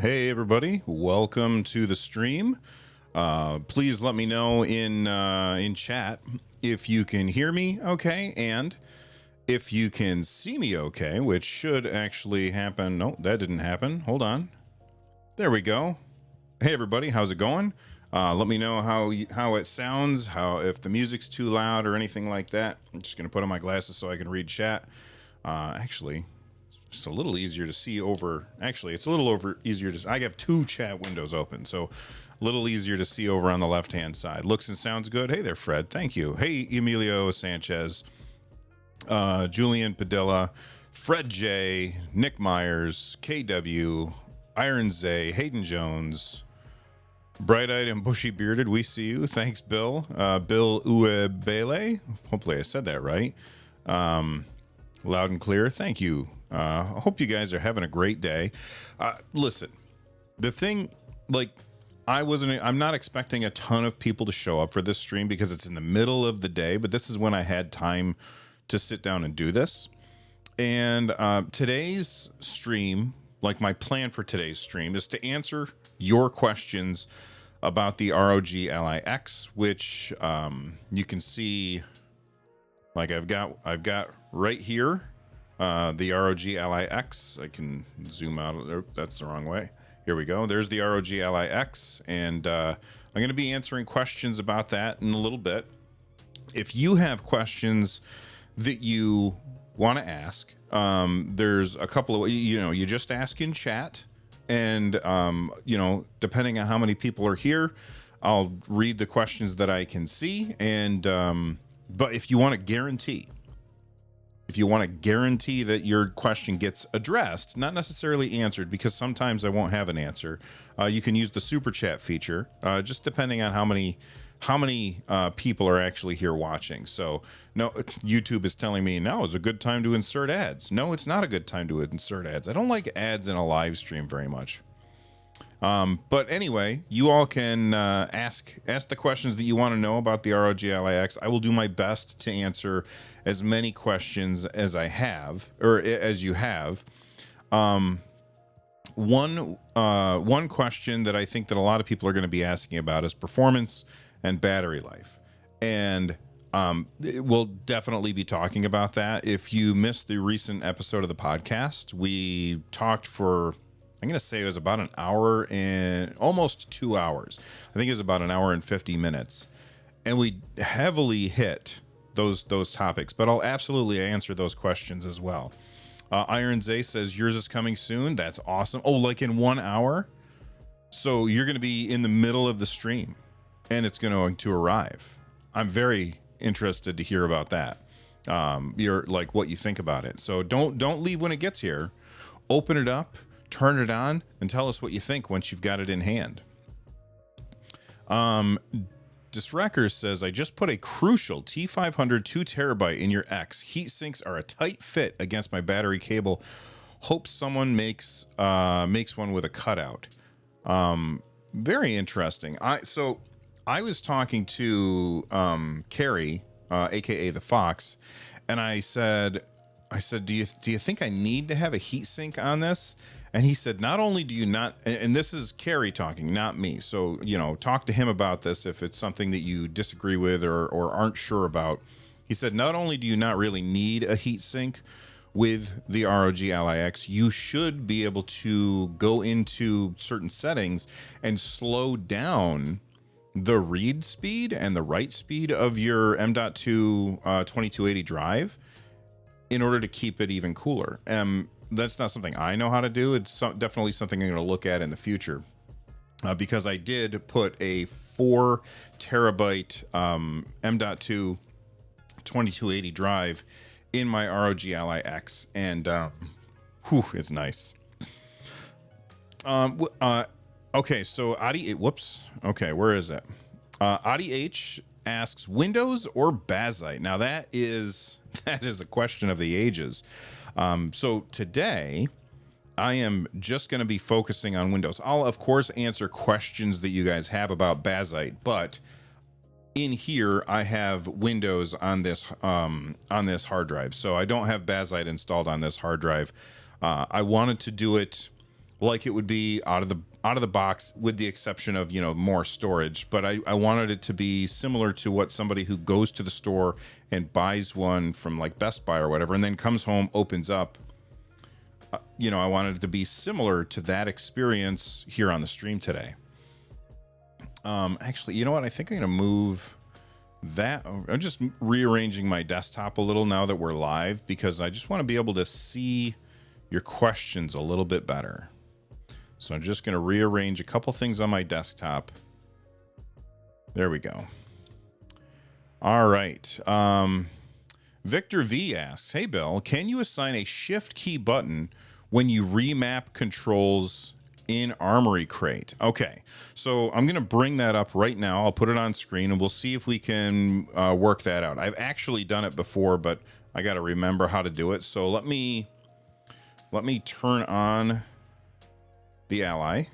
Hey everybody, welcome to the stream. Please let me know in chat if you can hear me okay, and if you can see me okay, which should actually happen. No, that didn't happen. Hold on. There we go. Hey everybody, how's it going? Let me know how it sounds, if the music's too loud or anything like that. I'm just gonna put on my glasses so I can read chat. Actually, it's a little easier to see over. Actually, it's a little easier to. I have two chat windows open, so a little easier to see over on the left-hand side. Looks and sounds good. Hey there, Fred. Thank you. Hey, Emilio Sanchez, Julian Padilla, Fred J, Nick Myers, KW, Iron Zay, Hayden Jones, Bright-eyed and bushy-bearded. We see you. Thanks, Bill. Bill Uebele. Hopefully, I said that right. Loud and clear. Thank you. I hope you guys are having a great day. Listen, the thing, I'm not expecting a ton of people to show up for this stream because it's in the middle of the day, but this is when I had time to sit down and do this. And today's stream, my plan for today's stream is to answer your questions about the ROG Ally X, which you can see, I've got right here. The ROG Ally X. I can zoom out. That's the wrong way. Here we go. There's the ROG Ally X, and I'm going to be answering questions about that in a little bit. If you have questions that you want to ask, there's a couple of, you just ask in chat, and depending on how many people are here, I'll read the questions that I can see. And but if you want to guarantee that your question gets addressed, not necessarily answered, because sometimes I won't have an answer, you can use the super chat feature, just depending on how many people are actually here watching. So no, YouTube is telling me now is a good time to insert ads. No, it's not a good time to insert ads. I don't like ads in a live stream very much. But anyway, you all can ask the questions that you want to know about the ROG Ally X. I will do my best to answer as many questions as I have, or as you have. One question that I think that a lot of people are going to be asking about is performance and battery life, and we'll definitely be talking about that. If you missed the recent episode of the podcast, we talked for, I'm going to say it was about an hour and almost 2 hours. I think it was about an hour and 50 minutes. And we heavily hit those topics, but I'll absolutely answer those questions as well. Iron Zay says yours is coming soon. That's awesome. Oh, like in 1 hour? So you're going to be in the middle of the stream and it's going to arrive. I'm very interested to hear about that. You're what you think about it. So don't leave when it gets here. Open it up. Turn it on and tell us what you think once you've got it in hand. Diswrecker says, I just put a Crucial T500 2TB in your X. Heat sinks are a tight fit against my battery cable. Hope someone makes one with a cutout. Very interesting. I was talking to Carrie, aka the Fox, and I said, do you think I need to have a heat sink on this? And he said, not only do you not, and this is Carrie talking, not me. So, talk to him about this if it's something that you disagree with or aren't sure about. He said, not only do you not really need a heat sink with the ROG Ally X, you should be able to go into certain settings and slow down the read speed and the write speed of your M.2 2280 drive in order to keep it even cooler. That's not something I know how to do. It's definitely something I'm going to look at in the future, because I did put a 4 terabyte M.2 2280 drive in my ROG Ally X, and it's nice. Okay, so Adi, whoops. Okay, where is it? Adi H asks, Windows or Bazzite? Now that is a question of the ages. So today I am just going to be focusing on Windows. I'll of course answer questions that you guys have about Bazzite, but in here I have Windows on this hard drive. So I don't have Bazzite installed on this hard drive. I wanted to do it like it would be out of the box, with the exception of, you know, more storage. But I wanted it to be similar to what somebody who goes to the store and buys one from like Best Buy or whatever, and then comes home, opens up. You know, I wanted it to be similar to that experience here on the stream today. Actually, you know what? I think I'm gonna move that. I'm just rearranging my desktop a little now that we're live, because I just want to be able to see your questions a little bit better. So I'm just going to rearrange a couple things on my desktop. There we go. All right. Victor V asks, hey, Bill, can you assign a shift key button when you remap controls in Armoury Crate? Okay, so I'm going to bring that up right now. I'll put it on screen and we'll see if we can work that out. I've actually done it before, but I got to remember how to do it. So let me turn on the Ally.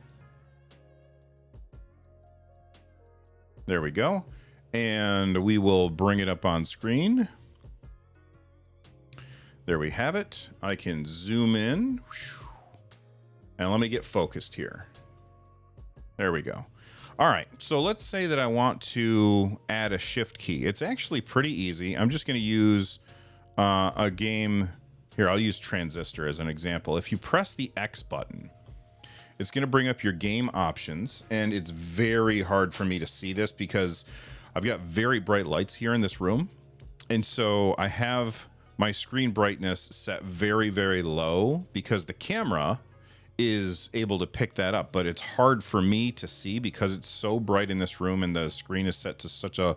There we go. And we will bring it up on screen. There we have it. I can zoom in. And let me get focused here. There we go. All right. So let's say that I want to add a shift key. It's actually pretty easy. I'm just going to use a game. Here, I'll use Transistor as an example. If you press the X button, it's going to bring up your game options, and it's very hard for me to see this because I've got very bright lights here in this room. And so I have my screen brightness set very, very low because the camera is able to pick that up, but it's hard for me to see because it's so bright in this room and the screen is set to such a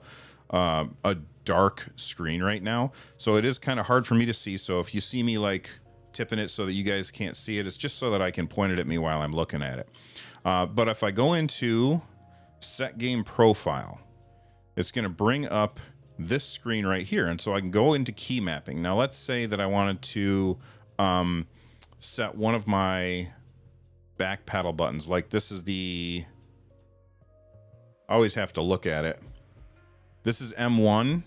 dark screen right now. So it is kind of hard for me to see. So if you see me like tipping it so that you guys can't see it, it's just so that I can point it at me while I'm looking at it. But if I go into set game profile, it's going to bring up this screen right here. And so I can go into key mapping. Now let's say that I wanted to set one of my back paddle buttons. Like this is I always have to look at it. This is M1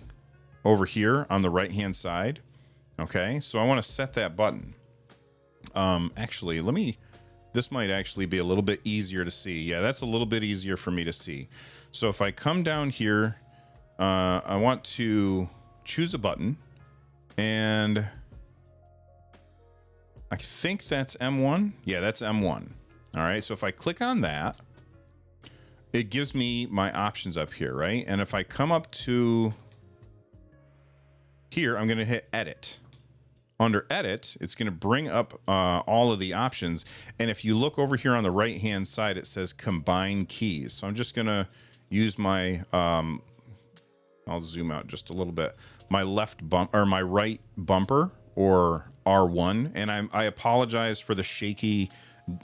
over here on the right hand side. Okay, so I want to set that button. Actually, this might actually be a little bit easier to see. Yeah, that's a little bit easier for me to see. So if I come down here, I want to choose a button, and I think that's M1. Yeah, that's M1. All right, so if I click on that, it gives me my options up here, right? And if I come up to here, I'm going to hit edit. Under edit, it's going to bring up all of the options. And if you look over here on the right hand side, it says combine keys. So I'm just going to use my I'll zoom out just a little bit. My my right bumper, or R1. And I apologize for the shaky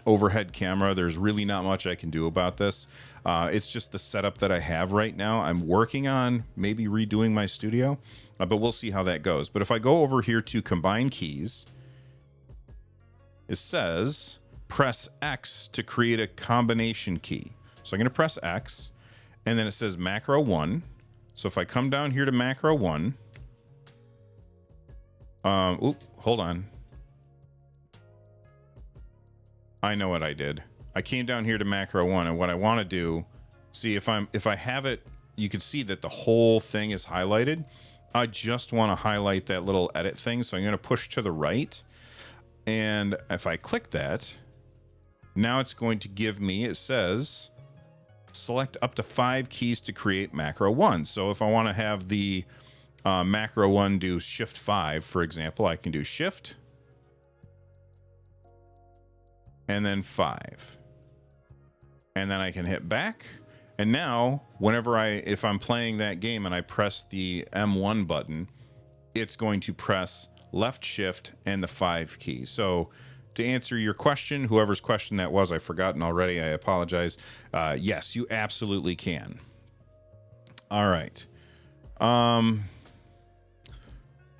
overhead camera. There's really not much I can do about this. It's just the setup that I have right now. I'm working on maybe redoing my studio, but we'll see how that goes. But if I go over here to combine keys, it says press X to create a combination key. So I'm going to press X, and then it says macro 1. So if I come down here to macro 1, hold on. I know what I did. I came down here to macro 1, and what I want to do, see if I have it, you can see that the whole thing is highlighted. I just want to highlight that little edit thing. So I'm going to push to the right. And if I click that, now it's going to give me, it says, select up to 5 keys to create macro 1. So if I want to have the macro 1 do shift 5, for example, I can do shift and then 5. And then I can hit back. And now, if I'm playing that game and I press the M1 button, it's going to press left shift and the 5 key. So to answer your question, whoever's question that was, I've forgotten already, I apologize. Yes, you absolutely can. All right.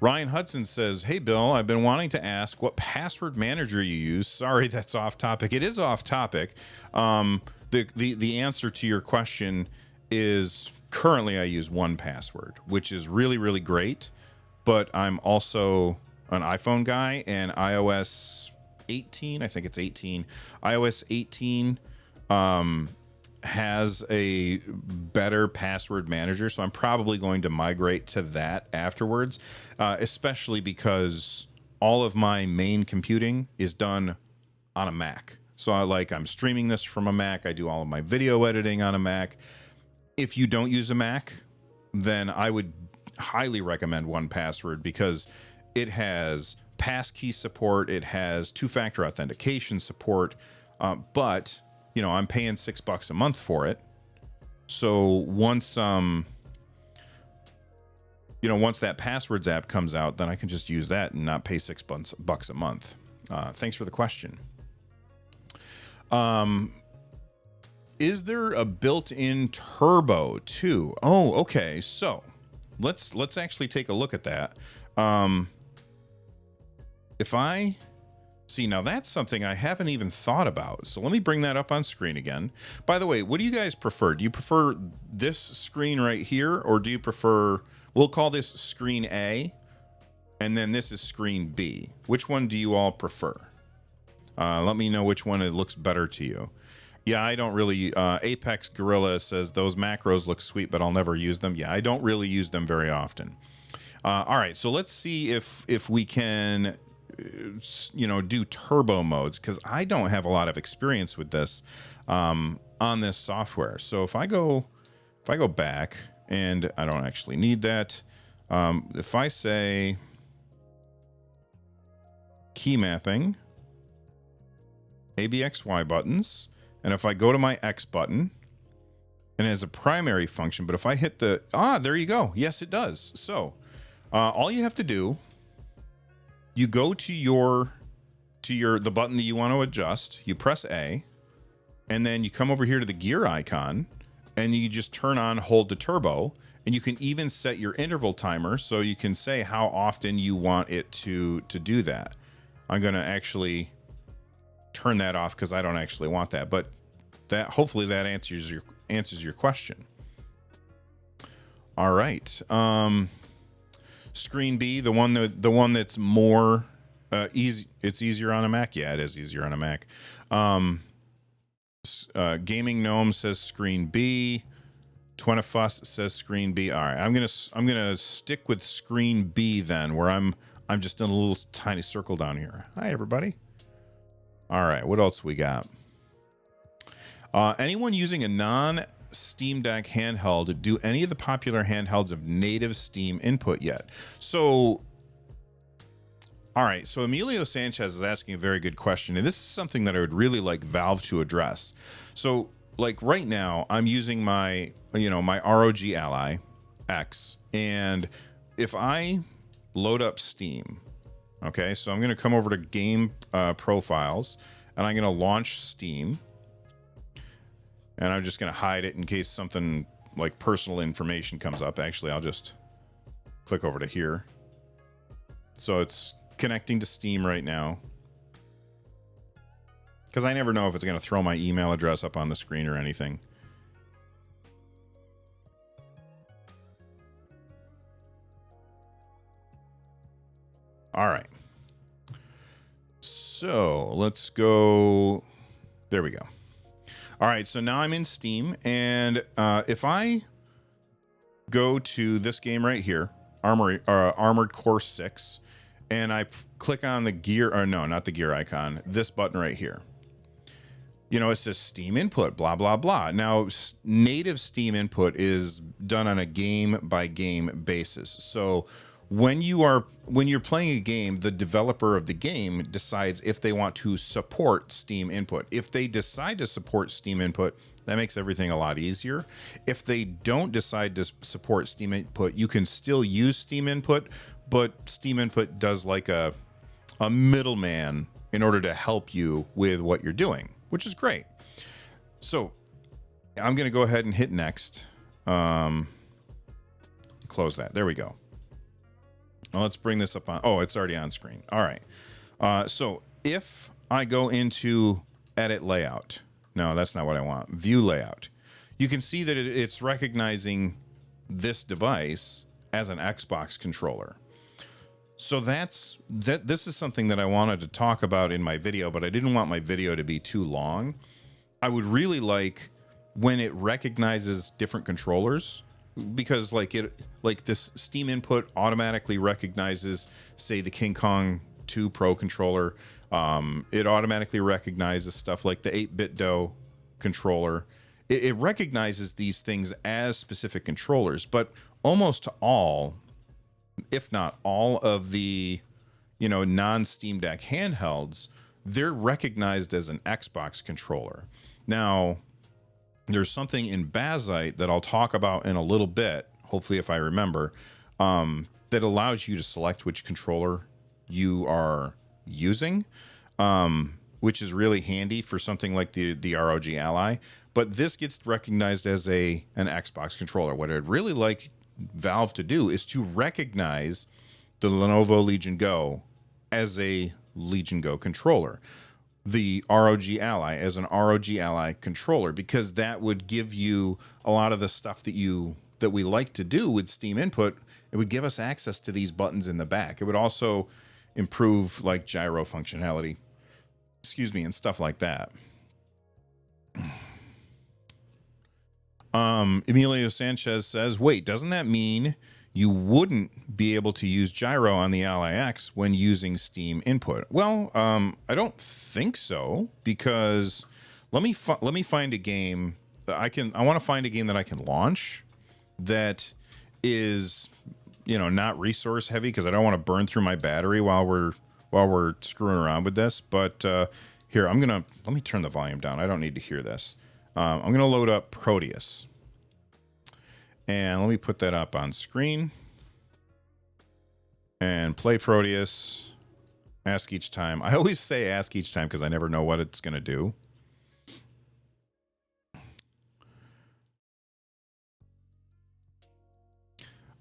Ryan Hudson says, hey, Bill, I've been wanting to ask what password manager you use. Sorry, that's off topic. It is off topic. The answer to your question is currently I use 1Password, which is really, really great. But I'm also an iPhone guy, and iOS 18. I think it's 18. iOS 18 has a better password manager, so I'm probably going to migrate to that afterwards, especially because all of my main computing is done on a Mac. So I'm streaming this from a Mac. I do all of my video editing on a Mac. If you don't use a Mac, then I would highly recommend 1Password because it has passkey support, it has two-factor authentication support, but you know, I'm paying $6 a month for it. So once once that Passwords app comes out, then I can just use that and not pay $6 a month. Thanks for the question. Is there a built-in turbo too? Oh, okay. So let's actually take a look at that. If I see, now that's something I haven't even thought about. So let me bring that up on screen again. By the way, what do you guys prefer? Do you prefer this screen right here, or do you prefer, we'll call this screen A, and then this is screen B. Which one do you all prefer? Let me know which one it looks better to you. Yeah, I don't really, Apex Gorilla says those macros look sweet, but I'll never use them. Yeah, I don't really use them very often. All right, so let's see if we can, do turbo modes, because I don't have a lot of experience with this on this software. So if I go back, and I don't actually need that. If I say key mapping, ABXY buttons, and if I go to my X button, and it has a primary function, but if I hit the, there you go. Yes, it does. So all you have to do, you go to the button that you want to adjust, you press A, and then you come over here to the gear icon, and you just turn on, hold the turbo, and you can even set your interval timer, so you can say how often you want it to do that. I'm going to actually turn that off because I don't actually want that, but that hopefully that answers your question. All right. Screen B, the one that's more easy. It's easier on a Mac. Yeah, it is easier on a Mac. Gaming Gnome says screen B. Twentifus says screen B. All right, I'm gonna stick with screen B then, where I'm just in a little tiny circle down here. Hi everybody. All right, what else we got? Anyone using a non-Steam Deck handheld, do any of the popular handhelds have native Steam input yet? So, all right, so Emilio Sanchez is asking a very good question, and this is something that I would really like Valve to address. So, like right now, I'm using my ROG Ally X, and if I load up Steam, okay, so I'm going to come over to Game Profiles, and I'm going to launch Steam. And I'm just going to hide it in case something like personal information comes up. Actually, I'll just click over to here. So it's connecting to Steam right now, because I never know if it's going to throw my email address up on the screen or anything. All right. So let's go. There we go. All right, so now I'm in Steam, and if I go to this game right here, Armoury, Armored Core 6, and I click on the gear, or no, not the gear icon, this button right here. It says Steam input, blah, blah, blah. Now, native Steam input is done on a game-by-game basis. So when you're playing a game, the developer of the game decides if they want to support Steam input. If they decide to support Steam input, that makes everything a lot easier. If they don't decide to support Steam input, you can still use Steam input, but Steam input does like a middleman in order to help you with what you're doing, which is great. So I'm going to go ahead and hit next. Close that. There we go. Well, let's bring this up on. Oh, it's already on screen. All right. So if I go into edit layout, no, that's not what I want. View layout. You can see that it's recognizing this device as an Xbox controller. So this is something that I wanted to talk about in my video, but I didn't want my video to be too long. I would really like when it recognizes different controllers, because like this Steam input automatically recognizes, say, the King Kong 2 Pro controller. It automatically recognizes stuff like the 8BitDo controller. It recognizes these things as specific controllers, but almost all, if not all, of the non-Steam Deck handhelds, they're recognized as an Xbox controller. Now, there's something in Bazzite that I'll talk about in a little bit, hopefully if I remember, that allows you to select which controller you are using, which is really handy for something like the ROG Ally. But this gets recognized as an Xbox controller. What I'd really like Valve to do is to recognize the Lenovo Legion Go as a Legion Go controller, the ROG Ally as an ROG Ally controller, because that would give you a lot of the stuff that we like to do with Steam input. It would give us access to these buttons in the back. It would also improve like gyro functionality, and stuff like that. Emilio Sanchez says, wait, doesn't that mean you wouldn't be able to use gyro on the Ally X when using Steam input? Well, I don't think so, because let me find a game that I want to find a game that I can launch that is, not resource heavy, because I don't want to burn through my battery while we're screwing around with this. But here, let me turn the volume down. I don't need to hear this. I'm going to load up Proteus. And let me put that up on screen. And play Proteus. Ask each time. I always say ask each time because I never know what it's going to do.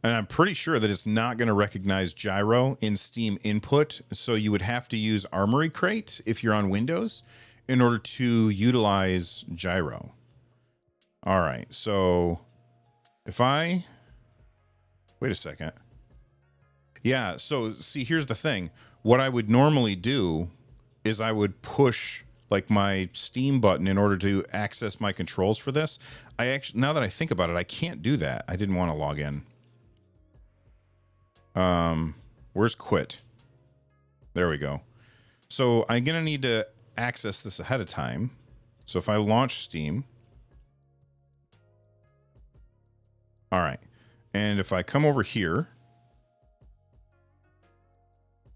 And I'm pretty sure that it's not going to recognize gyro in Steam input. So you would have to use Armoury Crate if you're on Windows in order to utilize gyro. All right, so if I wait a second. Yeah, so see, here's the thing. What I would normally do is I would push like my Steam button in order to access my controls for this. Now that I think about it, I can't do that. I didn't want to log in. Where's quit? There we go. So I'm going to need to access this ahead of time. So if I launch Steam. All right. And if I come over here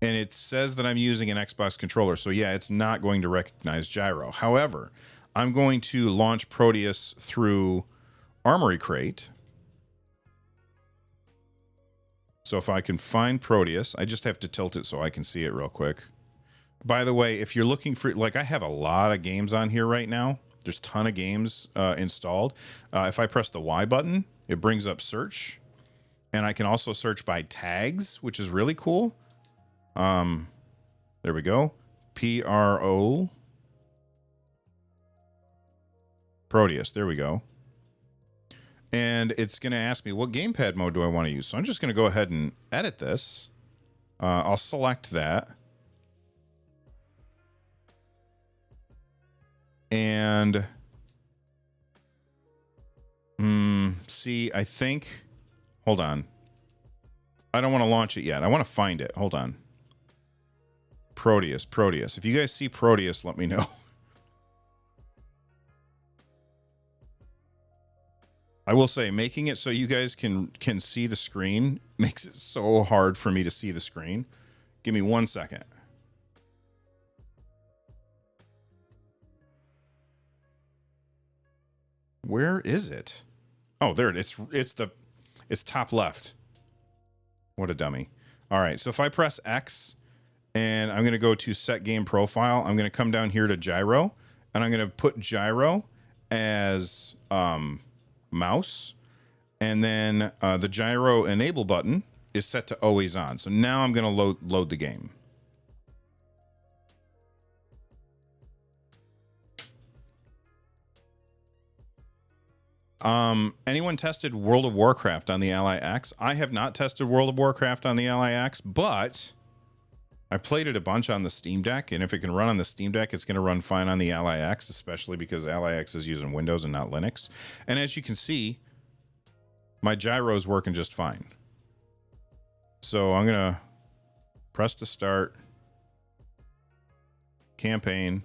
and it says that I'm using an Xbox controller. So yeah, it's not going to recognize gyro. However, I'm going to launch Proteus through Armoury Crate. So if I can find Proteus, I just have to tilt it so I can see it real quick. By the way, if you're looking for, like, I have a lot of games on here right now. There's a ton of games installed. If I press the Y button, it brings up search. And I can also search by tags, which is really cool. There we go. PRO. Proteus. There we go. And it's going to ask me, what gamepad mode do I want to use? So I'm just going to go ahead and edit this. I'll select that. And see, I think, hold on. I don't want to launch it yet. I want to find it. Hold on. Proteus. If you guys see Proteus, let me know. I will say, making it so you guys can see the screen makes it so hard for me to see the screen. Give me 1 second. Where is it? Oh, there it is. It's top left. What a dummy. All right, so if I press X and I'm going to go to set game profile, I'm going to come down here to gyro and I'm going to put gyro as mouse, and then the gyro enable button is set to always on. So now I'm going to load the game. Anyone tested World of Warcraft on the Ally X? I have not tested World of Warcraft on the Ally X, but I played it a bunch on the Steam Deck, and if it can run on the Steam Deck, it's going to run fine on the Ally X, especially because Ally X is using Windows and not Linux. And as you can see, my gyro is working just fine. So I'm going to press to start. Campaign.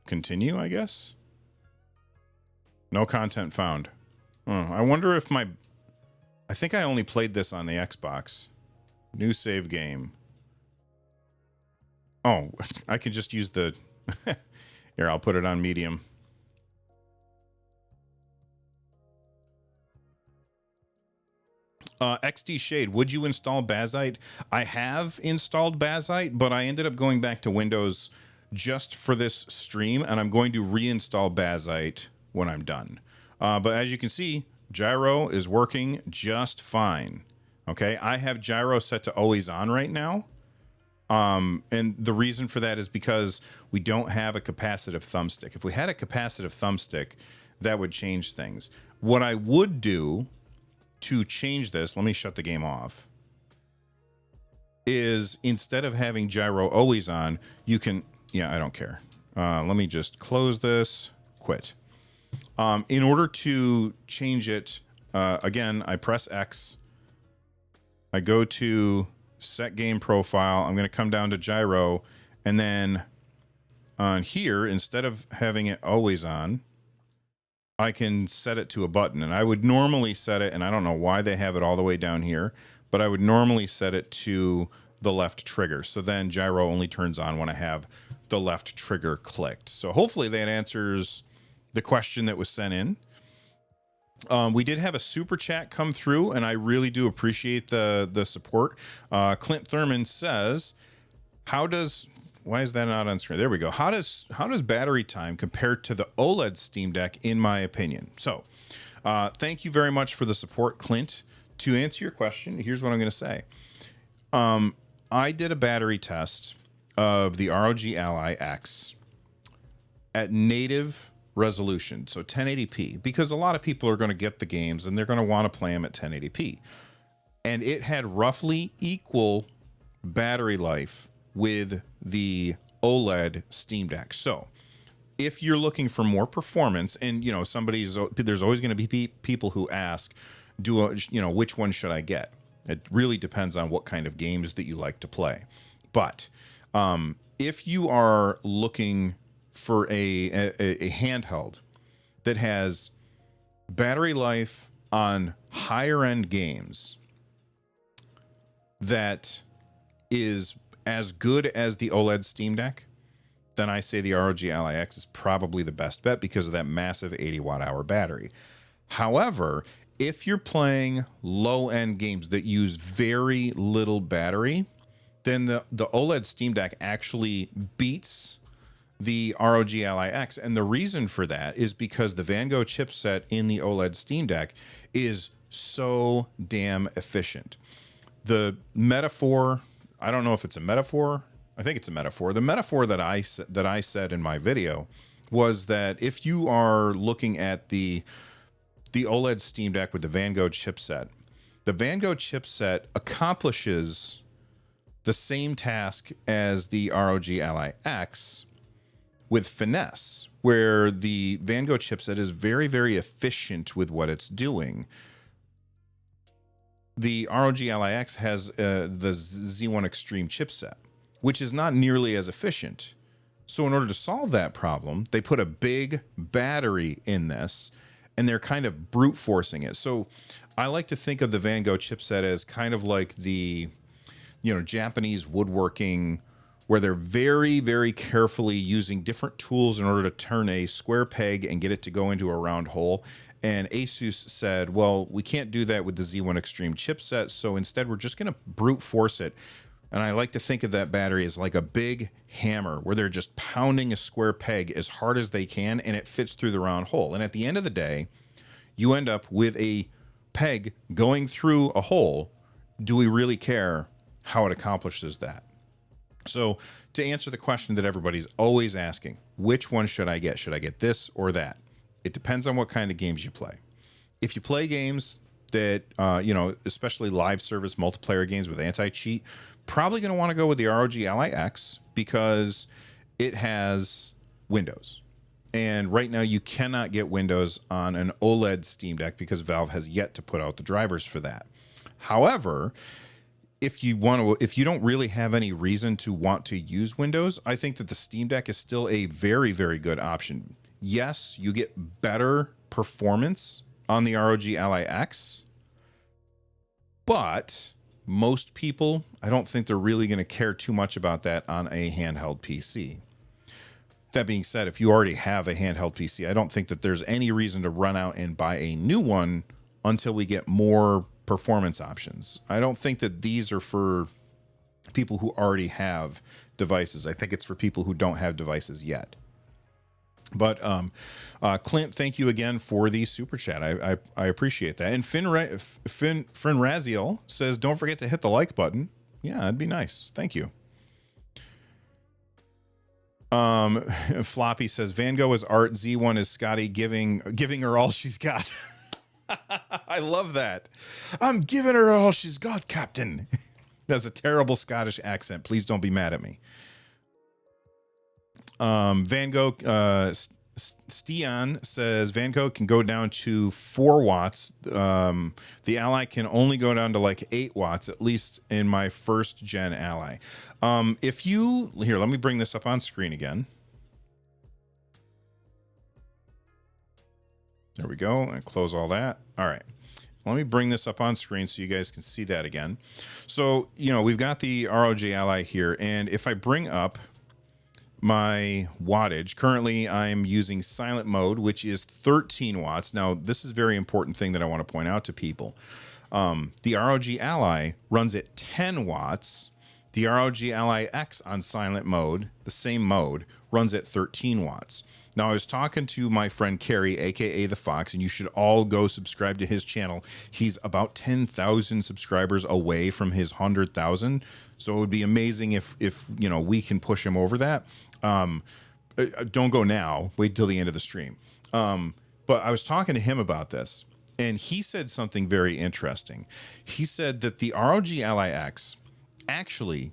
Continue, I guess. No content found. I wonder if I think I only played this on the Xbox. New save game. Oh, I can just use the... Here, I'll put it on medium. XD Shade, would you install Bazzite? I have installed Bazzite, but I ended up going back to Windows just for this stream, and I'm going to reinstall Bazzite when I'm done. But as you can see, gyro is working just fine. Okay, I have gyro set to always on right now. And the reason for that is because we don't have a capacitive thumbstick. If we had a capacitive thumbstick, that would change things. What I would do to change this, let me shut the game off, is instead of having gyro always on, you can, yeah, I don't care. Let me just close this, quit. In order to change it, again, I press X. I go to set game profile. I'm going to come down to gyro. And then on here, instead of having it always on, I can set it to a button. And I would normally set it, and I don't know why they have it all the way down here, but I would normally set it to the left trigger. So then gyro only turns on when I have the left trigger clicked. So hopefully that answers the question that was sent in. We did have a super chat come through, and I really do appreciate the support. Clint Thurman says, why is that not on screen? There we go. How does battery time compare to the OLED Steam Deck, in my opinion? So thank you very much for the support, Clint. To answer your question, here's what I'm going to say. I did a battery test of the ROG Ally X at native resolution, so 1080p, because a lot of people are going to get the games and they're going to want to play them at 1080p. And it had roughly equal battery life with the OLED Steam Deck. So if you're looking for more performance, and you know, there's always going to be people who ask, which one should I get? It really depends on what kind of games that you like to play. But if you are looking for a handheld that has battery life on higher end games that is as good as the OLED Steam Deck, then I say the ROG Ally X is probably the best bet because of that massive 80 watt hour battery. However, if you're playing low end games that use very little battery, then the OLED Steam Deck actually beats the ROG Ally X. And the reason for that is because the Van Gogh chipset in the OLED Steam Deck is so damn efficient. The metaphor, I don't know if it's a metaphor. I think it's a metaphor. The metaphor that I said in my video was that if you are looking at the OLED Steam Deck with the Van Gogh chipset, the Van Gogh chipset accomplishes the same task as the ROG Ally X with finesse, where the Van Gogh chipset is very, very efficient with what it's doing. The ROG Ally X has the Z1 Extreme chipset, which is not nearly as efficient. So in order to solve that problem, they put a big battery in this, and they're kind of brute forcing it. So I like to think of the Van Gogh chipset as kind of like the, Japanese woodworking, where they're very, very carefully using different tools in order to turn a square peg and get it to go into a round hole. And Asus said, well, we can't do that with the Z1 Extreme chipset, so instead we're just going to brute force it. And I like to think of that battery as like a big hammer where they're just pounding a square peg as hard as they can, and it fits through the round hole. And at the end of the day, you end up with a peg going through a hole. Do we really care how it accomplishes that? So to answer the question that everybody's always asking, which one should I get? Should I get this or that? It depends on what kind of games you play. If you play games that, you know, especially live service multiplayer games with anti-cheat, probably going to want to go with the ROG Ally X because it has Windows. And right now you cannot get Windows on an OLED Steam Deck because Valve has yet to put out the drivers for that. However, if you don't really have any reason to want to use Windows, I think that the Steam Deck is still a very, very good option. Yes, you get better performance on the ROG Ally X, but most people, I don't think they're really going to care too much about that on a handheld PC. That being said, if you already have a handheld PC, I don't think that there's any reason to run out and buy a new one until we get more performance options. I don't think that these are for people who already have devices. I think it's for people who don't have devices yet. But Clint, thank you again for the super chat. I appreciate that. And Raziel says, don't forget to hit the like button. Yeah, that'd be nice. Thank you. Floppy says, Van Gogh is art, Z1 is Scotty giving her all she's got. I love that. I'm giving her all she's got, Captain. That's a terrible Scottish accent. Please don't be mad at me. Van Gogh, Stian says Van Gogh can go down to 4 watts. The Ally can only go down to like 8 watts, at least in my first gen Ally. Here, let me bring this up on screen again. There we go. And close all that. All right. Let me bring this up on screen so you guys can see that again. So, you know, we've got the ROG Ally here. And if I bring up my wattage, currently I'm using silent mode, which is 13 watts. Now, this is a very important thing that I want to point out to people. The ROG Ally runs at 10 watts. The ROG Ally X on silent mode, the same mode, runs at 13 watts. Now, I was talking to my friend Carrie, aka The Fox, and you should all go subscribe to his channel. He's about 10,000 subscribers away from his 100,000. So it would be amazing if you know, we can push him over that. Don't go now. Wait till the end of the stream. But I was talking to him about this, and he said something very interesting. He said that the ROG Ally X actually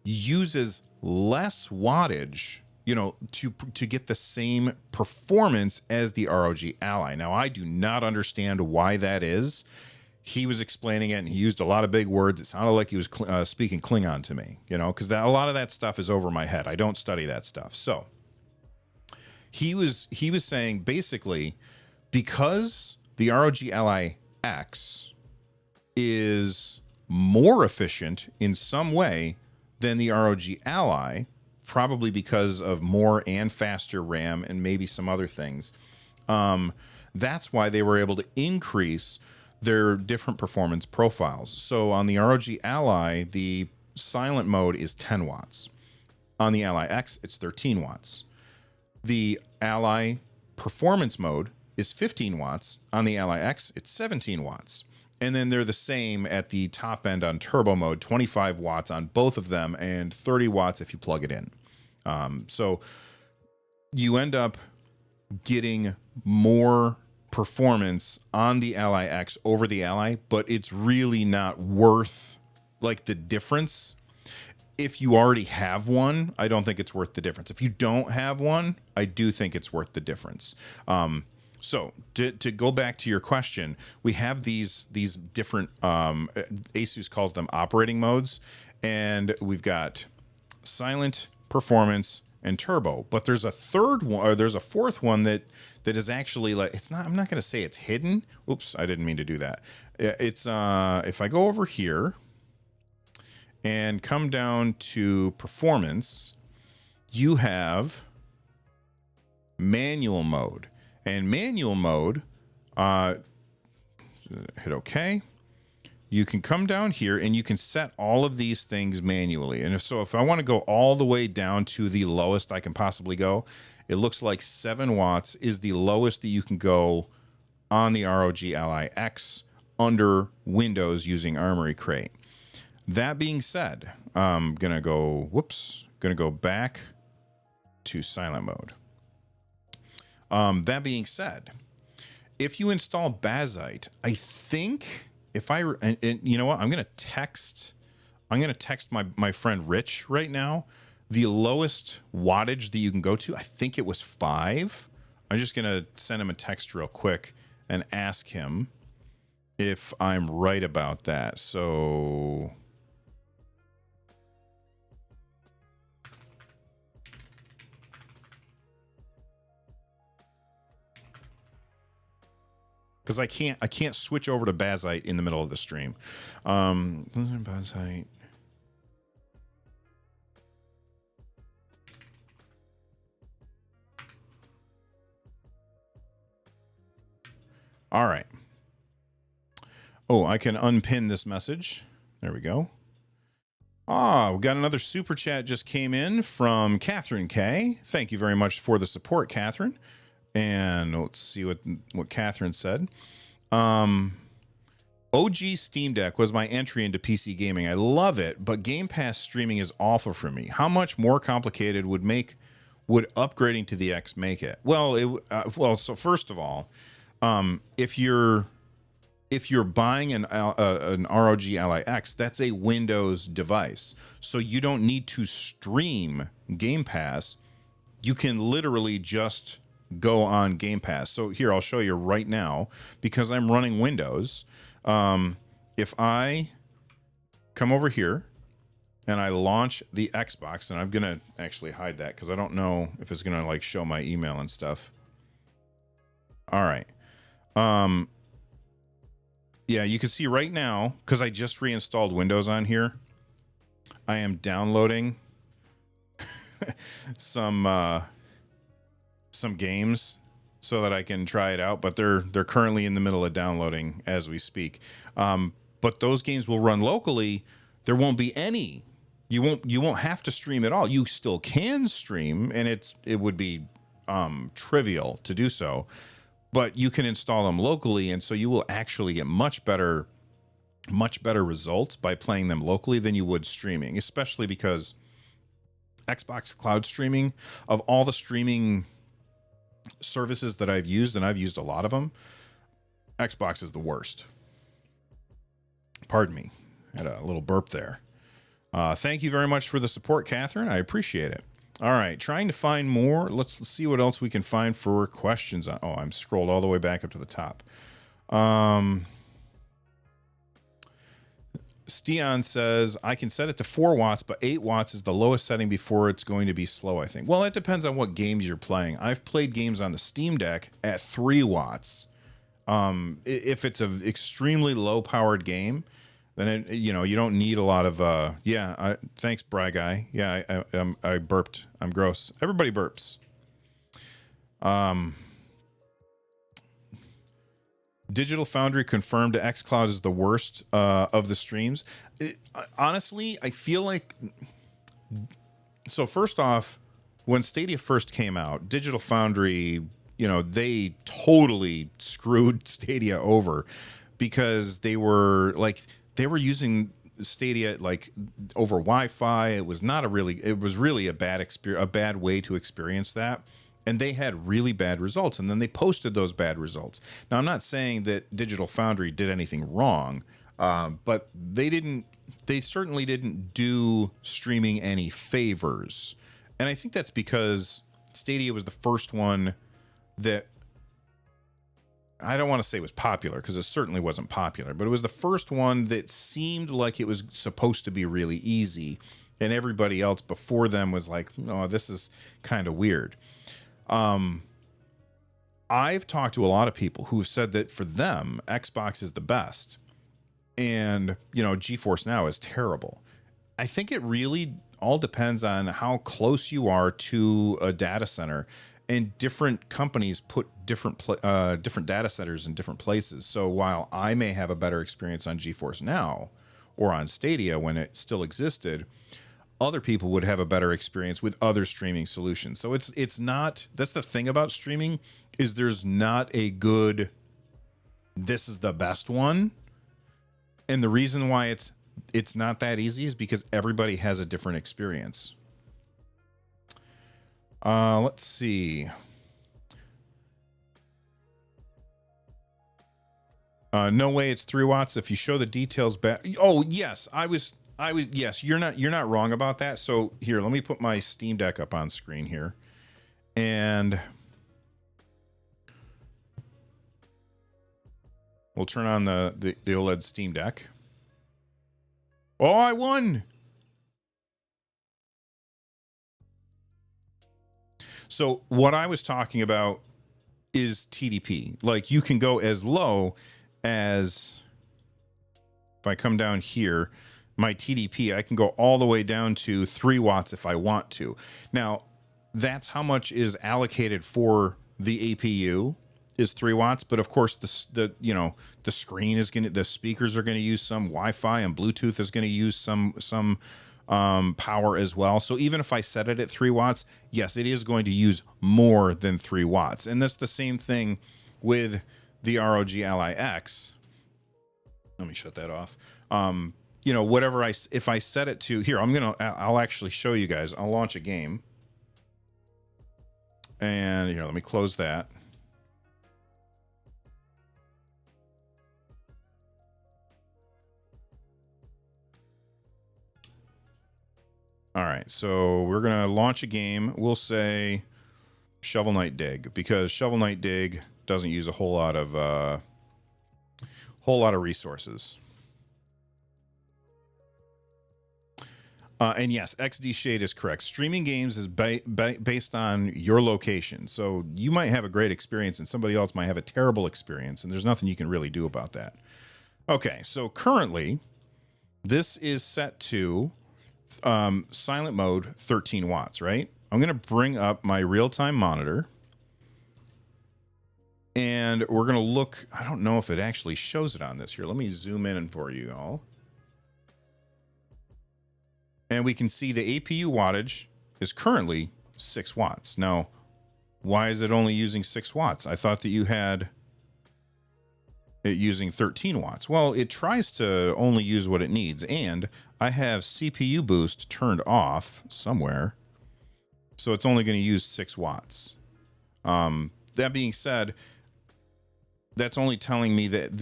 uses less wattage, you know, to get the same performance as the ROG Ally. Now, I do not understand why that is. He was explaining it, and he used a lot of big words. It sounded like he was speaking Klingon to me, you know, because a lot of that stuff is over my head. I don't study that stuff. So he was saying basically, because the ROG Ally X is more efficient in some way than the ROG Ally, probably because of more and faster RAM and maybe some other things. That's why they were able to increase their different performance profiles. So on the ROG Ally, the silent mode is 10 watts. On the Ally X, it's 13 watts. The Ally performance mode is 15 watts. On the Ally X, it's 17 watts. And then they're the same at the top end on turbo mode, 25 watts on both of them and 30 watts if you plug it in. So you end up getting more performance on the Ally X over the Ally, but it's really not worth like the difference. If you already have one, I don't think it's worth the difference. If you don't have one, I do think it's worth the difference. So to go back to your question, we have these different, Asus calls them operating modes, and we've got silent, performance, and turbo. But there's a third one, or there's a fourth one that is actually like, it's not, I'm not going to say it's hidden. Oops, I didn't mean to do that. It's if I go over here and come down to performance, you have manual mode. And manual mode, hit OK. You can come down here and you can set all of these things manually. And if I want to go all the way down to the lowest I can possibly go, it looks like 7 watts is the lowest that you can go on the ROG Ally X under Windows using Armoury Crate. That being said, I'm going to go back to silent mode. That being said, if you install Bazzite, I think if and you know what, I'm gonna text my friend Rich right now. The lowest wattage that you can go to, I think it was 5. I'm just gonna send him a text real quick and ask him if I'm right about that. So because I can't switch over to Bazzite in the middle of the stream. Bazzite. All right. Oh, I can unpin this message. There we go. Ah, we got another super chat just came in from Catherine K. Thank you very much for the support, Catherine. And let's see what Catherine said. OG Steam Deck was my entry into PC gaming. I love it, but Game Pass streaming is awful for me. How much more complicated would upgrading to the X make it? Well, so first of all, if you're buying an ROG Ally X, that's a Windows device, so you don't need to stream Game Pass. You can literally just go on Game Pass. So here, I'll show you right now, because I'm running Windows. If I come over here and I launch the Xbox, and I'm gonna actually hide that because I don't know if it's gonna like show my email and stuff. All right. Yeah, you can see right now, because I just reinstalled Windows on here, I am downloading some games so that I can try it out, but they're currently in the middle of downloading as we speak. But those games will run locally. There won't be any. You won't have to stream at all. You still can stream, and it would be trivial to do so, but you can install them locally, and so you will actually get much better results by playing them locally than you would streaming, especially because Xbox cloud streaming, of all the streaming services that I've used, and I've used a lot of them, Xbox is the worst. Pardon me. I had a little burp there. Thank you very much for the support, Catherine. I appreciate it. All right, trying to find more. Let's see what else we can find for questions. Oh, I'm scrolled all the way back up to the top. Steon says, I can set it to 4 watts, but 8 watts is the lowest setting before it's going to be slow, I think. Well, it depends on what games you're playing. I've played games on the Steam Deck at 3 watts. If it's an extremely low-powered game, then you don't need a lot of thanks, Bry Guy. Yeah, I burped. I'm gross. Everybody burps. Digital Foundry confirmed xCloud is the worst of the streams. Honestly, I feel like, so first off, when Stadia first came out, Digital Foundry, they totally screwed Stadia over, because they were using Stadia like over Wi-Fi. It was really a bad way to experience that. And they had really bad results, and then they posted those bad results. Now, I'm not saying that Digital Foundry did anything wrong, but they certainly didn't do streaming any favors. And I think that's because Stadia was the first one that, I don't want to say it was popular, because it certainly wasn't popular, but it was the first one that seemed like it was supposed to be really easy, and everybody else before them was like, oh, this is kind of weird. I've talked to a lot of people who've said that for them, Xbox is the best, and GeForce Now is terrible. I think it really all depends on how close you are to a data center, and different companies put different data centers in different places. So while I may have a better experience on GeForce Now or on Stadia when it still existed, other people would have a better experience with other streaming solutions. So it's not, that's the thing about streaming, is there's not a good, this is the best one. And the reason why it's not that easy is because everybody has a different experience. Let's see. No way it's 3 watts. If you show the details back. Oh, yes. Yes, you're not wrong about that. So here, let me put my Steam Deck up on screen here. And we'll turn on the OLED Steam Deck. Oh, I won. So what I was talking about is TDP. Like, you can go as low as, if I come down here, my TDP, I can go all the way down to 3 watts if I want to. Now, that's how much is allocated for the APU, is 3 watts. But of course, the screen is going to, the speakers are going to use some Wi-Fi, and Bluetooth is going to use some power as well. So even if I set it at 3 watts, yes, it is going to use more than 3 watts. And that's the same thing with the ROG Ally X. Let me shut that off. Whatever if I set it to here, I'll actually show you guys. I'll launch a game. And here, let me close that. All right, so we're gonna launch a game. We'll say Shovel Knight Dig, because Shovel Knight Dig doesn't use a whole lot of resources. And yes, XD Shade is correct. Streaming games is based on your location. So you might have a great experience and somebody else might have a terrible experience, and there's nothing you can really do about that. Okay, so currently this is set to silent mode, 13 watts, right? I'm going to bring up my real-time monitor, and we're going to look. I don't know if it actually shows it on this here. Let me zoom in for you all. And we can see the APU wattage is currently 6 watts. Now, why is it only using 6 watts? I thought that you had it using 13 watts. Well, it tries to only use what it needs. And I have CPU boost turned off somewhere, so it's only going to use 6 watts. That being said, that's only telling me that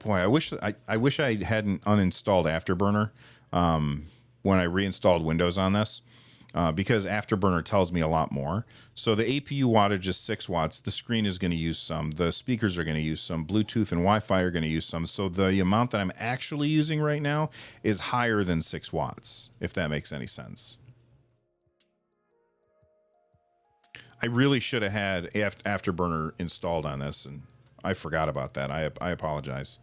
I wish I hadn't uninstalled Afterburner when I reinstalled Windows on this, because Afterburner tells me a lot more. So the APU wattage is 6 watts. The screen is going to use some. The speakers are going to use some. Bluetooth and Wi-Fi are going to use some. So the amount that I'm actually using right now is higher than 6 watts, if that makes any sense. I really should have had Afterburner installed on this, and I forgot about that. I apologize.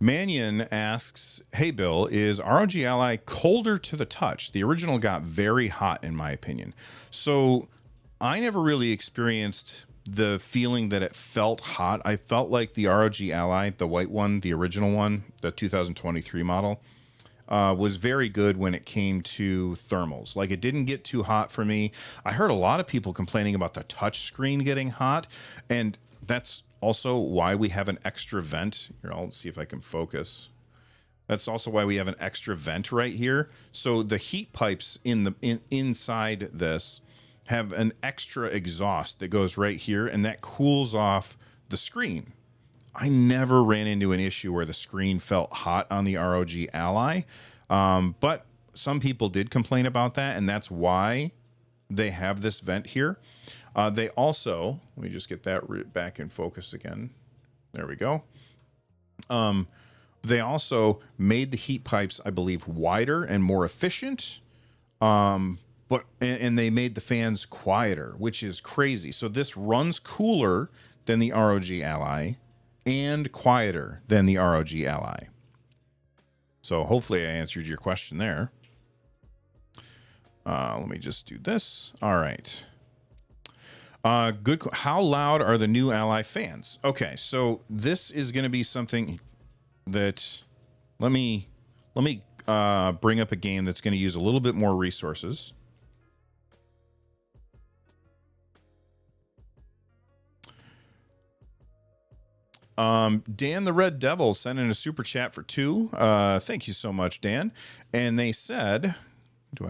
Mannion asks, hey, Bill, is ROG Ally colder to the touch? The original got very hot, in my opinion. So I never really experienced the feeling that it felt hot. I felt like the ROG Ally, the white one, the original one, the 2023 model, was very good when it came to thermals. Like, it didn't get too hot for me. I heard a lot of people complaining about the touch screen getting hot, and that's also why we have an extra vent. Here, I'll see if I can focus. That's also why we have an extra vent right here. So the heat pipes inside this have an extra exhaust that goes right here, and that cools off the screen. I never ran into an issue where the screen felt hot on the ROG Ally, but some people did complain about that, and that's why they have this vent here. They also, let me just get that back in focus again. There we go. They also made the heat pipes, I believe, wider and more efficient. And they made the fans quieter, which is crazy. So this runs cooler than the ROG Ally and quieter than the ROG Ally. So hopefully I answered your question there. Let me just do this. All right. Good. How loud are the new Ally fans? Okay, so this is going to be something that let me bring up a game that's going to use a little bit more resources. Dan the Red Devil sent in a super chat for 2. Thank you so much, Dan. And they said, do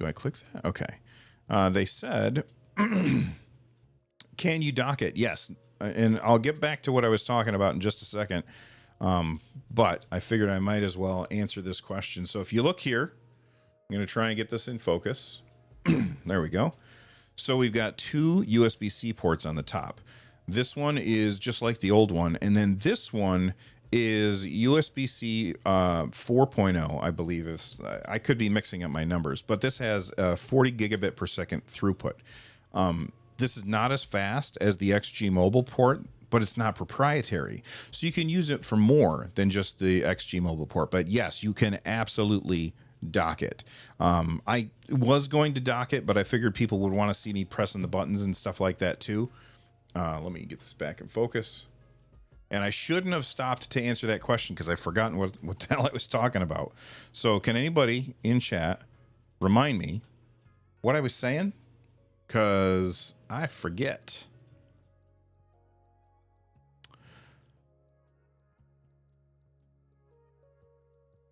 I click that? Okay. They said Can you dock it? Yes. And I'll get back to what I was talking about in just a second. But I figured I might as well answer this question. So if you look here, I'm going to try and get this in focus. There we go. So we've got two USB-C ports on the top. This one is just like the old one. And then this one is USB-C 4.0, I believe. I could be mixing up my numbers, but this has 40 gigabit per second throughput. This is not as fast as the XG Mobile port, but it's not proprietary. So you can use it for more than just the XG Mobile port. But yes, you can absolutely dock it. I was going to dock it, but I figured people would want to see me pressing the buttons and stuff like that too. Let me get this back in focus. And I shouldn't have stopped to answer that question because I've forgotten what the hell I was talking about. So can anybody in chat remind me what I was saying? Because I forget.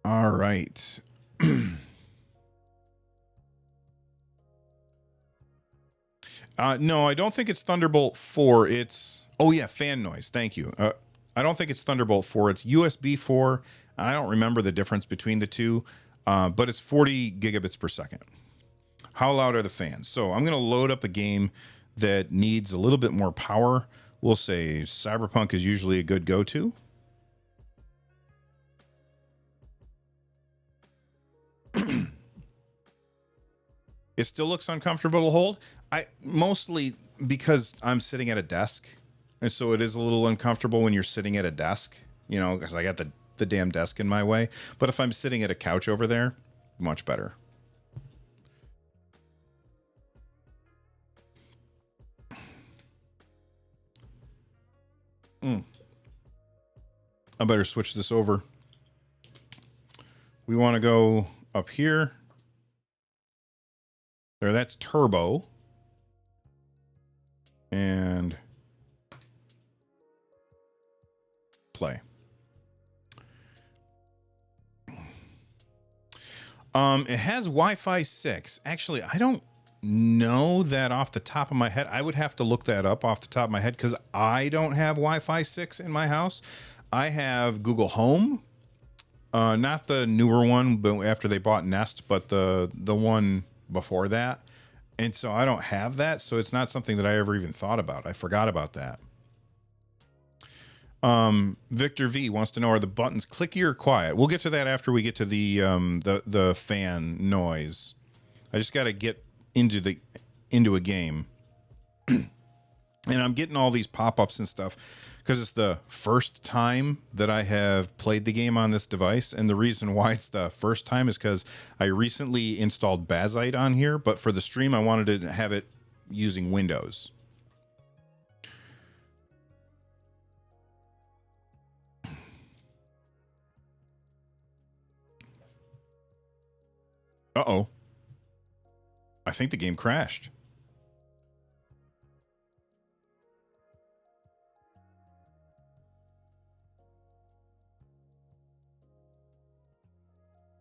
All right. No, I don't think it's Thunderbolt 4. It's, oh yeah, fan noise. Thank you. I don't think it's Thunderbolt 4. It's USB 4. I don't remember the difference between the two, but it's 40 gigabits per second. How loud are the fans? So I'm going to load up a game that needs a little bit more power. We'll say Cyberpunk is usually a good go-to. It still looks uncomfortable to hold. Mostly because I'm sitting at a desk, and so it is a little uncomfortable when you're sitting at a desk, you know, because I got the damn desk in my way. But if I'm sitting at a couch over there, much better. I better switch this over. We want to go up here. There, that's turbo. And play. It has Wi-Fi 6. Actually, I don't know that off the top of my head. I would have to look that up off the top of my head because I don't have Wi-Fi 6 in my house. I have Google Home, not the newer one, but after they bought Nest, but the one before that. And so I don't have that, so it's not something that I ever even thought about. I forgot about that. Victor V wants to know, are the buttons clicky or quiet? We'll get to that after we get to the fan noise. I just got to get into a game. And I'm getting all these pop-ups and stuff because it's the first time that I have played the game on this device. And the reason why it's the first time is because I recently installed Bazzite on here, but for the stream, I wanted to have it using Windows. Uh-oh. I think the game crashed.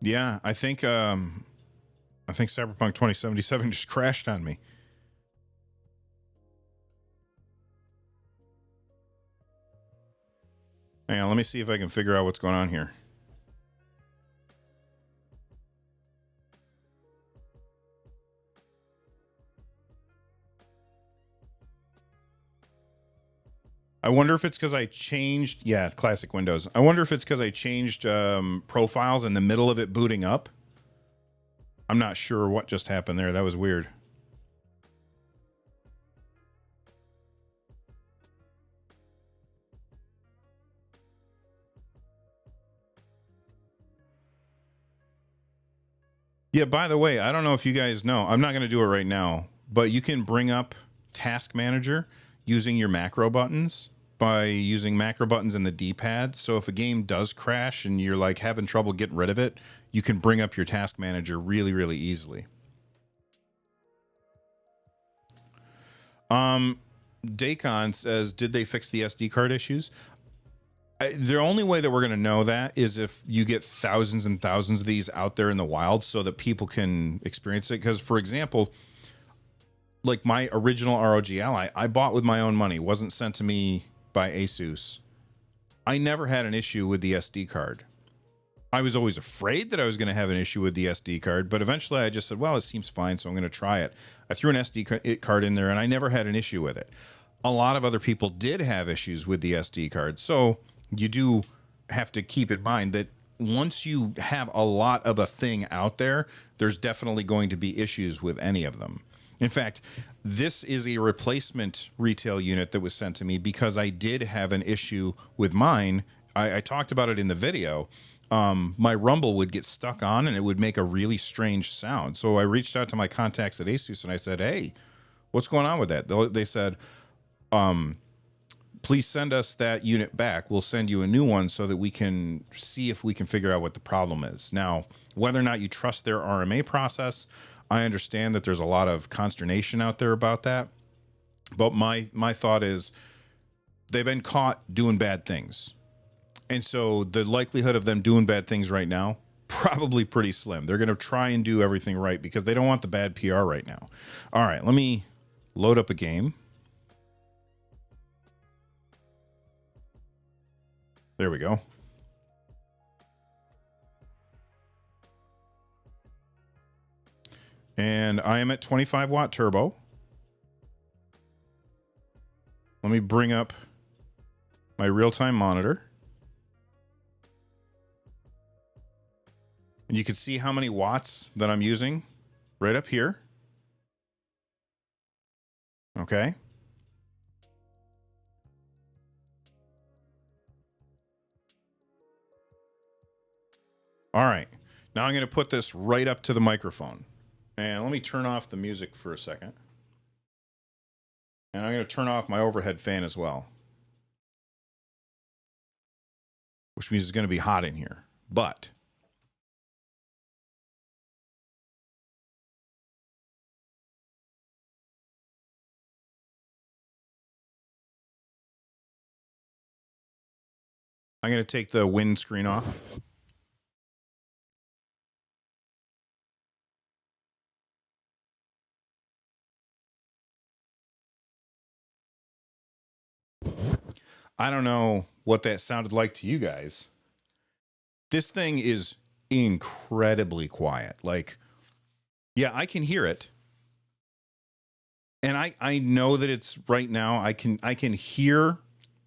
Yeah, I think Cyberpunk 2077 just crashed on me. Hang on, let me see if I can figure out what's going on here. I wonder if it's because I changed, yeah, classic Windows. I wonder if it's because I changed profiles in the middle of it booting up. I'm not sure what just happened there. That was weird. Yeah, by the way, I don't know if you guys know. I'm not going to do it right now, but you can bring up Task Manager using your macro buttons by using macro buttons in the D-pad. So if a game does crash and you're like having trouble getting rid of it, you can bring up your Task Manager really, really easily. Dacon says, did they fix the SD card issues? The only way that we're going to know that is if you get thousands and thousands of these out there in the wild so that people can experience it. Because, for example, like my original ROG Ally, I bought with my own money, wasn't sent to me by Asus. I never had an issue with the SD card. I was always afraid that I was going to have an issue with the SD card, but eventually I just said, well, it seems fine, so I'm going to try it. I threw an SD card in there, and I never had an issue with it. A lot of other people did have issues with the SD card, so you do have to keep in mind that once you have a lot of a thing out there, there's definitely going to be issues with any of them. In fact, this is a replacement retail unit that was sent to me because I did have an issue with mine. I talked about it in the video. My rumble would get stuck on and it would make a really strange sound. So I reached out to my contacts at Asus and I said, hey, what's going on with that? They said, please send us that unit back. We'll send you a new one so that we can see if we can figure out what the problem is. Now, whether or not you trust their RMA process, I understand that there's a lot of consternation out there about that. But my thought is they've been caught doing bad things. And so the likelihood of them doing bad things right now, probably pretty slim. They're going to try and do everything right because they don't want the bad PR right now. All right, let me load up a game. There we go. And I am at 25 watt turbo. Let me bring up my real-time monitor. And you can see how many watts that I'm using right up here. Okay. All right. Now I'm going to put this right up to the microphone. And let me turn off the music for a second. And I'm going to turn off my overhead fan as well. Which means it's going to be hot in here. But I'm going to take the windscreen off. I don't know what that sounded like to you guys. This thing is incredibly quiet. Like, yeah, I can hear it. And I know that it's right now. I can hear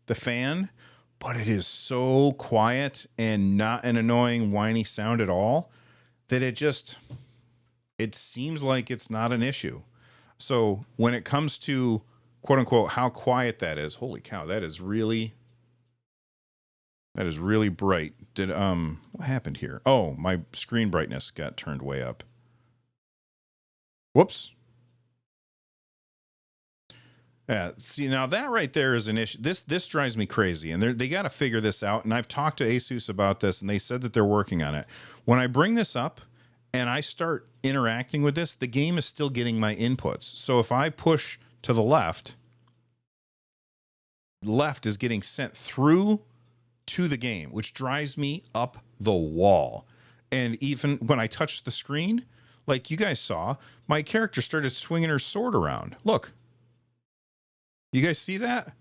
the fan, but it is so quiet and not an annoying whiny sound at all that it seems like it's not an issue. So when it comes to quote unquote how quiet that is, holy cow, that is really bright. Did what happened here? Oh, my screen brightness got turned way up. Whoops. Yeah, see, now that right there is an issue. This drives me crazy, and they got to figure this out. And I've talked to Asus about this, and they said that they're working on it. When I bring this up and I start interacting with this, the game is still getting my inputs. So if I push to the left is getting sent through to the game, which drives me up the wall. And even when I touch the screen, like you guys saw, my character started swinging her sword around. Look. You guys see that?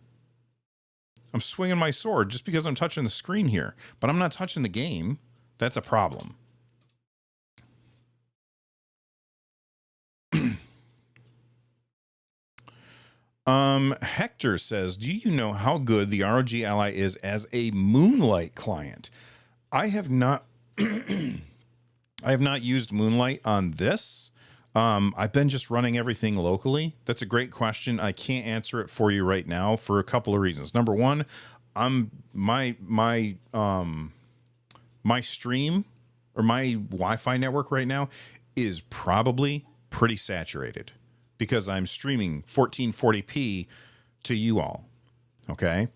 I'm swinging my sword just because I'm touching the screen here, but I'm not touching the game. That's a problem. Hector says, do you know how good the ROG Ally is as a Moonlight client? I have not I have not used Moonlight on this. I've been just running everything locally. That's a great question. I can't answer it for you right now for a couple of reasons. Number one, my stream or my Wi-Fi network right now is probably pretty saturated because I'm streaming 1440p to you all. Okay.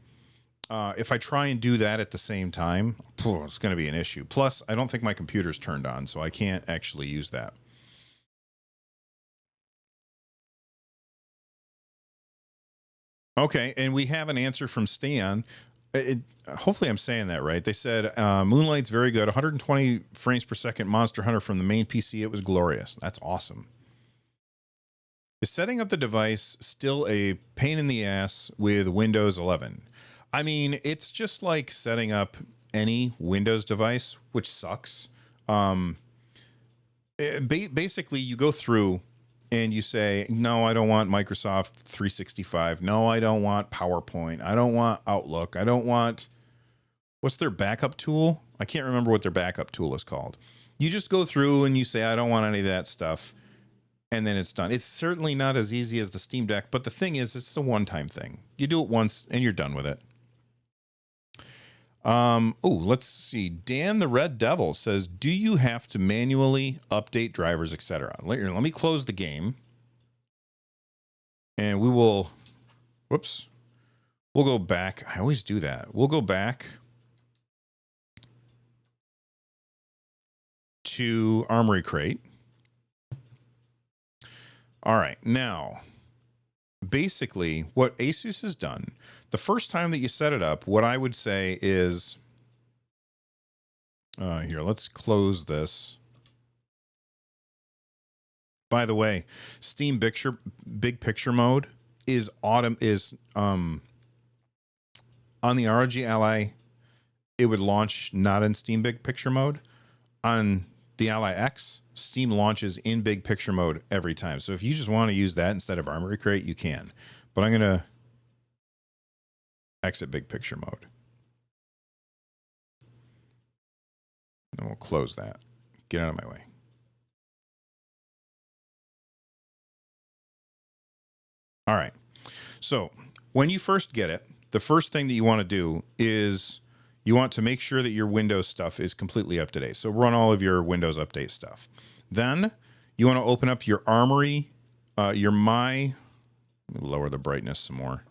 If I try and do that at the same time, it's going to be an issue. Plus, I don't think my computer's turned on, so I can't actually use that. Okay, and we have an answer from Stan. Hopefully I'm saying that right. They said, Moonlight's very good. 120 frames per second Monster Hunter from the main PC. It was glorious. That's awesome. Is setting up the device still a pain in the ass with Windows 11? I mean, it's just like setting up any Windows device, which sucks. Basically, you go through and you say, no, I don't want Microsoft 365. No, I don't want PowerPoint. I don't want Outlook. I don't want, what's their backup tool? I can't remember what their backup tool is called. You just go through and you say, I don't want any of that stuff. And then it's done. It's certainly not as easy as the Steam Deck, but the thing is, it's a one-time thing. You do it once and you're done with it. Let's see. Dan the Red Devil says, do you have to manually update drivers, etc.? Let me close the game. And we will, whoops. We'll go back. I always do that. We'll go back to Armoury Crate. All right, now, basically, what Asus has done, the first time that you set it up, what I would say is, here, let's close this. By the way, Steam Big Picture mode is on the ROG Ally. It would launch not in Steam Big Picture mode. On the Ally X, Steam launches in big picture mode every time. So if you just want to use that instead of Armoury Crate, you can. But I'm going to exit big picture mode. And we'll close that. Get out of my way. All right. So when you first get it, the first thing that you want to do is you want to make sure that your Windows stuff is completely up to date. So run all of your Windows Update stuff. Then you want to open up your Armoury, let me lower the brightness some more.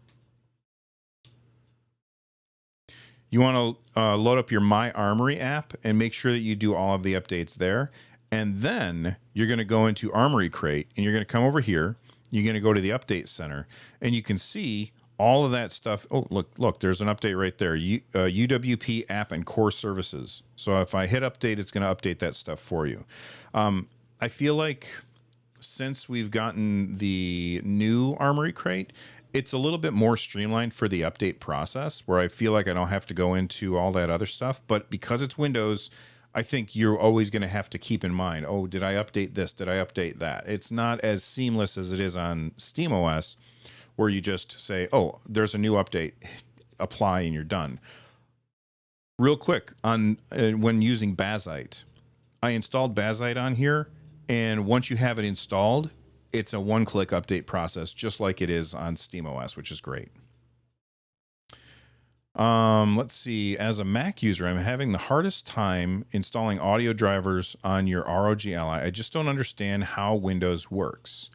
You want to load up your My Armoury app and make sure that you do all of the updates there. And then you're going to go into Armoury Crate and you're going to come over here. You're going to go to the Update Center and you can see all of that stuff. Oh, look, there's an update right there. UWP app and core services. So if I hit update, it's going to update that stuff for you. I feel like since we've gotten the new Armoury Crate, it's a little bit more streamlined for the update process where I feel like I don't have to go into all that other stuff. But because it's Windows, I think you're always going to have to keep in mind, oh, did I update this? Did I update that? It's not as seamless as it is on SteamOS, where you just say, oh, there's a new update, apply, and you're done. Real quick, when using Bazzite, I installed Bazzite on here, and once you have it installed, it's a one-click update process, just like it is on SteamOS, which is great. Let's see. As a Mac user, I'm having the hardest time installing audio drivers on your ROG Ally. I just don't understand how Windows works.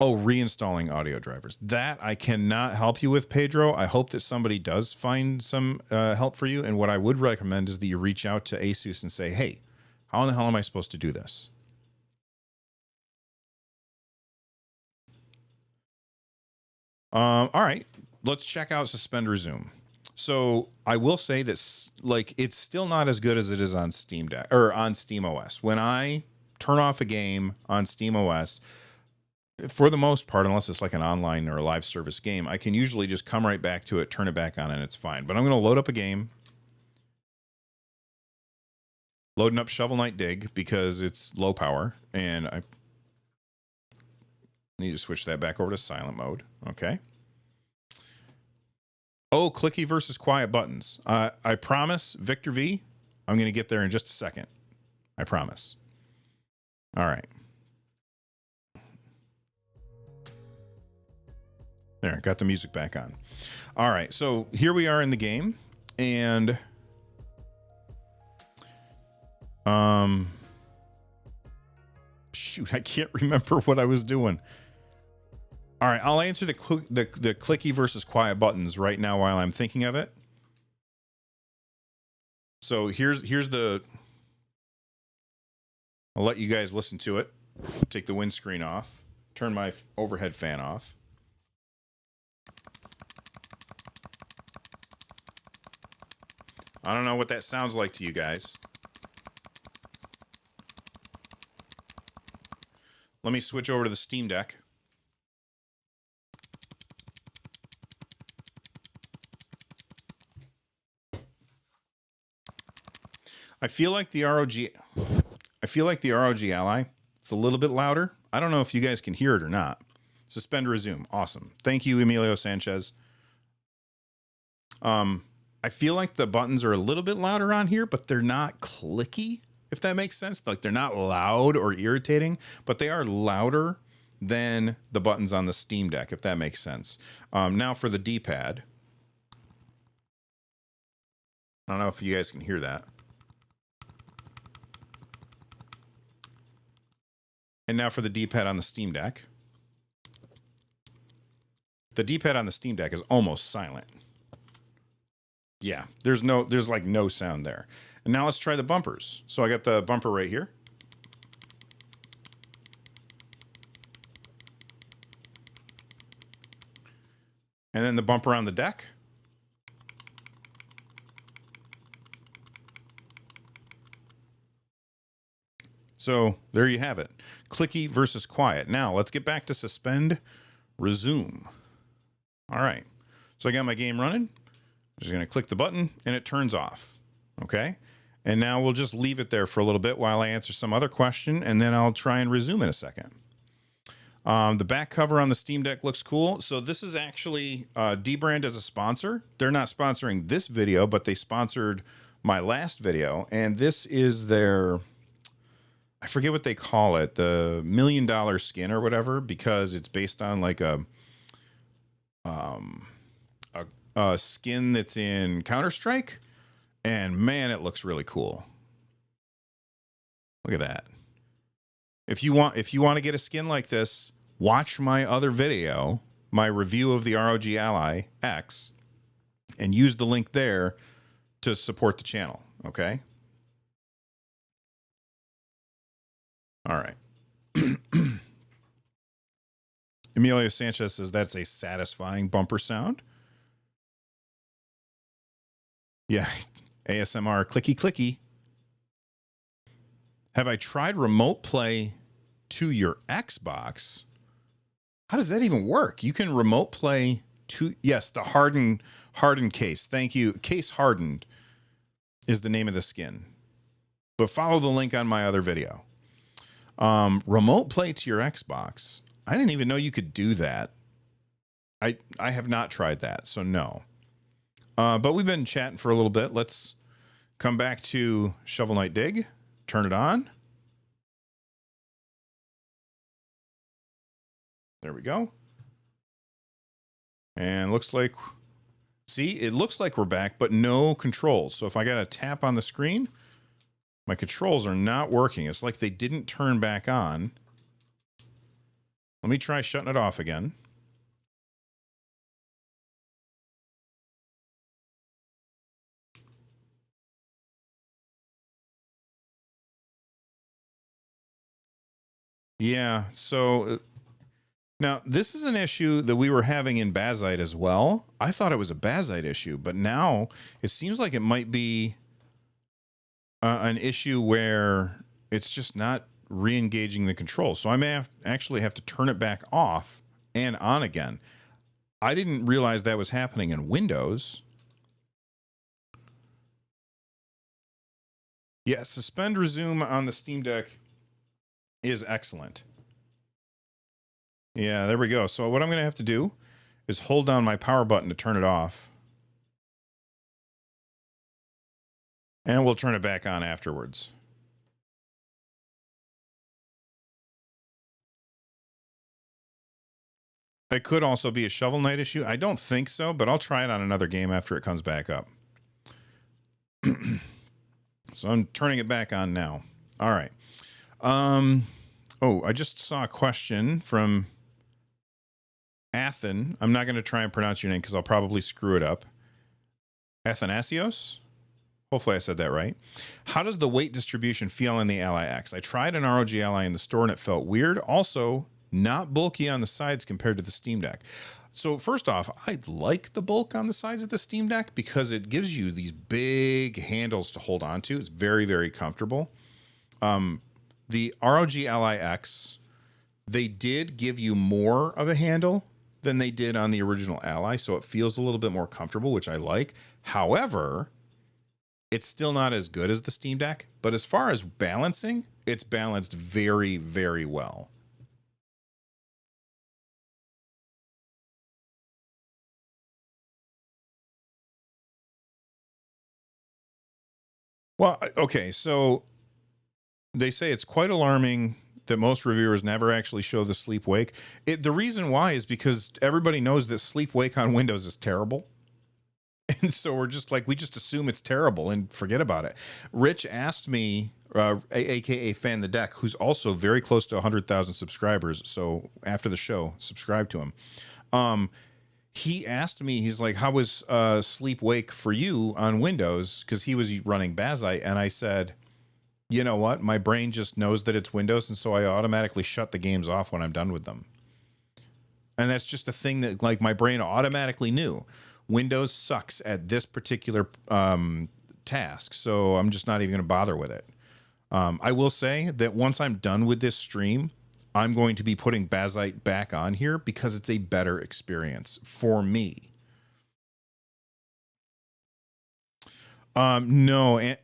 Oh, reinstalling audio drivers. That I cannot help you with, Pedro. I hope that somebody does find some help for you. And what I would recommend is that you reach out to Asus and say, hey, how in the hell am I supposed to do this? All right, let's check out Suspend Resume. So I will say that, like, it's still not as good as it is on Steam Deck or on SteamOS. When I turn off a game on SteamOS, for the most part, unless it's like an online or a live service game, I can usually just come right back to it, turn it back on, and it's fine. But I'm going to load up a game. Loading up Shovel Knight Dig because it's low power, and I need to switch that back over to silent mode. Okay. Oh, clicky versus quiet buttons. I promise, Victor V, I'm going to get there in just a second. I promise. All right. There, got the music back on. All right, so here we are in the game, and shoot, I can't remember what I was doing. All right, I'll answer the clicky versus quiet buttons right now while I'm thinking of it. So here's the. I'll let you guys listen to it. Take the windscreen off. Turn my overhead fan off. I don't know what that sounds like to you guys. Let me switch over to the Steam Deck. I feel like the ROG Ally, it's a little bit louder. I don't know if you guys can hear it or not. Suspend, resume. Awesome. Thank you, Emilio Sanchez. I feel like the buttons are a little bit louder on here, but they're not clicky, if that makes sense. Like, they're not loud or irritating, but they are louder than the buttons on the Steam Deck, if that makes sense. Now for the D-pad. I don't know if you guys can hear that. And now for the D-pad on the Steam Deck. The D-pad on the Steam Deck is almost silent. Yeah, there's like no sound there. And now let's try the bumpers. So I got the bumper right here. And then the bumper on the deck. So there you have it. Clicky versus quiet. Now let's get back to suspend, resume. All right. So I got my game running. I'm just going to click the button and it turns off. Okay. And now we'll just leave it there for a little bit while I answer some other question, and then I'll try and resume in a second. The back cover on the Steam Deck looks cool. So this is actually dbrand as a sponsor. They're not sponsoring this video, but they sponsored my last video. And this is their, I forget what they call it, the $1 million skin or whatever, because it's based on like a skin that's in Counter-Strike. And man, it looks really cool. Look at that. If you want to get a skin like this, watch my other video, my review of the ROG Ally X, and use the link there to support the channel. Okay. All right. Emilio Sanchez says that's a satisfying bumper sound. Yeah. ASMR clicky clicky. Have I tried remote play to your Xbox? How does that even work? You can remote play to, yes, the hardened case. Thank you. Case hardened is the name of the skin. But follow the link on my other video. Remote play to your Xbox. I didn't even know you could do that. I have not tried that, so no. But we've been chatting for a little bit. Let's come back to Shovel Knight Dig. Turn it on. There we go. And looks like, see, it looks like we're back, but no controls. So if I got to tap on the screen, my controls are not working. It's like they didn't turn back on. Let me try shutting it off again. Yeah, so now this is an issue that we were having in Bazzite as well. I thought it was a Bazzite issue, but now it seems like it might be an issue where it's just not re-engaging the controls. So I may actually have to turn it back off and on again. I didn't realize that was happening in Windows. Yeah, suspend resume on the Steam Deck is excellent. Yeah, there we go. So what I'm going to have to do is hold down my power button to turn it off. And we'll turn it back on afterwards. It could also be a Shovel Knight issue. I don't think so, but I'll try it on another game after it comes back up. So I'm turning it back on now. All right. Oh, I just saw a question from Athen. I'm not going to try and pronounce your name because I'll probably screw it up. Athanasios? Hopefully I said that right. How does the weight distribution feel in the Ally X? I tried an ROG Ally in the store and it felt weird. Also, not bulky on the sides compared to the Steam Deck. So first off, I like the bulk on the sides of the Steam Deck because it gives you these big handles to hold on to. It's very, very comfortable. The ROG Ally X They did give you more of a handle than they did on the original Ally, so it feels a little bit more comfortable, which I like. However, it's still not as good as the Steam Deck, but as far as balancing, it's balanced very, very well. Well, okay, so they say it's quite alarming that most reviewers never actually show the sleep wake. The reason why is because everybody knows that sleep wake on Windows is terrible. And so we're just like, we just assume it's terrible and forget about it. Rich asked me, aka Fan the Deck, who's also very close to 100,000 subscribers. So after the show, subscribe to him. He asked me, he's like, how was sleep wake for you on Windows? Because he was running Bazzite. And I said, you know what? My brain just knows that it's Windows. And so I automatically shut the games off when I'm done with them. And that's just a thing that like my brain automatically knew. Windows sucks at this particular task. So I'm just not even going to bother with it. I will say that once I'm done with this stream, I'm going to be putting Bazzite back on here because it's a better experience for me. No,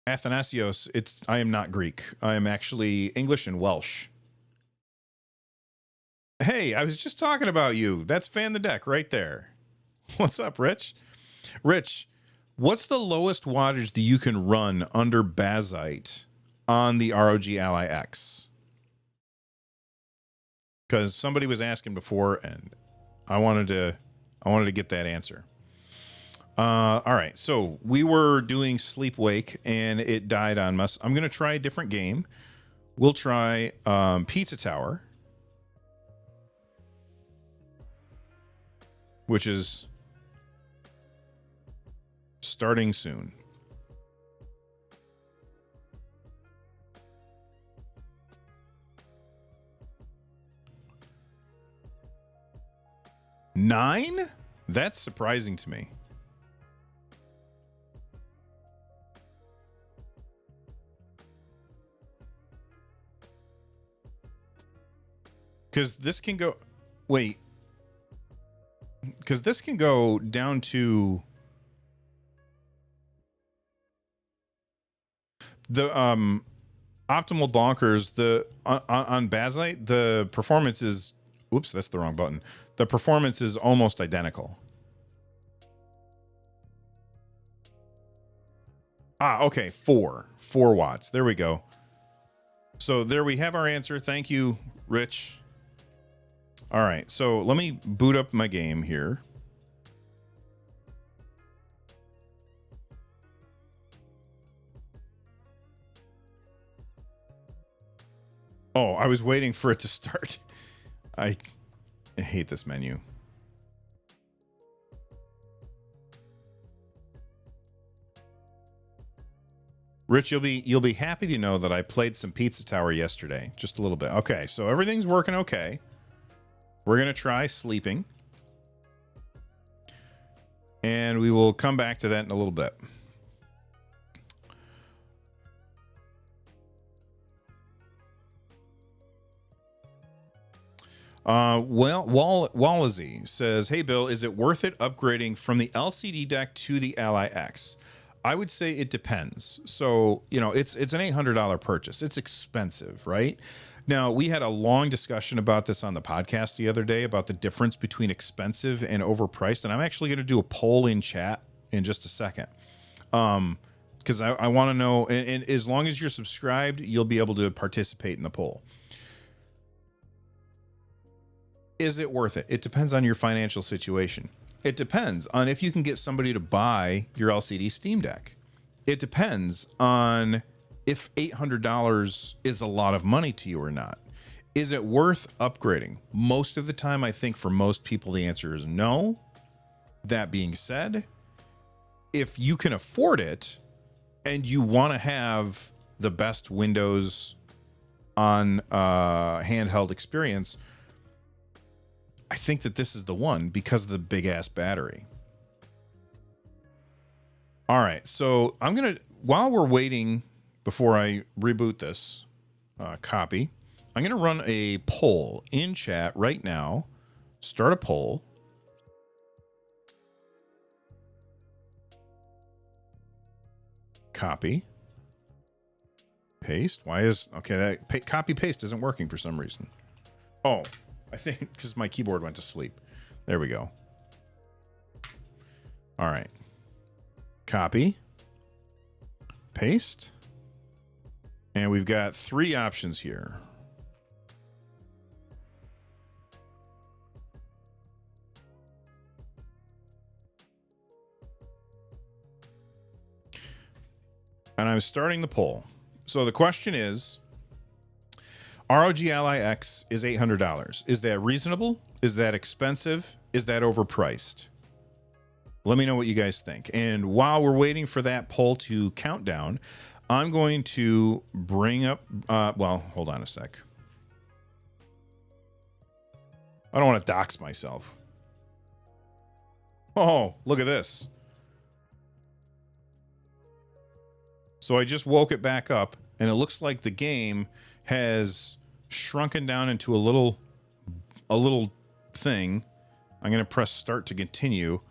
Athanasios, I am not Greek. I am actually English and Welsh. Hey, I was just talking about you. That's Fan the Deck right there. What's up, Rich? Rich, what's the lowest wattage that you can run under Bazzite on the ROG Ally X? Because somebody was asking before, and I wanted to get that answer. All right, so we were doing Sleep Wake, and it died on us. I'm going to try a different game. We'll try Pizza Tower, which is starting soon. Nine? That's surprising to me. Because this can go... Wait. Because this can go down to... The optimal bonkers, on Bazzite, the performance is... Oops, that's the wrong button. The performance is almost identical. Okay, 4 watts. There we go. So there we have our answer. Thank you, Rich. All right, so let me boot up my game here. Oh, I was waiting for it to start. I hate this menu. Rich, you'll be happy to know that I played some Pizza Tower yesterday, just a little bit. Okay, so everything's working okay. We're going to try sleeping. And we will come back to that in a little bit. Well, Wallazy says, hey, Bill, is it worth it upgrading from the LCD deck to the Ally X? I would say it depends. So, you know, it's an $800 purchase. It's expensive, right? Now, we had a long discussion about this on the podcast the other day about the difference between expensive and overpriced. And I'm actually going to do a poll in chat in just a second. Because I want to know, and as long as you're subscribed, you'll be able to participate in the poll. Is it worth it? It depends on your financial situation. It depends on if you can get somebody to buy your LCD Steam Deck. It depends on if $800 is a lot of money to you or not. Is it worth upgrading? Most of the time, I think for most people, the answer is no. That being said, if you can afford it and you want to have the best Windows on handheld experience, I think that this is the one because of the big ass battery. All right, so while we're waiting before I reboot this copy, I'm going to run a poll in chat right now. Start a poll. Copy. Paste. Why is... Okay, that copy paste isn't working for some reason. Oh, I think because my keyboard went to sleep. There we go. All right. Copy. Paste. And we've got 3 options here. And I'm starting the poll. So the question is, ROG Ally X is $800. Is that reasonable? Is that expensive? Is that overpriced? Let me know what you guys think. And while we're waiting for that poll to count down, I'm going to bring up, well, hold on a sec. I don't want to dox myself. Oh, look at this. So I just woke it back up, and it looks like the game has shrunken down into a little thing. I'm going to press start to continue.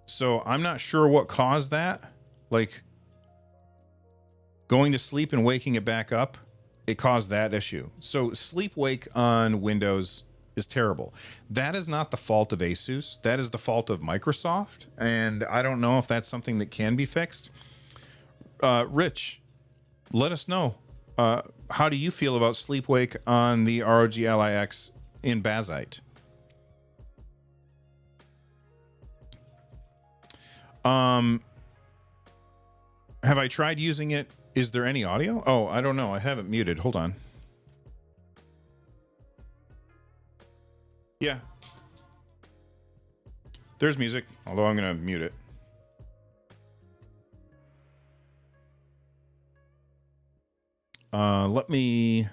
So I'm not sure what caused that. Like going to sleep and waking it back up, it caused that issue. So sleep wake on Windows is terrible. That is not the fault of Asus. That is the fault of Microsoft. And I don't know if that's something that can be fixed. Rich, let us know. How do you feel about sleep wake on the ROG Ally X in Bazzite? Have I tried using it? Is there any audio? Oh, I don't know. I have it muted. Hold on. Yeah. There's music, although I'm going to mute it. Let me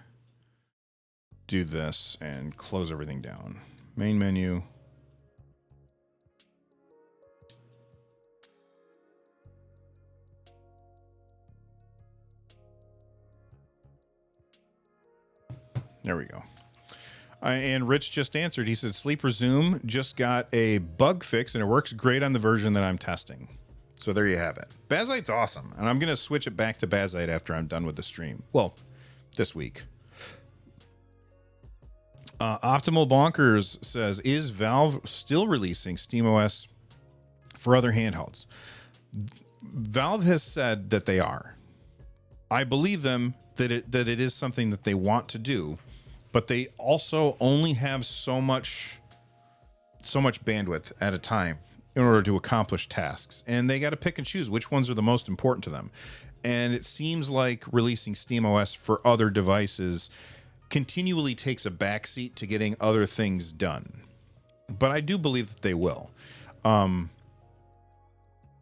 do this and close everything down. Main menu. There we go. And Rich just answered. He said, Sleep Resume just got a bug fix, and it works great on the version that I'm testing. So there you have it. Bazzite's awesome, and I'm going to switch it back to Bazzite after I'm done with the stream. Well, this week. Optimal Bonkers says, is Valve still releasing SteamOS for other handhelds? Valve has said that they are. I believe them that it is something that they want to do, but they also only have so much bandwidth at a time in order to accomplish tasks, and they got to pick and choose which ones are the most important to them. And it seems like releasing SteamOS for other devices continually takes a backseat to getting other things done. But I do believe that they will. And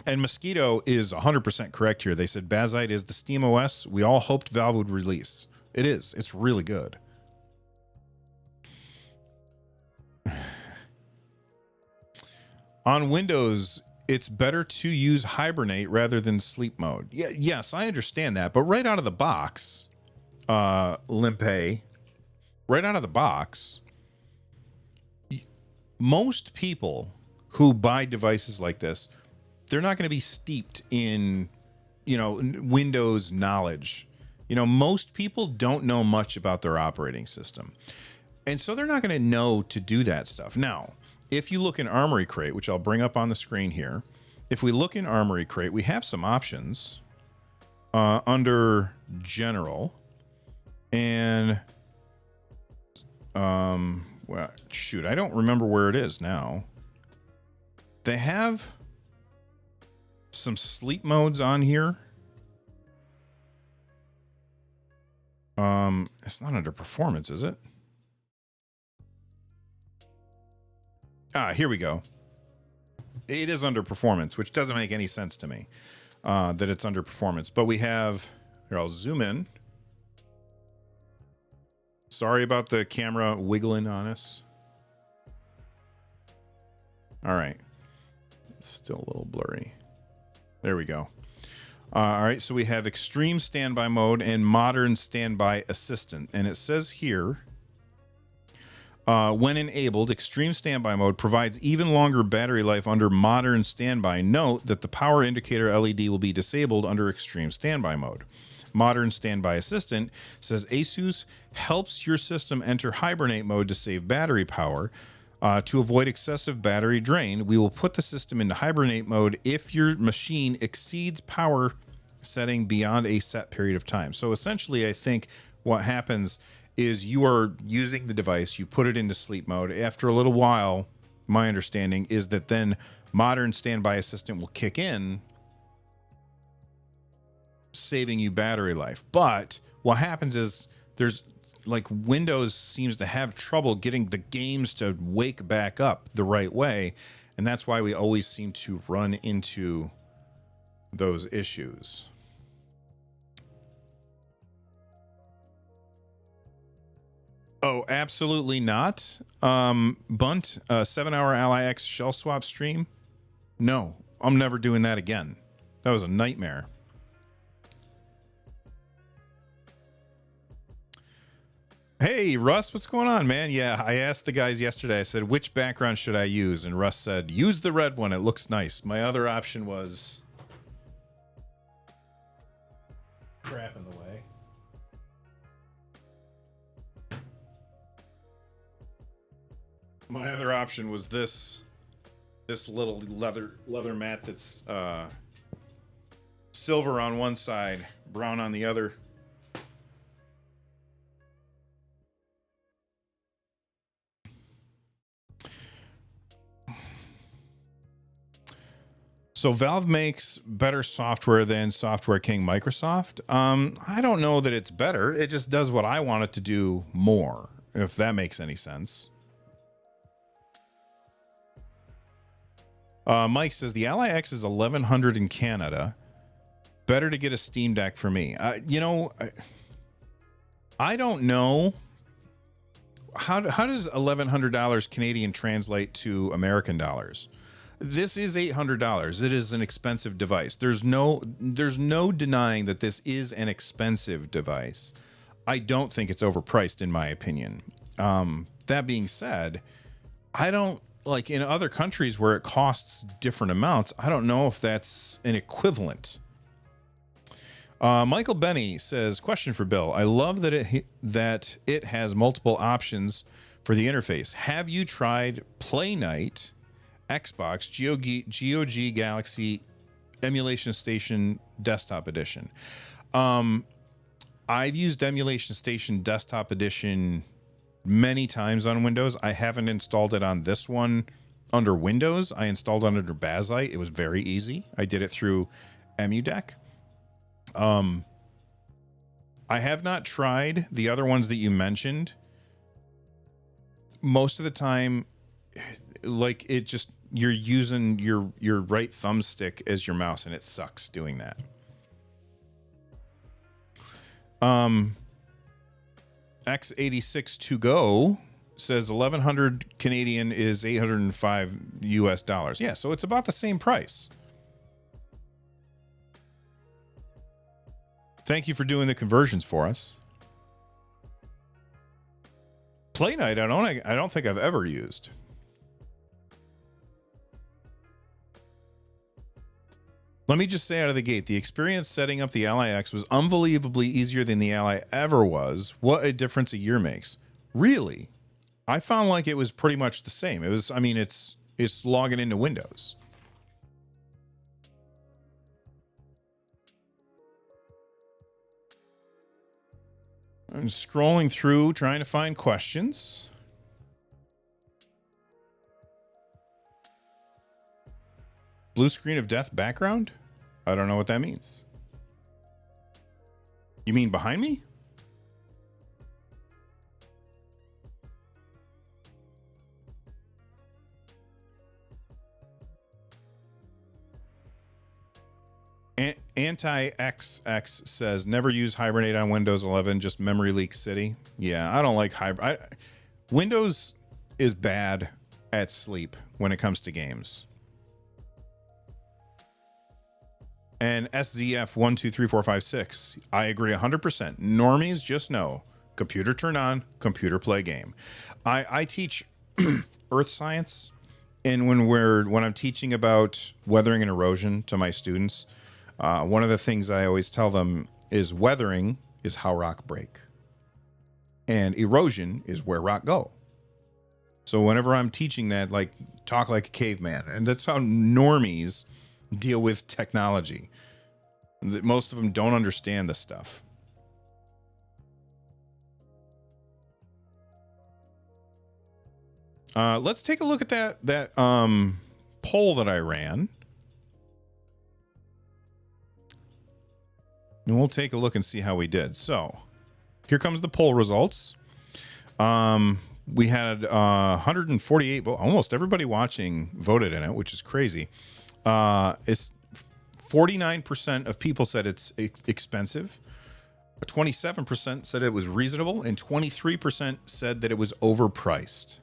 Mosquito is 100% correct here. They said Bazzite is the SteamOS we all hoped Valve would release. It is. It's really good. On Windows, it's better to use Hibernate rather than sleep mode. Yeah, yes, I understand that. But right out of the box, Limpe, right out of the box, most people who buy devices like this, they're not going to be steeped in, Windows knowledge. Most people don't know much about their operating system. And so they're not going to know to do that stuff. Now, if you look in Armoury Crate, which I'll bring up on the screen here, if we look in Armoury Crate, we have some options under General. And, well, shoot, I don't remember where it is now. They have some sleep modes on here. It's not under performance, is it? Here we go. It is under performance, which doesn't make any sense to me that it's under performance. But we have, here, I'll zoom in. Sorry about the camera wiggling on us. All right. It's still a little blurry. There we go. All right, so we have extreme standby mode and modern standby assistant. And it says here, when enabled, extreme standby mode provides even longer battery life under modern standby. Note that the power indicator LED will be disabled under extreme standby mode. Modern standby assistant says ASUS helps your system enter hibernate mode to save battery power. To avoid excessive battery drain, we will put the system into hibernate mode if your machine exceeds power setting beyond a set period of time. So essentially, I think what happens is you are using the device, you put it into sleep mode. After a little while, my understanding is that then modern standby assistant will kick in, saving you battery life. But what happens is there's like Windows seems to have trouble getting the games to wake back up the right way. And that's why we always seem to run into those issues. Oh, absolutely not. Bunt, 7-hour Ally X shell swap stream. No, I'm never doing that again. That was a nightmare. Hey, Russ, what's going on, man? Yeah, I asked the guys yesterday, I said, which background should I use? And Russ said, use the red one. It looks nice. My other option was crap in the way. My other option was this little leather mat that's silver on one side, brown on the other. So Valve makes better software than Software King Microsoft. I don't know that it's better. It just does what I want it to do more, if that makes any sense. Mike says the Ally X is $1,100 in Canada. Better to get a Steam Deck for me. You know, I don't know. How does $1,100 Canadian translate to American dollars? This is $800. It is an expensive device. There's no denying that this is an expensive device. I don't think it's overpriced, in my opinion. That being said, I don't like in other countries where it costs different amounts. I don't know if that's an equivalent. Michael Benny says, question for Bill. I love that it has multiple options for the interface. Have you tried Play Night, Xbox, GOG Galaxy Emulation Station Desktop Edition? I've used Emulation Station Desktop Edition many times on Windows. I haven't installed it on this one under Windows. I installed it under Bazzite. It was very easy. I did it through EmuDeck. I have not tried the other ones that you mentioned. Most of the time, like it just, you're using your right thumbstick as your mouse and it sucks doing that. X86 to go says 1,100 Canadian is $805 US. Yeah, so it's about the same price. Thank you for doing the conversions for us. Play Night, I don't think I've ever used. Let me just say out of the gate, the experience setting up the Ally X was unbelievably easier than the Ally ever was. What a difference a year makes. Really? I found like it was pretty much the same. It was, I mean, it's logging into Windows. I'm scrolling through, trying to find questions. Blue screen of death background? I don't know what that means. You mean behind me? Anti-XX says, never use Hibernate on Windows 11, just memory leak city. Yeah, I don't like Hibernate. Windows is bad at sleep when it comes to games. And SZF123456, I agree 100%. Normies just know computer turn on, computer play game. I teach earth science, and when I'm teaching about weathering and erosion to my students, one of the things I always tell them is weathering is how rock break, and erosion is where rock go. So whenever I'm teaching that, like, talk like a caveman, and that's how normies deal with technology. Most of them don't understand this stuff. Let's take a look at that poll that I ran. And we'll take a look and see how we did. So here comes the poll results. We had 148 votes. Almost everybody watching voted in it, which is crazy. It's 49% of people said it's expensive. 27% said it was reasonable, and 23% said that it was overpriced.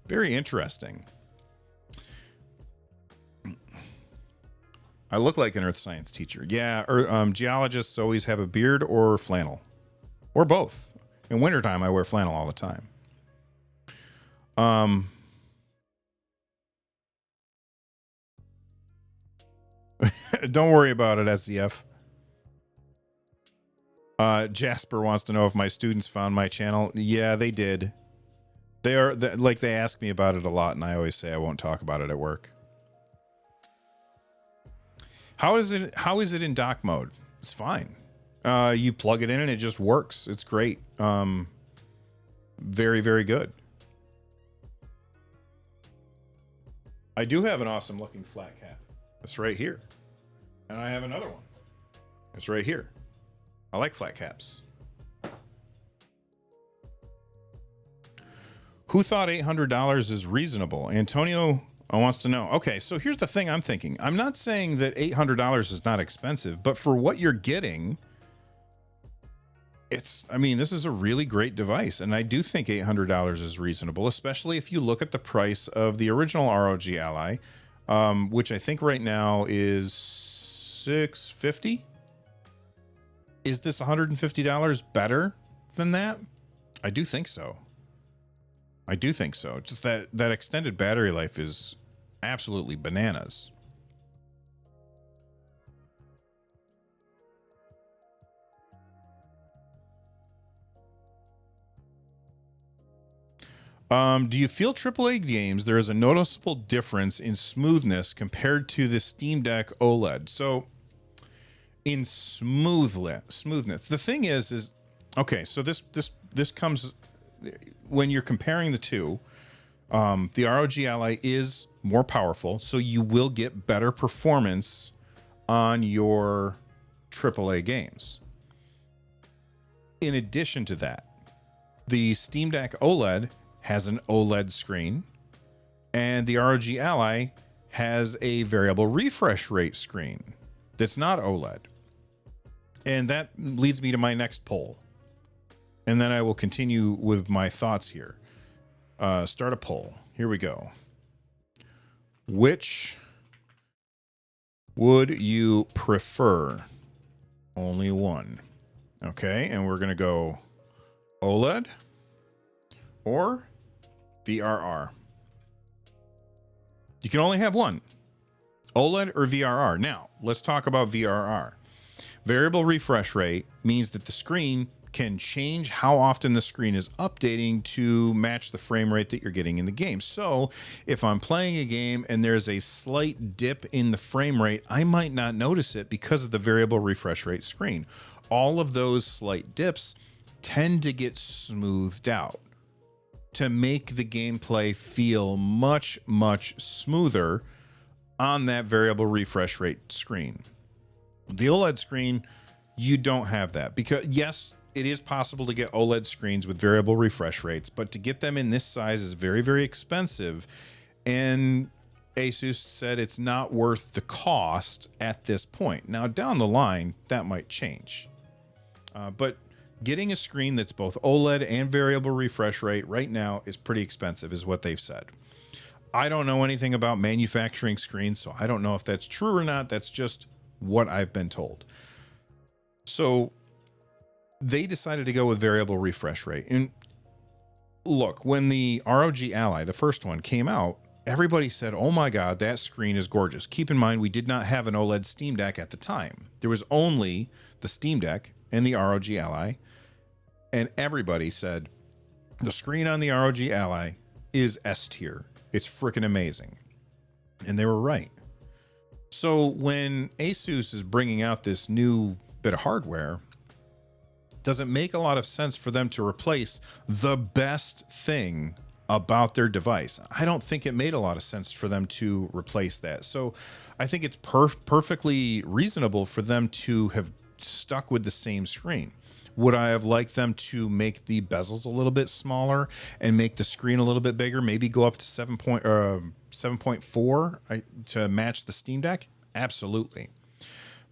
Very interesting. I look like an earth science teacher. Yeah, geologists always have a beard or flannel, or both. In wintertime, I wear flannel all the time. Don't worry about it, SCF. Jasper wants to know if my students found my channel. Yeah, they did. They ask me about it a lot, and I always say I won't talk about it at work. How is it in dock mode? It's fine. You plug it in and it just works. It's great. Very, very good. I do have an awesome looking flat cap. It's right here. And I have another one. It's right here. I like flat caps. Who thought $800 is reasonable? Antonio wants to know. Okay, so here's the thing I'm thinking. I'm not saying that $800 is not expensive, but for what you're getting, this is a really great device. And I do think $800 is reasonable, especially if you look at the price of the original ROG Ally, which I think right now is $650. Is this $150 better than that? I do think so. Just that extended battery life is absolutely bananas. Do you feel AAA games, there is a noticeable difference in smoothness compared to the Steam Deck OLED? So in smoothness, the thing is okay, so this comes when you're comparing the two. The ROG Ally is more powerful, so you will get better performance on your AAA games. In addition to that, the Steam Deck OLED has an OLED screen, and the ROG Ally has a variable refresh rate screen that's not OLED. And that leads me to my next poll. And then I will continue with my thoughts here. Start a poll. Here we go. Which would you prefer? Only one. Okay, and we're going to go OLED or VRR. You can only have one. OLED or VRR. Now, let's talk about VRR. Variable refresh rate means that the screen can change how often the screen is updating to match the frame rate that you're getting in the game. So if I'm playing a game and there's a slight dip in the frame rate, I might not notice it because of the variable refresh rate screen. All of those slight dips tend to get smoothed out to make the gameplay feel much, much smoother on that variable refresh rate screen. The OLED screen, you don't have that, because yes, it is possible to get OLED screens with variable refresh rates, but to get them in this size is very, very expensive. And Asus said it's not worth the cost at this point. Now, down the line, that might change. But getting a screen that's both OLED and variable refresh rate right now is pretty expensive, is what they've said. I don't know anything about manufacturing screens, so I don't know if that's true or not. That's just what I've been told. So they decided to go with variable refresh rate. And look, when the ROG Ally, the first one, came out, everybody said, oh my God, that screen is gorgeous. Keep in mind, we did not have an OLED Steam Deck at the time. There was only the Steam Deck and the ROG Ally. And everybody said, the screen on the ROG Ally is S tier. It's freaking amazing. And they were right. So when Asus is bringing out this new bit of hardware, does it make a lot of sense for them to replace the best thing about their device? I don't think it made a lot of sense for them to replace that. So I think it's perfectly reasonable for them to have stuck with the same screen. Would I have liked them to make the bezels a little bit smaller and make the screen a little bit bigger? Maybe go up to 7.4 to match the Steam Deck? Absolutely.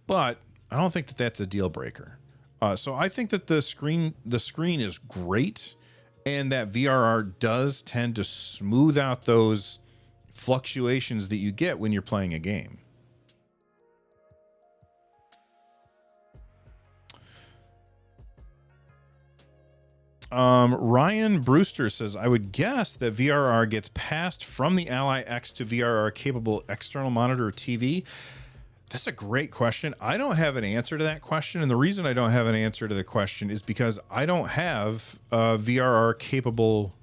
But I don't think that that's a deal breaker. So I think that the screen is great, and that VRR does tend to smooth out those fluctuations that you get when you're playing a game. Ryan Brewster says, I would guess that VRR gets passed from the Ally X to VRR capable external monitor or TV. That's a great question. I don't have an answer to that question. And the reason I don't have an answer to the question is because I don't have a VRR capable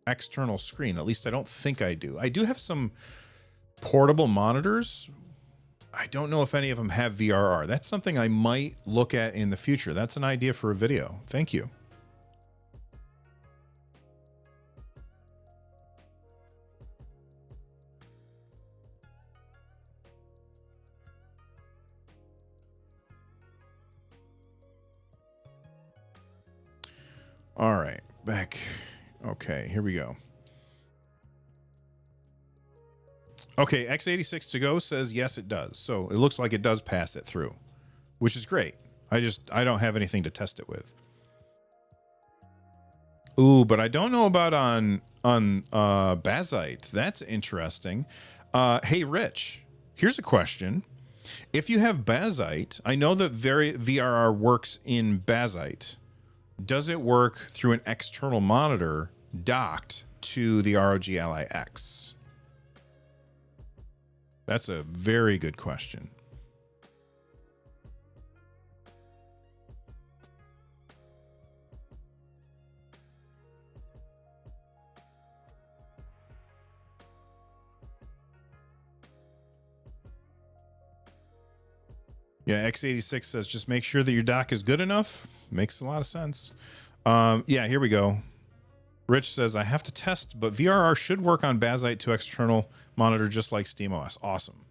external screen. At least I don't think I do. I do have some portable monitors. I don't know if any of them have VRR. That's something I might look at in the future. That's an idea for a video. Thank you. All right, back. Okay, here we go. Okay, x86 to go says yes, it does. So it looks like it does pass it through, which is great. I don't have anything to test it with. Ooh, but I don't know about on Bazzite. That's interesting. Hey, Rich, here's a question. If you have Bazzite, I know that VRR works in Bazzite. Does it work through an external monitor docked to the ROG Ally X? That's a very good question. Yeah, x86 says just make sure that your dock is good enough. Makes a lot of sense. Yeah, here we go. Rich says, I have to test, but VRR should work on Bazzite to external monitor just like SteamOS. Awesome.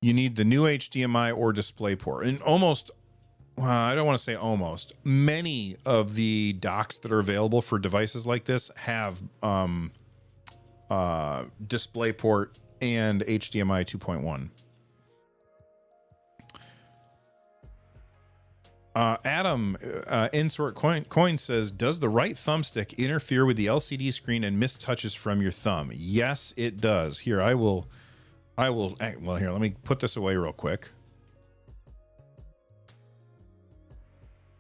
You need the new HDMI or DisplayPort. And almost, I don't want to say almost, many of the docks that are available for devices like this have DisplayPort and HDMI 2.1. Adam Insort Coin says, does the right thumbstick interfere with the LCD screen and miss touches from your thumb? Yes, it does. Here, well, here, let me put this away real quick.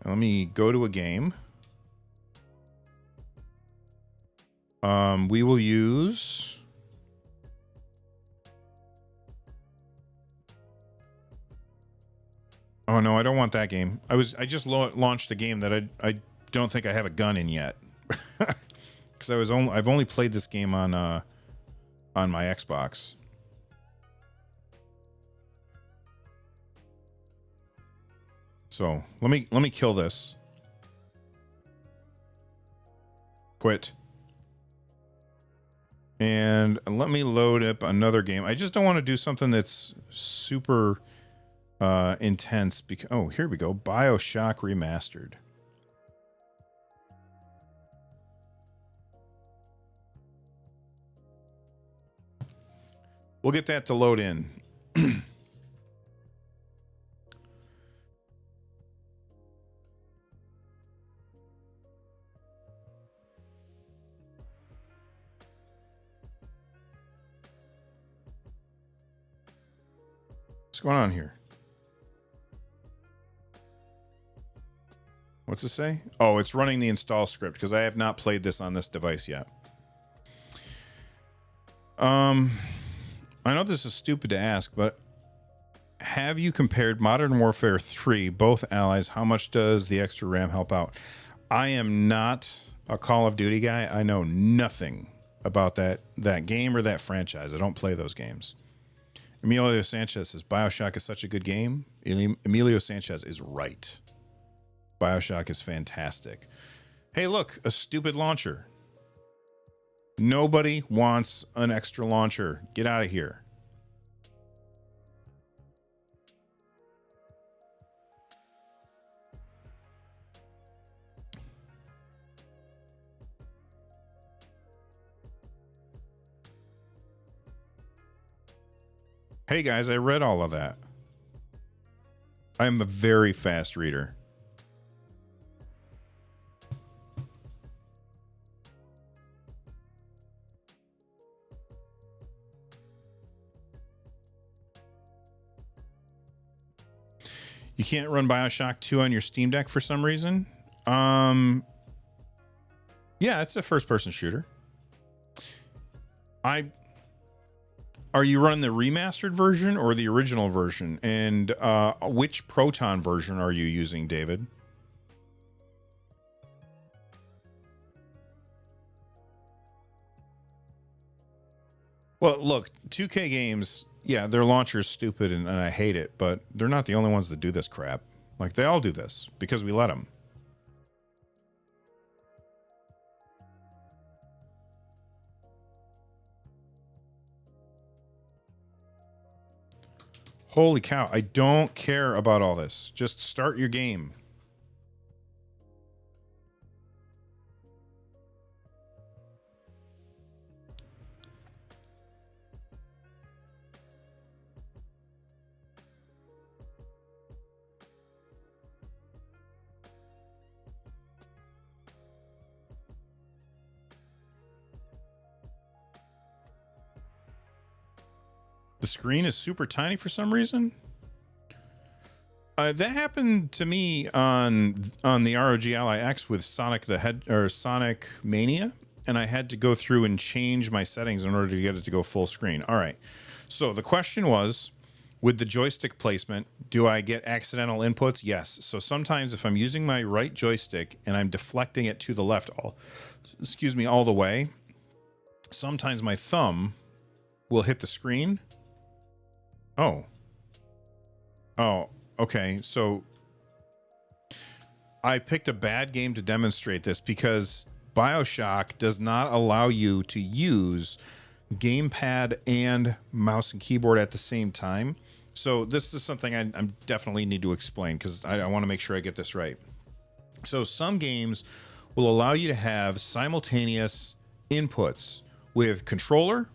Let me go to a game. We will use... Oh no, I don't want that game. I just launched a game that I don't think I have a gun in yet, because I've only played this game on my Xbox. So let me kill this. Quit. And let me load up another game. I just don't want to do something that's super intense because, oh, here we go. BioShock Remastered. We'll get that to load in. What's going on here? What's it say? Oh, it's running the install script because I have not played this on this device yet. I know this is stupid to ask, but have you compared Modern Warfare 3, both Allies? How much does the extra RAM help out? I am not a Call of Duty guy. I know nothing about that game or that franchise. I don't play those games. Emilio Sanchez says BioShock is such a good game. Emilio Sanchez is right. BioShock is fantastic. Hey, look, a stupid launcher. Nobody wants an extra launcher. Get out of here. Hey guys, I read all of that. I am a very fast reader. You can't run BioShock 2 on your Steam Deck for some reason? Yeah, it's a first-person shooter. Are you running the remastered version or the original version? And which Proton version are you using, David? Well, look, 2K games, yeah, their launcher is stupid and I hate it, but they're not the only ones that do this crap. Like, they all do this because we let them. Holy cow, I don't care about all this. Just start your game. The screen is super tiny for some reason. That happened to me on the ROG Ally X with Sonic Mania, and I had to go through and change my settings in order to get it to go full screen. All right. So the question was, with the joystick placement, do I get accidental inputs? Yes. So sometimes if I'm using my right joystick and I'm deflecting it to the left all the way, sometimes my thumb will hit the screen. Oh, okay. So I picked a bad game to demonstrate this because BioShock does not allow you to use gamepad and mouse and keyboard at the same time. So this is something I definitely need to explain because I want to make sure I get this right. So some games will allow you to have simultaneous inputs with controller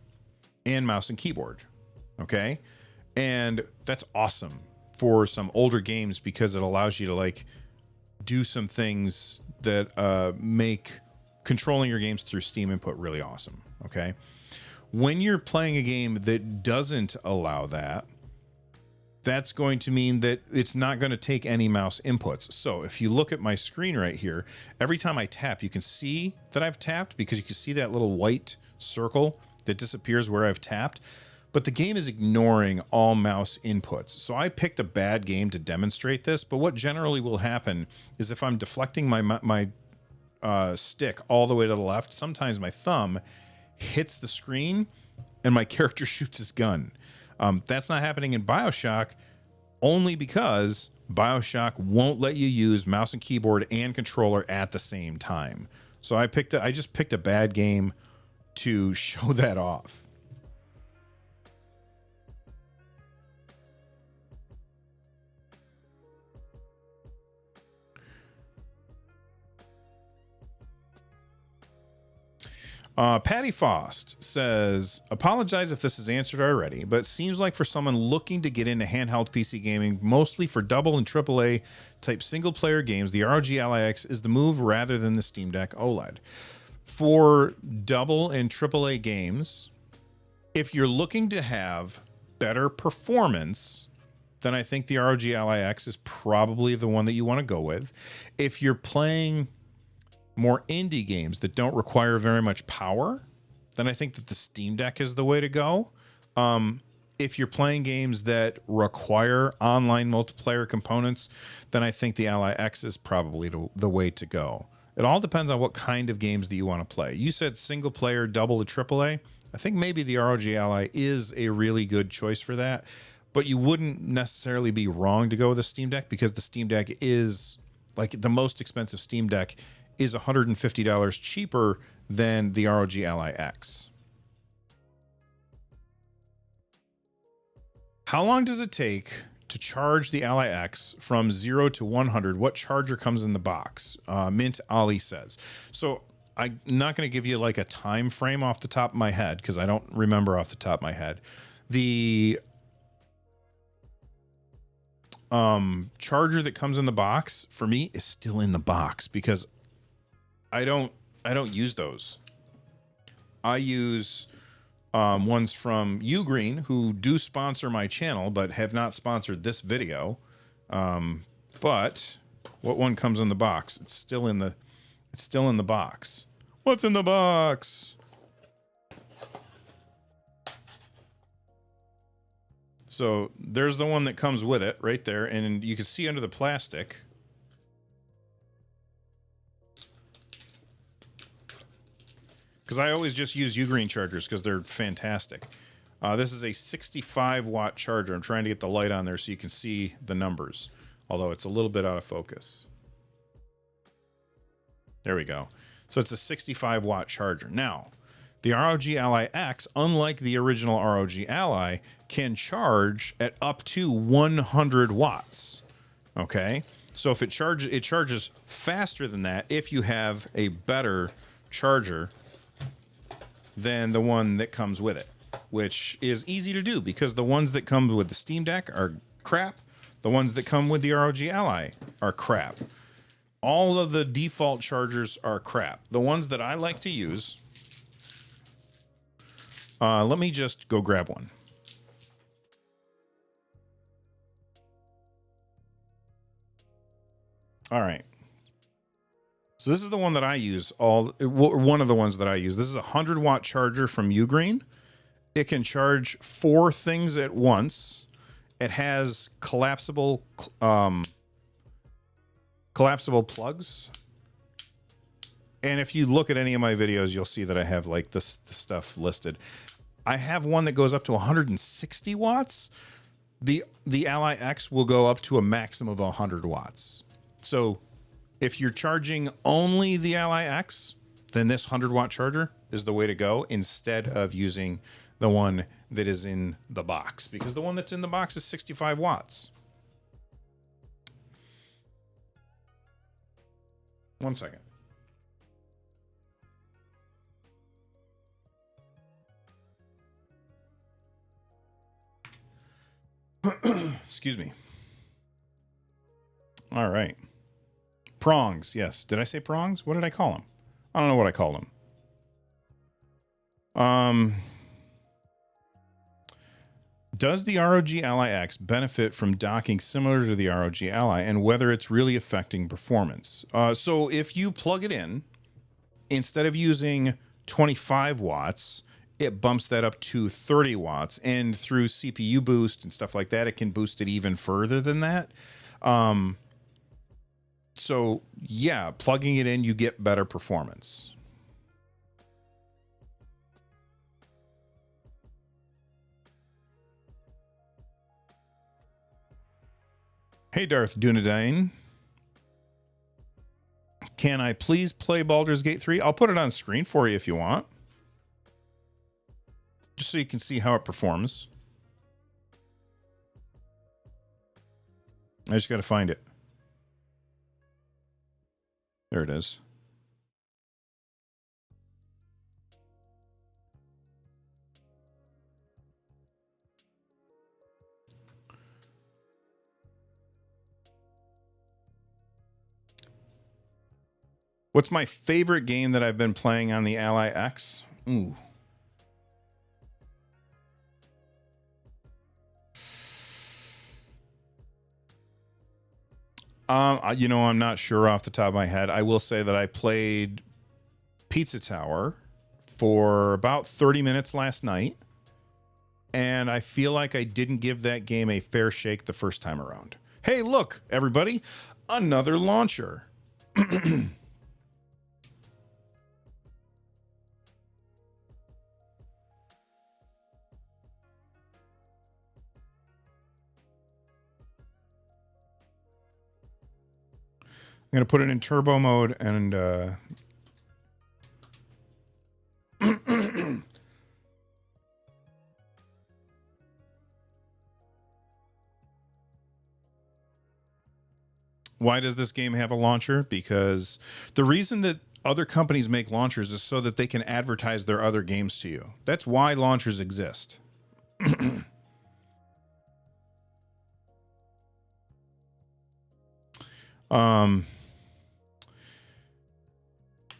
and mouse and keyboard. Okay. And that's awesome for some older games because it allows you to like do some things that make controlling your games through Steam input really awesome. Okay. When you're playing a game that doesn't allow that, that's going to mean that it's not going to take any mouse inputs. So if you look at my screen right here, every time I tap, you can see that I've tapped because you can see that little white circle that disappears where I've tapped. But the game is ignoring all mouse inputs. So I picked a bad game to demonstrate this. But what generally will happen is if I'm deflecting my stick all the way to the left, sometimes my thumb hits the screen and my character shoots his gun. That's not happening in BioShock only because BioShock won't let you use mouse and keyboard and controller at the same time. So I just picked a bad game to show that off. Patty Faust says, apologize if this is answered already, but it seems like for someone looking to get into handheld PC gaming, mostly for double and AAA type single player games, the ROG Ally X is the move rather than the Steam Deck OLED. For double and AAA games, if you're looking to have better performance then I think the ROG Ally X is probably the one that you want to go with. If you're playing more indie games that don't require very much power, then I think that the Steam Deck is the way to go. If you're playing games that require online multiplayer components, then I think the Ally X is probably the way to go. It all depends on what kind of games that you want to play. You said single player, double to AAA. I think maybe the ROG Ally is a really good choice for that, but you wouldn't necessarily be wrong to go with a Steam Deck, because the Steam Deck is, like, the most expensive Steam Deck is $150 cheaper than the ROG Ally X. How long does it take to charge the Ally X from 0 to 100? What charger comes in the box? Mint Ali says. So I'm not going to give you like a time frame off the top of my head, because I don't remember off the top of my head. The charger that comes in the box for me is still in the box, because I don't use those. I use ones from Ugreen, who do sponsor my channel but have not sponsored this video. But what one comes in the box? It's still in the box. What's in the box? So there's the one that comes with it right there, and you can see under the plastic. Because I always just use Ugreen chargers because they're fantastic. This is a 65-watt charger. I'm trying to get the light on there so you can see the numbers, although it's a little bit out of focus. There we go. So it's a 65-watt charger. Now, the ROG Ally X, unlike the original ROG Ally, can charge at up to 100 watts. Okay? So if it charges faster than that if you have a better charger than the one that comes with it, which is easy to do because the ones that come with the Steam Deck are crap. The ones that come with the ROG Ally are crap. All of the default chargers are crap. The ones that I like to use, let me just go grab one. All right. So this is the one that I use, one of the ones that I use. This is a 100-watt charger from Ugreen. It can charge 4 things at once. It has collapsible plugs. And if you look at any of my videos, you'll see that I have like this stuff listed. I have one that goes up to 160 watts. The Ally X will go up to a maximum of 100 watts. So if you're charging only the Ally X, then this 100-watt charger is the way to go instead of using the one that is in the box, because the one that's in the box is 65 watts. One second. Excuse me. All right. Prongs, yes. Did I say prongs? What did I call them? I don't know what I called them. Does the ROG Ally X benefit from docking similar to the ROG Ally, and whether it's really affecting performance? So if you plug it in, instead of using 25 watts, it bumps that up to 30 watts. And through CPU boost and stuff like that, it can boost it even further than that. So yeah, plugging it in, you get better performance. Hey, Darth Dunedin. Can I please play Baldur's Gate 3? I'll put it on screen for you if you want, just so you can see how it performs. I just got to find it. There it is. What's my favorite game that I've been playing on the Ally X? Ooh. You know, I'm not sure off the top of my head. I will say that I played Pizza Tower for about 30 minutes last night, and I feel like I didn't give that game a fair shake the first time around. Hey, look, everybody, another launcher. I'm going to put it in turbo mode and why does this game have a launcher? Because the reason that other companies make launchers is so that they can advertise their other games to you. That's why launchers exist.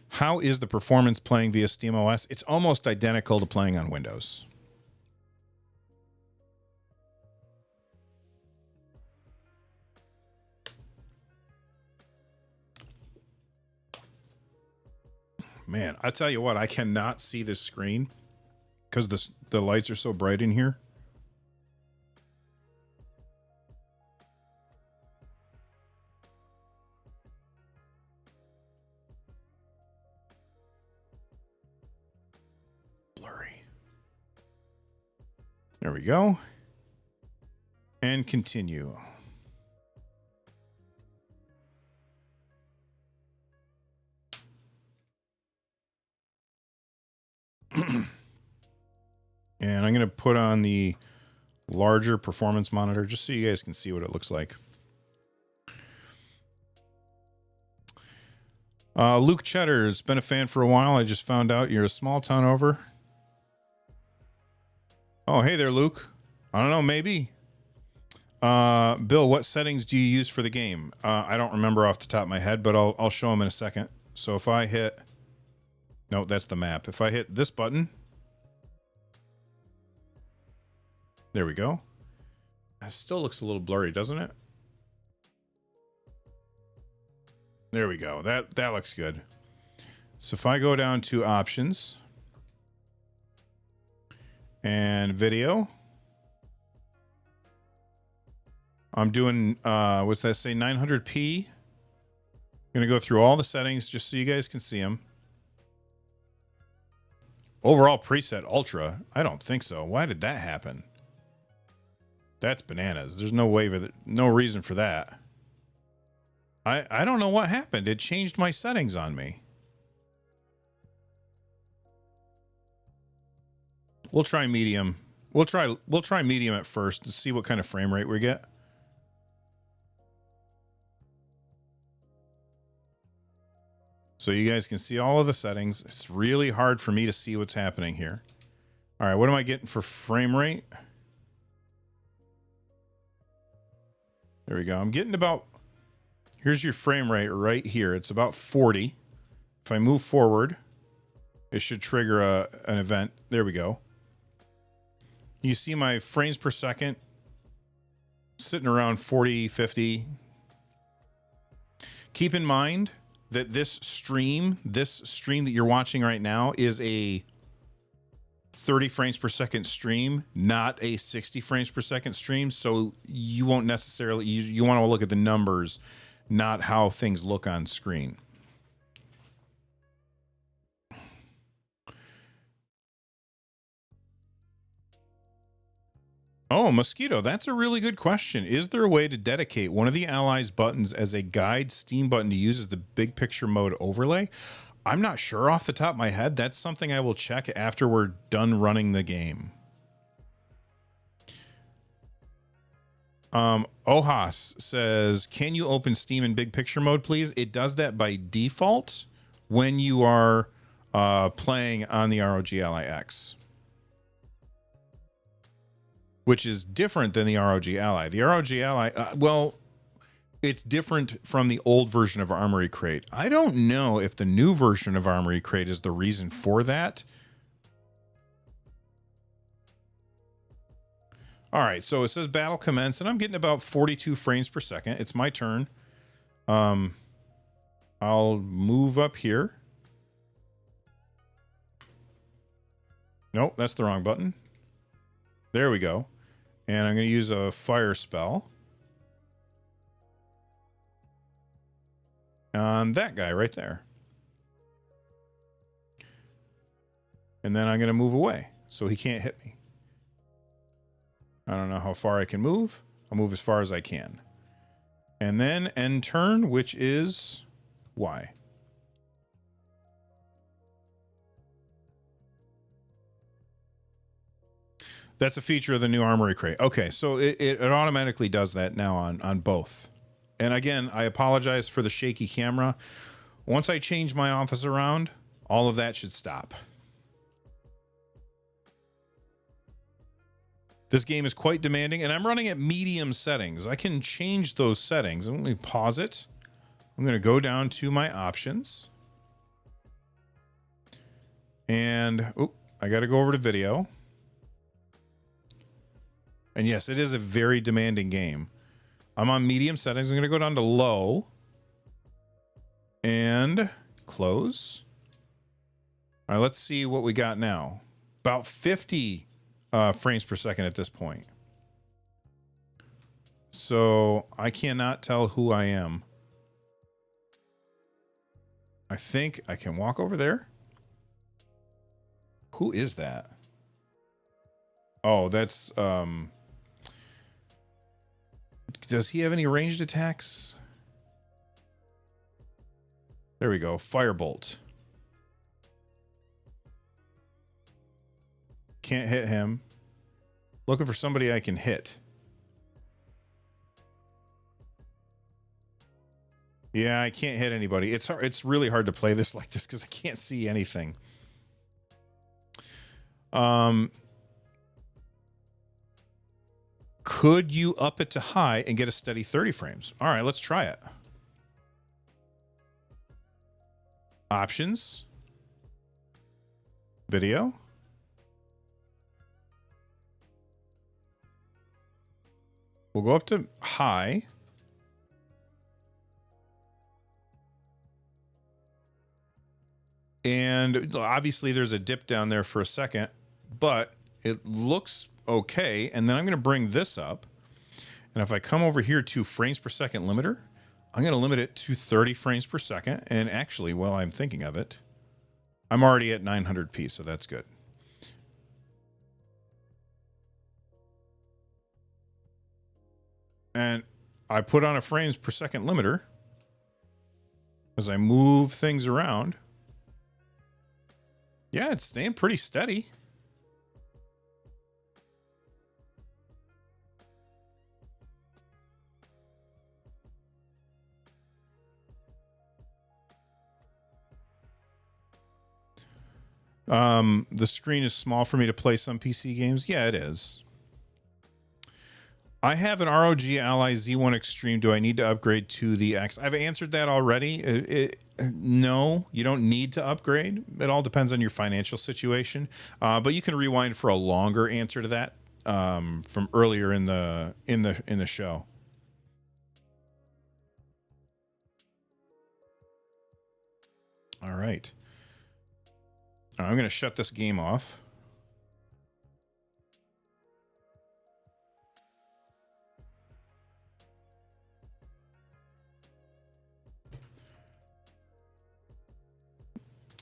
How is the performance playing via SteamOS? It's almost identical to playing on Windows. Man, I tell you what, I cannot see this screen because the lights are so bright in here. Blurry. There we go. And continue. And I'm going to put on the larger performance monitor just so you guys can see what it looks like. Luke Cheddar's been a fan for a while. I just found out you're a small town over. Oh, hey there, Luke. I don't know, maybe. Bill, what settings do you use for the game? I don't remember off the top of my head, but I'll show them in a second. So if I hit... No, that's the map. If I hit this button... There we go. It still looks a little blurry, doesn't it? There we go. That looks good. So if I go down to options and video, I'm doing, what's that say, 900p. I'm going to go through all the settings just so you guys can see them. Overall preset ultra. I don't think so. Why did that happen? That's bananas. There's no way with it. No reason for that. I don't know what happened. It changed my settings on me. We'll try medium. We'll try medium at first to see what kind of frame rate we get. So you guys can see all of the settings. It's really hard for me to see what's happening here. All right, what am I getting for frame rate? There we go. I'm getting about, here's your frame rate right here. It's about 40. If I move forward, it should trigger an event. There we go. You see my frames per second sitting around 40, 50. Keep in mind that this stream that you're watching right now is a 30 frames per second stream, not a 60 frames per second stream. So you won't necessarily, you want to look at the numbers, not how things look on screen. Oh, Mosquito, that's a really good question. Is there a way to dedicate one of the Ally's buttons as a guide Steam button to use as the big picture mode overlay? I'm not sure off the top of my head. That's something I will check after we're done running the game. Ohas says, can you open Steam in big picture mode, please? It does that by default when you are playing on the ROG Ally X, which is different than the ROG Ally. The ROG Ally, well, it's different from the old version of Armoury Crate. I don't know if the new version of Armoury Crate is the reason for that. All right, so it says battle commence, and I'm getting about 42 frames per second. It's my turn. I'll move up here. Nope, that's the wrong button. There we go. And I'm going to use a fire spell on that guy right there. And then I'm going to move away so he can't hit me. I don't know how far I can move. I'll move as far as I can. And then end turn, which is Y. That's a feature of the new Armoury crate. Okay, so it automatically does that now on both. And again, I apologize for the shaky camera. Once I change my office around, all of that should stop. This game is quite demanding, and I'm running at medium settings. I can change those settings. Let me pause it. I'm going to go down to my options. And I got to go over to video. And yes, it is a very demanding game. I'm on medium settings. I'm going to go down to low. And close. All right, let's see what we got now. About 50 frames per second at this point. So I cannot tell who I am. I think I can walk over there. Who is that? Oh, that's... Does he have any ranged attacks? There we go. Firebolt. Can't hit him. Looking for somebody I can hit. Yeah, I can't hit anybody. It's hard, it's really hard to play this like this because I can't see anything. Could you up it to high and get a steady 30 frames? All right, let's try it. Options. Video. We'll go up to high. And obviously there's a dip down there for a second, but it looks okay. And then I'm going to bring this up. And if I come over here to frames per second limiter, I'm going to limit it to 30 frames per second. And actually, while I'm thinking of it, I'm already at 900p, so that's good. And I put on a frames per second limiter as I move things around. Yeah, it's staying pretty steady. The screen is small for me to play some PC games. Yeah, it is. I have an ROG Ally Z1 Extreme. Do I need to upgrade to the X? I've answered that already. No, you don't need to upgrade. It all depends on your financial situation. But you can rewind for a longer answer to that from earlier in the show. All right. I'm going to shut this game off.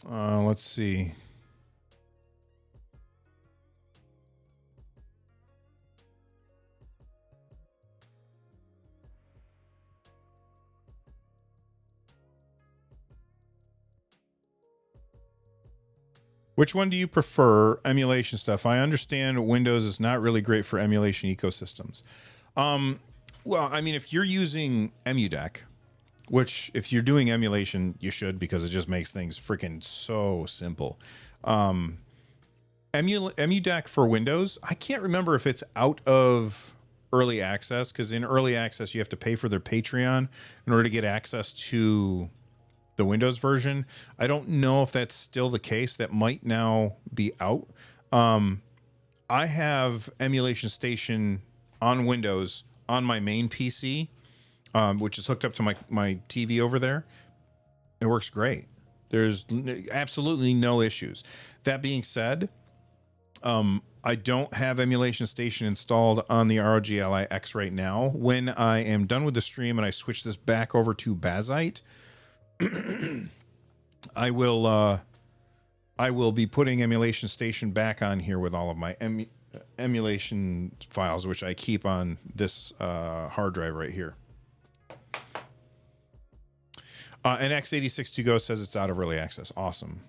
Let's see. Which one do you prefer? Emulation stuff. I understand Windows is not really great for emulation ecosystems. Well, I mean, if you're using EmuDeck, which if you're doing emulation, you should, because it just makes things freaking so simple. EmuDeck for Windows, I can't remember if it's out of early access, because in early access, you have to pay for their Patreon in order to get access to the Windows version. I don't know if that's still the case. That might now be out. I have Emulation Station on Windows on my main PC. which is hooked up to my TV over there. It works great. There's absolutely no issues. That being said, I don't have Emulation Station installed on the ROG Ally X right now. When I am done with the stream and I switch this back over to Bazzite, I will be putting Emulation Station back on here with all of my emulation files, which I keep on this hard drive right here. And X86 says it's out of early access. Awesome.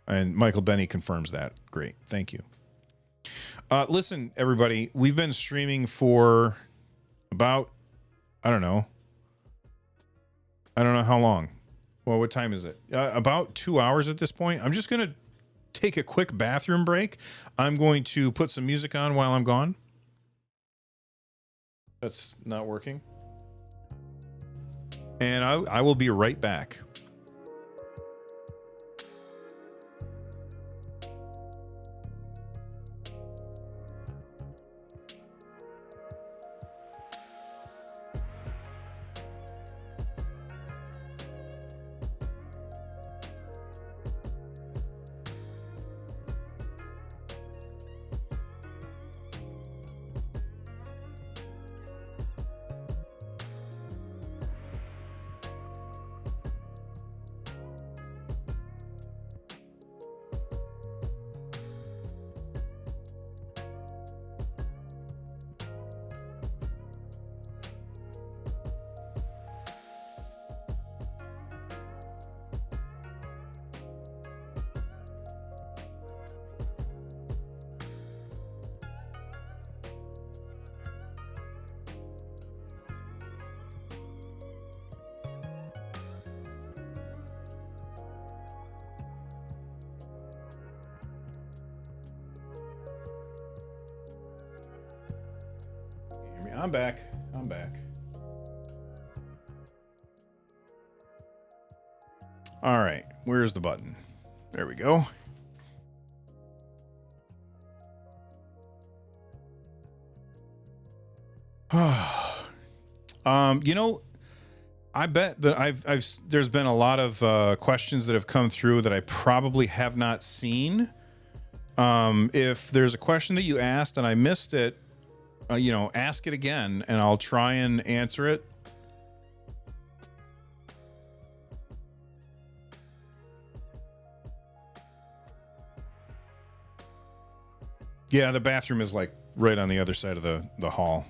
And Michael Benny confirms that. Great. Thank you. Listen, everybody, we've been streaming for about, I don't know how long. Well, what time is it? About 2 hours at this point. I'm just going to take a quick bathroom break. I'm going to put some music on while I'm gone. That's not working. And I will be right back. I'm back. I'm back. All right. Where's the button? There we go. You know, I bet that there's been a lot of questions that have come through that I probably have not seen. If there's a question that you asked and I missed it, you know, ask it again and I'll try and answer it. Yeah, the bathroom is like right on the other side of the hall.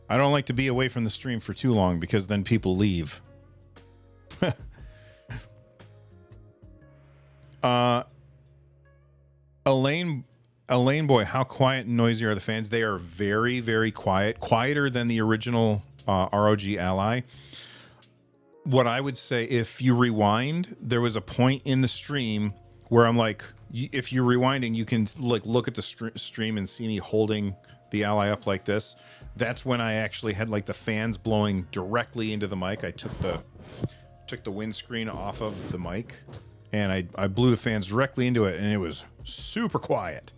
I don't like to be away from the stream for too long because then people leave. Elaine boy, how quiet and noisy are the fans? They are very, very quiet, quieter than the original ROG Ally. What I would say, if you rewind, there was a point in the stream where I'm like, if you're rewinding, you can like look at the stream and see me holding the Ally up like this. That's when I actually had like the fans blowing directly into the mic. I took the windscreen off of the mic and I blew the fans directly into it, and it was super quiet.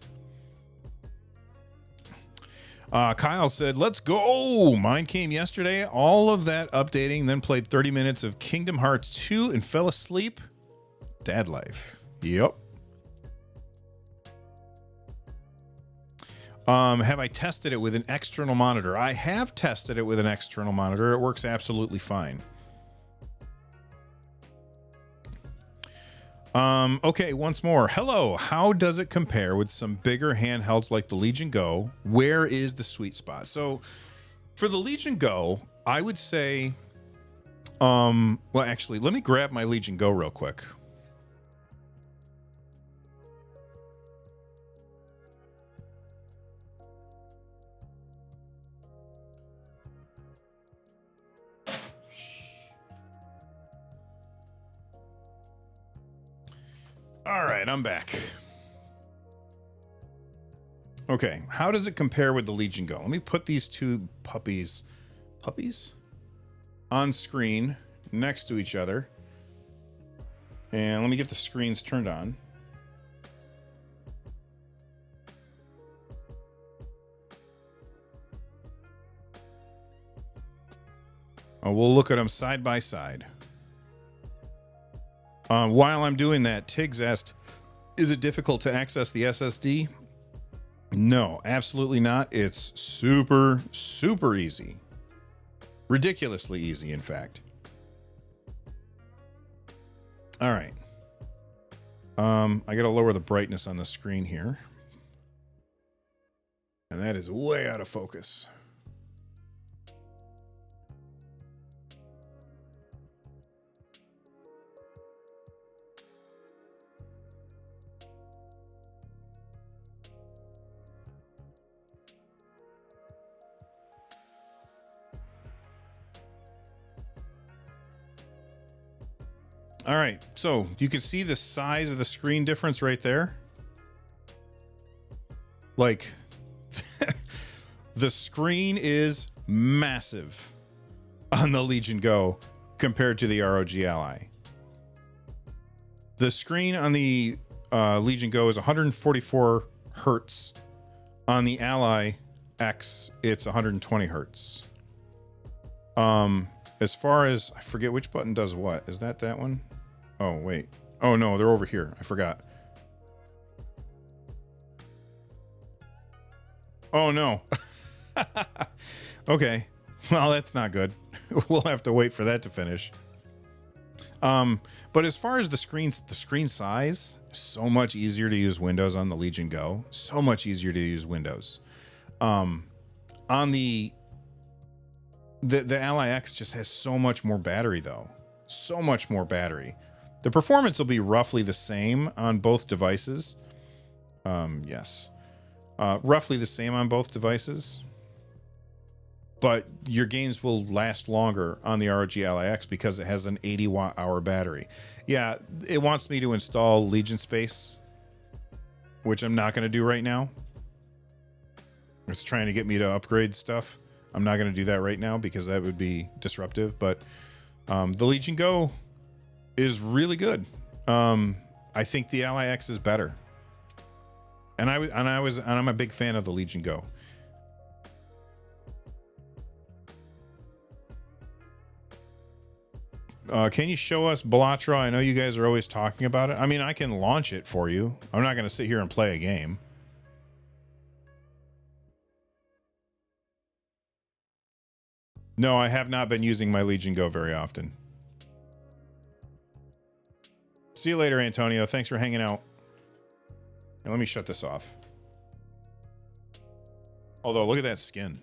Kyle said, let's go. Mine came yesterday. All of that updating, then played 30 minutes of Kingdom Hearts 2 and fell asleep. Dad life. Yep. Have I tested it with an external monitor? I have tested it with an external monitor. It works absolutely fine. Okay, once more. Hello. How does it compare with some bigger handhelds like the Legion Go? Where is the sweet spot? So for the Legion Go, I would say, well, actually, let me grab my Legion Go real quick. All right, I'm back. Okay, how does it compare with the Legion Go? Let me put these two puppies on screen next to each other. And let me get the screens turned on. We'll look at them side by side. While I'm doing that, Tiggs asked, is it difficult to access the SSD? No, absolutely not. It's super, super easy. Ridiculously easy, in fact. All right. I got to lower the brightness on the screen here. And that is way out of focus. All right, so you can see the size of the screen difference right there. Like, the screen is massive on the Legion Go compared to the ROG Ally. The screen on the Legion Go is 144 hertz. On the Ally X, it's 120 hertz. As far as, I forget which button does what. Is that one? Oh, wait. Oh, no, they're over here. I forgot. Oh, no. Okay. Well, that's not good. We'll have to wait for that to finish. But as far as the screen size, so much easier to use Windows on the Legion Go. So much easier to use Windows. On the Ally X just has so much more battery, though. So much more battery. The performance will be roughly the same on both devices. Yes. Roughly the same on both devices. But your games will last longer on the ROG Ally X because it has an 80 watt-hour battery. Yeah, it wants me to install Legion Space, which I'm not going to do right now. It's trying to get me to upgrade stuff. I'm not going to do that right now because that would be disruptive. But the Legion Go is really good. I think the Ally X is better, and I'm a big fan of the Legion Go. Can you show us Balatro? I know you guys are always talking about it. I mean, I can launch it for you. I'm not going to sit here and play a game. No, I have not been using my Legion Go very often. See you later, Antonio. Thanks for hanging out. And let me shut this off. Although, look at that skin.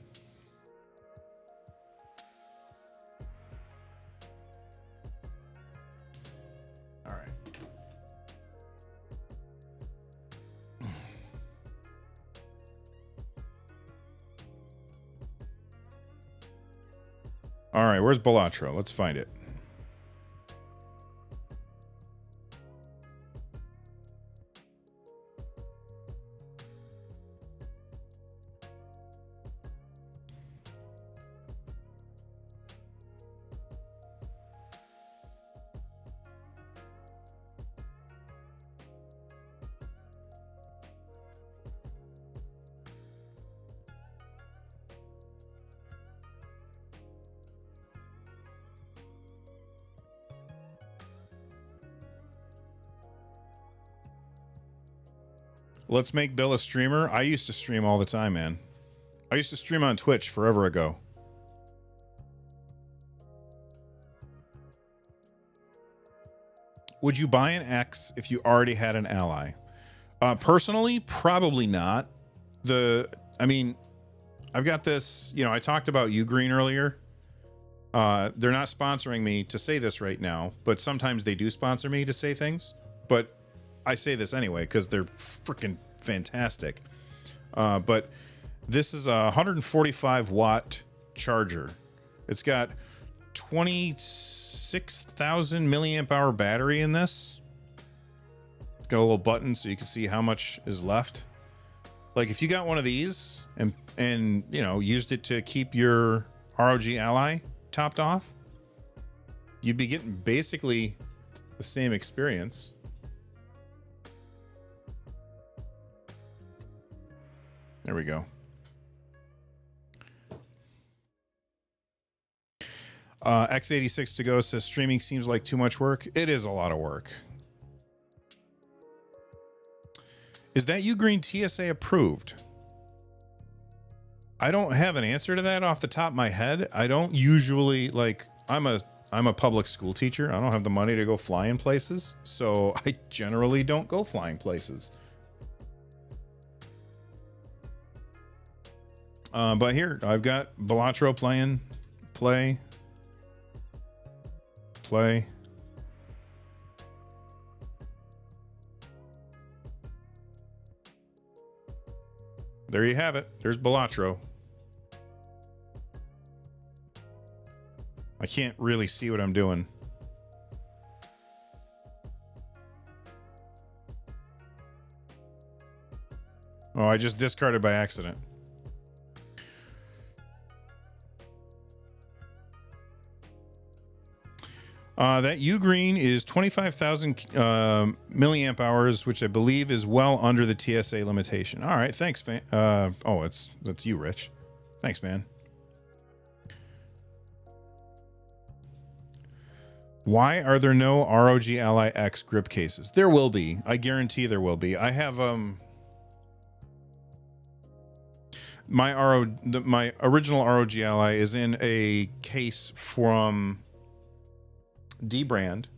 All right. All right, where's Balatro? Let's find it. Let's make Bill a streamer. I used to stream all the time, man. I used to stream on Twitch forever ago. Would you buy an X if you already had an Ally? Personally, probably not. I mean, I've got this, I talked about Ugreen earlier. They're not sponsoring me to say this right now, but sometimes they do sponsor me to say things. But I say this anyway because they're freaking fantastic. But this is a 145 watt charger. It's got 26,000 milliamp hour battery in this. It's got a little button so you can see how much is left. Like if you got one of these and used it to keep your ROG Ally topped off, you'd be getting basically the same experience. There we go. X86 to go says streaming seems like too much work. It is a lot of work. Is that you green TSA approved? I don't have an answer to that off the top of my head. I don't usually, like, I'm a public school teacher. I don't have the money to go flying places, so I generally don't go flying places. But here I've got Balatro playing. Play. There you have it. There's Balatro. I can't really see what I'm doing. Oh, I just discarded by accident. That U-Green is 25,000 milliamp hours, which I believe is well under the TSA limitation. All right, thanks, fan. Oh, that's you, Rich. Thanks, man. Why are there no ROG Ally X grip cases? There will be. I guarantee there will be. I have my original ROG Ally is in a case from D brand,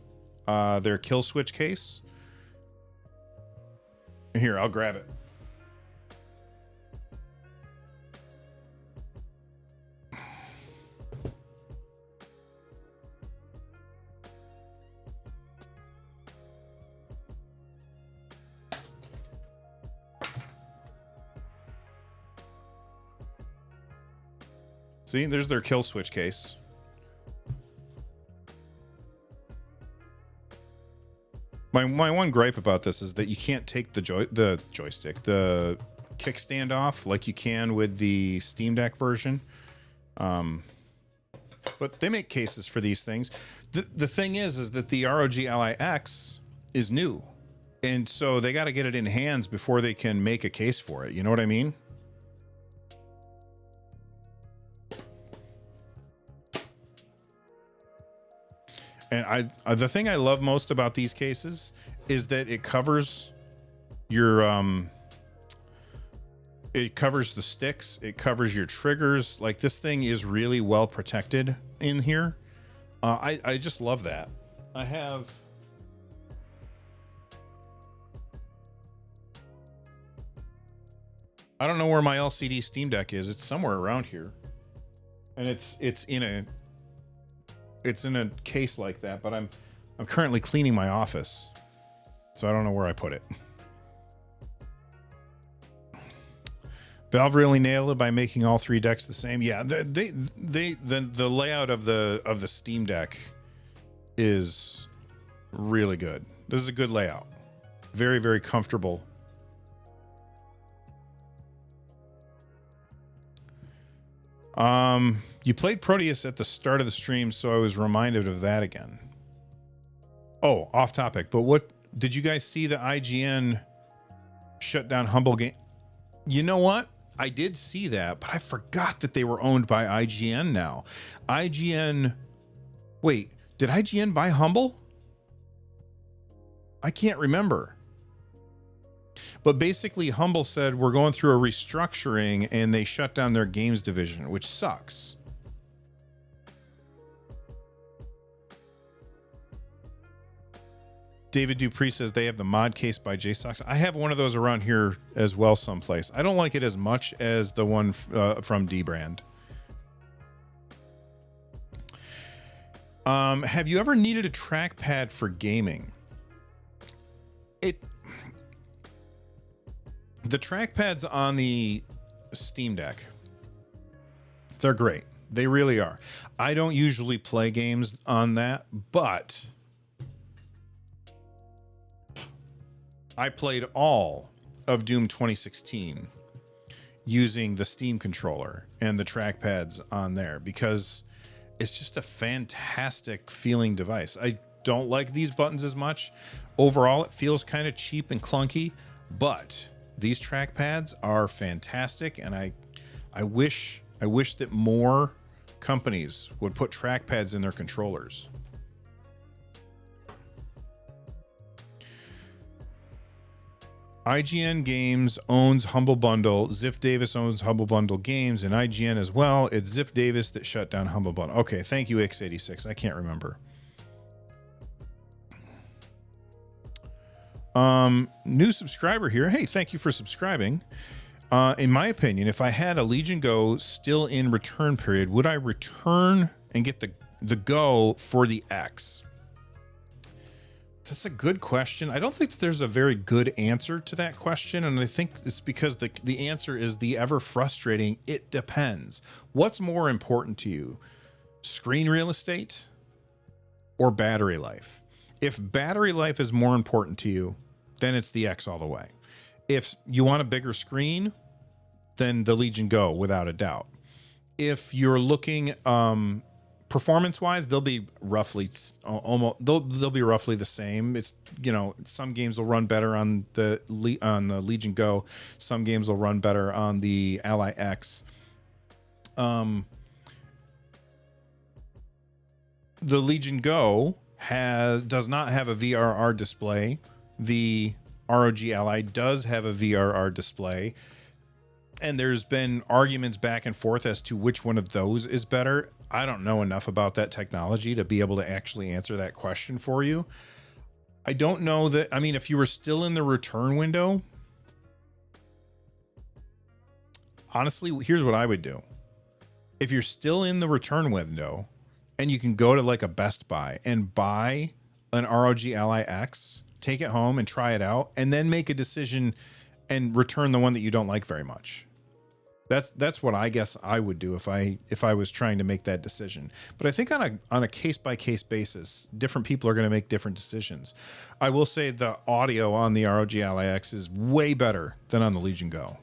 their kill switch case. Here, I'll grab it. See, there's their kill switch case. My one gripe about this is that you can't take the joystick, the kickstand off like you can with the Steam Deck version. But they make cases for these things. The thing is that the ROG Ally X is new, and so they got to get it in hands before they can make a case for it. You know what I mean? And the thing I love most about these cases is that it covers your it covers the sticks, it covers your triggers. Like, this thing is really well protected in here. I just love that. I don't know where my LCD Steam Deck is. It's somewhere around here, and it's in a case like that, but I'm currently cleaning my office, so I don't know where I put it. Valve really nailed it by making all three decks the same. Yeah, the layout of the Steam Deck is really good. This is a good layout. Very, very comfortable. You played Proteus at the start of the stream, so I was reminded of that again. Oh, off topic, but what did you guys see the IGN shut down Humble Game? You know what? I did see that, but I forgot that they were owned by IGN now. IGN, wait, did IGN buy Humble? I can't remember. But basically, Humble said we're going through a restructuring, and they shut down their games division, which sucks. David Dupree says they have the mod case by JSOX. I have one of those around here as well someplace. I don't like it as much as the one from D brand. Have you ever needed a trackpad for gaming? The trackpads on the Steam Deck, they're great. They really are. I don't usually play games on that, but I played all of Doom 2016 using the Steam controller and the trackpads on there because it's just a fantastic feeling device. I don't like these buttons as much. Overall, it feels kind of cheap and clunky, but these trackpads are fantastic, and I wish that more companies would put trackpads in their controllers. IGN Games owns Humble Bundle. Ziff Davis owns Humble Bundle Games, and IGN as well. It's Ziff Davis that shut down Humble Bundle. Okay, thank you, X86. I can't remember. New subscriber here. Hey, thank you for subscribing. In my opinion, if I had a Legion Go still in return period, would I return and get the Go for the X? That's a good question. I don't think that there's a very good answer to that question, and I think it's because the answer is the ever frustrating, it depends. What's more important to you? Screen real estate or battery life? If battery life is more important to you, then it's the X all the way. If you want a bigger screen, then the Legion Go, without a doubt. If you're looking performance-wise, they'll be roughly they'll be roughly the same. It's, you know, some games will run better on the Legion Go. Some games will run better on the Ally X. The Legion Go does not have a VRR display. The ROG Ally does have a VRR display, and there's been arguments back and forth as to which one of those is better. I don't know enough about that technology to be able to actually answer that question for you. I don't know that. I mean, if you were still in the return window, honestly, here's what I would do. If you're still in the return window and you can go to like a Best Buy and buy an ROG Ally X, take it home and try it out, and then make a decision and return the one that you don't like very much. That's what I guess I would do if I was trying to make that decision. But I think on a case-by-case basis, different people are going to make different decisions. I will say the audio on the ROG Ally X is way better than on the Legion Go.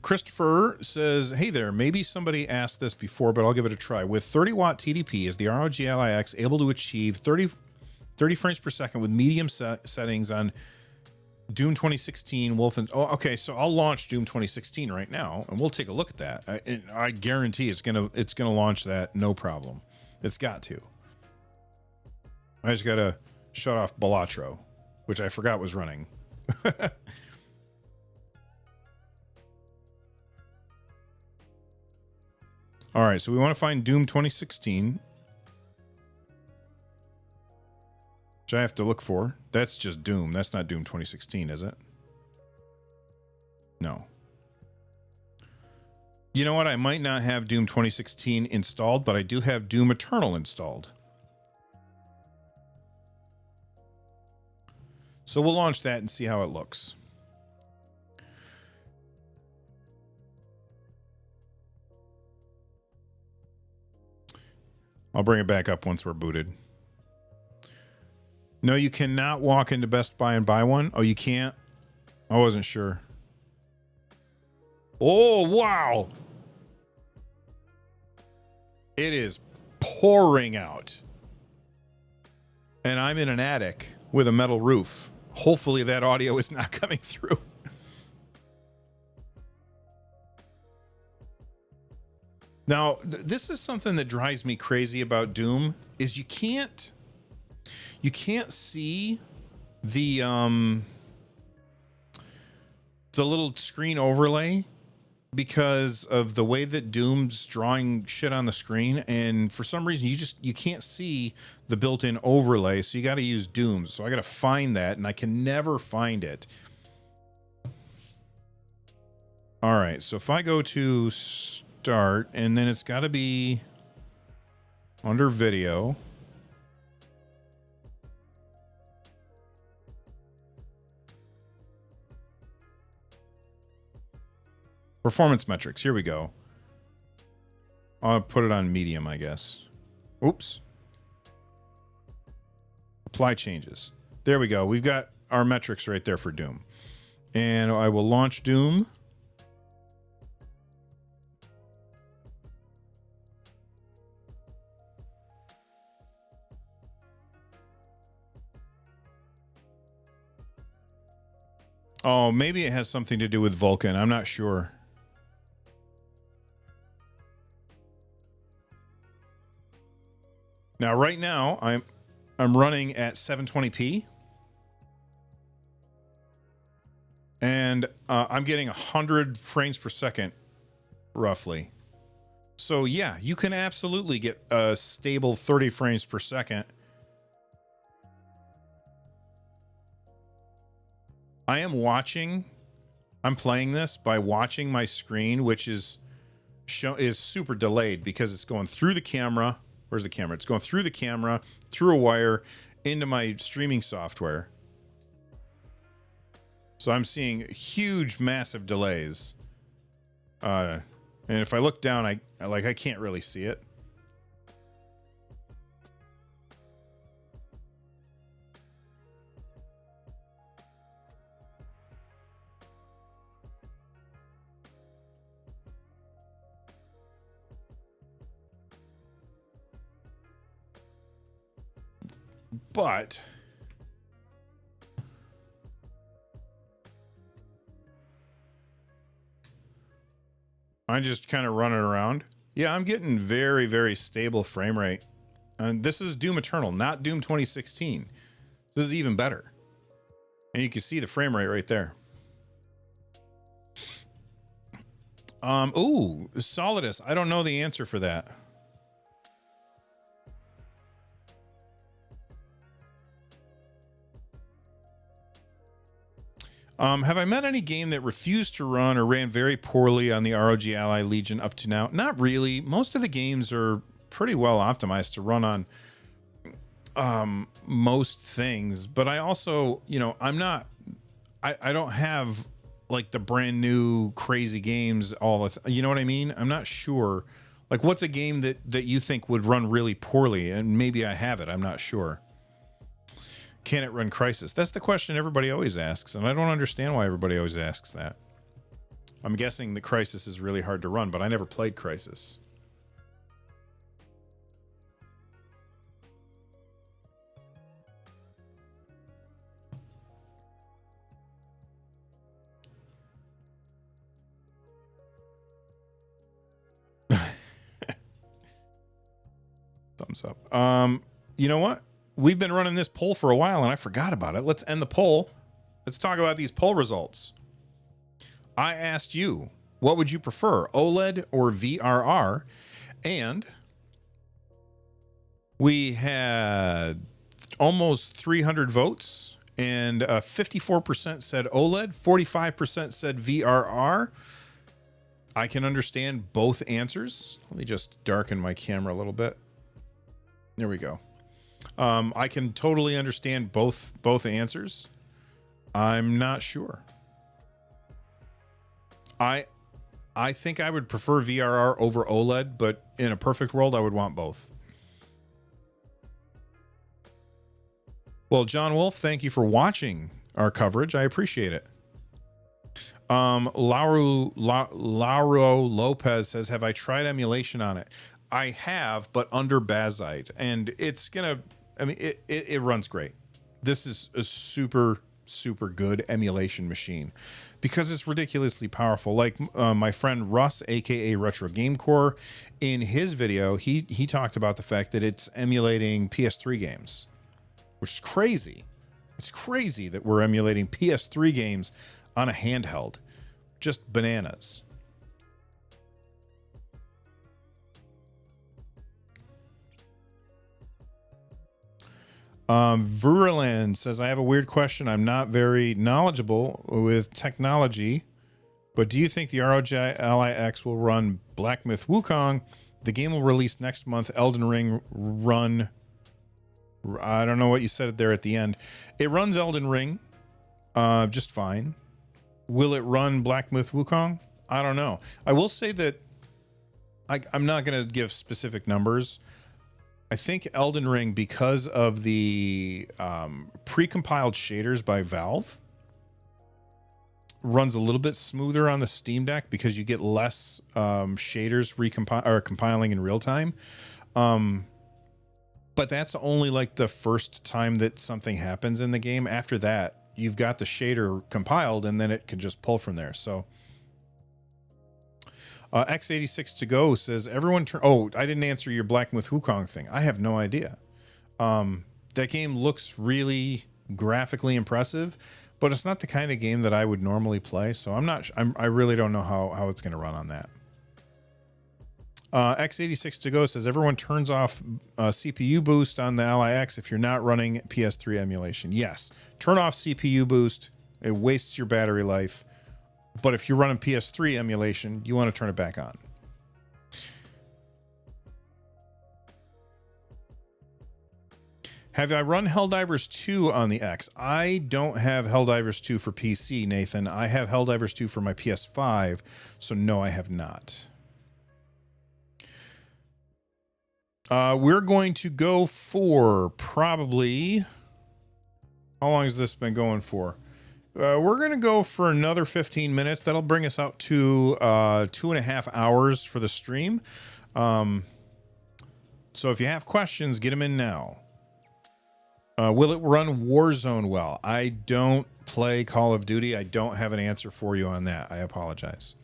Christopher says, hey there, maybe somebody asked this before, but I'll give it a try. With 30 watt TDP, is the ROG Ally X able to achieve 30 frames per second with medium settings on Doom 2016 Wolfen? Oh, okay, so I'll launch Doom 2016 right now, and we'll take a look at that. I guarantee it's gonna launch that, no problem. It's got to. I just gotta shut off Balatro, which I forgot was running. All right, so we want to find Doom 2016, which I have to look for. That's just Doom. That's not Doom 2016, is it? No. You know what? I might not have Doom 2016 installed, but I do have Doom Eternal installed. So we'll launch that and see how it looks. I'll bring it back up once we're booted. No, you cannot walk into Best Buy and buy one. Oh, you can't? I wasn't sure. Oh, wow. It is pouring out. And I'm in an attic with a metal roof. Hopefully that audio is not coming through. Now, this is something that drives me crazy about Doom, is you can't see the little screen overlay because of the way that Doom's drawing shit on the screen, and for some reason you can't see the built-in overlay, so you got to use Doom's. So I got to find that, and I can never find it. All right, so if I go to start, and then it's got to be under video. Performance metrics. Here we go. I'll put it on medium, I guess. Oops. Apply changes. There we go. We've got our metrics right there for Doom. And I will launch Doom. Oh, maybe it has something to do with Vulkan. I'm not sure. Now, right now, I'm running at 720p. And I'm getting 100 frames per second, roughly. So, yeah, you can absolutely get a stable 30 frames per second. I'm playing this by watching my screen, which is super delayed because it's going through the camera. Where's the camera? It's going through the camera, through a wire, into my streaming software. So I'm seeing huge, massive delays. And if I look down, I can't really see it. But I'm just kind of running around. Yeah, I'm getting very, very stable frame rate. And this is Doom Eternal, not Doom 2016. This is even better. And you can see the frame rate right there. Ooh, Solidus. I don't know the answer for that. Have I met any game that refused to run or ran very poorly on the ROG Ally Legion up to now? Not really. Most of the games are pretty well optimized to run on most things. But I also, you know, I don't have like the brand new crazy games you know what I mean? I'm not sure. Like, what's a game that you think would run really poorly? And maybe I have it. I'm not sure. Can it run Crysis? That's the question everybody always asks, and I don't understand why everybody always asks that. I'm guessing the Crysis is really hard to run, but I never played Crysis. Thumbs up. You know what? We've been running this poll for a while and I forgot about it. Let's end the poll. Let's talk about these poll results. I asked you, what would you prefer, OLED or VRR? And we had almost 300 votes, and 54% said OLED, 45% said VRR. I can understand both answers. Let me just darken my camera a little bit. There we go. I can totally understand both answers. I'm not sure. I think I would prefer VRR over OLED, but in a perfect world, I would want both. Well, John Wolf, thank you for watching our coverage. I appreciate it. Lauro Lopez says, have I tried emulation on it? I have, but under Bazzite, and it's gonna, I mean, it runs great. This is a super good emulation machine because it's ridiculously powerful. Like my friend Russ, aka Retro Game Core, in his video, he talked about the fact that it's emulating PS3 games, which is crazy. It's crazy that we're emulating PS3 games on a handheld. Just bananas. Viruland says, I have a weird question. I'm not very knowledgeable with technology, but do you think the ROG Ally X will run Black Myth Wukong? The game will release next month. Elden Ring run. I don't know what you said there at the end. It runs Elden Ring just fine. Will it run Black Myth Wukong? I don't know. I will say that I'm not going to give specific numbers. I think Elden Ring, because of the pre-compiled shaders by Valve, runs a little bit smoother on the Steam Deck because you get less shaders compiling in real time. But that's only like the first time that something happens in the game. After that, you've got the shader compiled, and then it can just pull from there. So X86 to go says everyone turn. Oh, I didn't answer your Black Myth Wukong thing. I have no idea. That game looks really graphically impressive, but it's not the kind of game that I would normally play. So I really don't know how it's going to run on that. X86 to go says everyone turns off CPU boost on the Ally X if you're not running PS3 emulation. Yes, turn off CPU boost. It wastes your battery life. But if you're running PS3 emulation, you want to turn it back on. Have I run Helldivers 2 on the X? I don't have Helldivers 2 for PC, Nathan. I have Helldivers 2 for my PS5, so no, I have not. We're going to go for probably... How long has this been going for? We're going to go for another 15 minutes. That'll bring us out to 2.5 hours for the stream. So if you have questions, get them in now. Will it run Warzone well? I don't play Call of Duty. I don't have an answer for you on that. I apologize.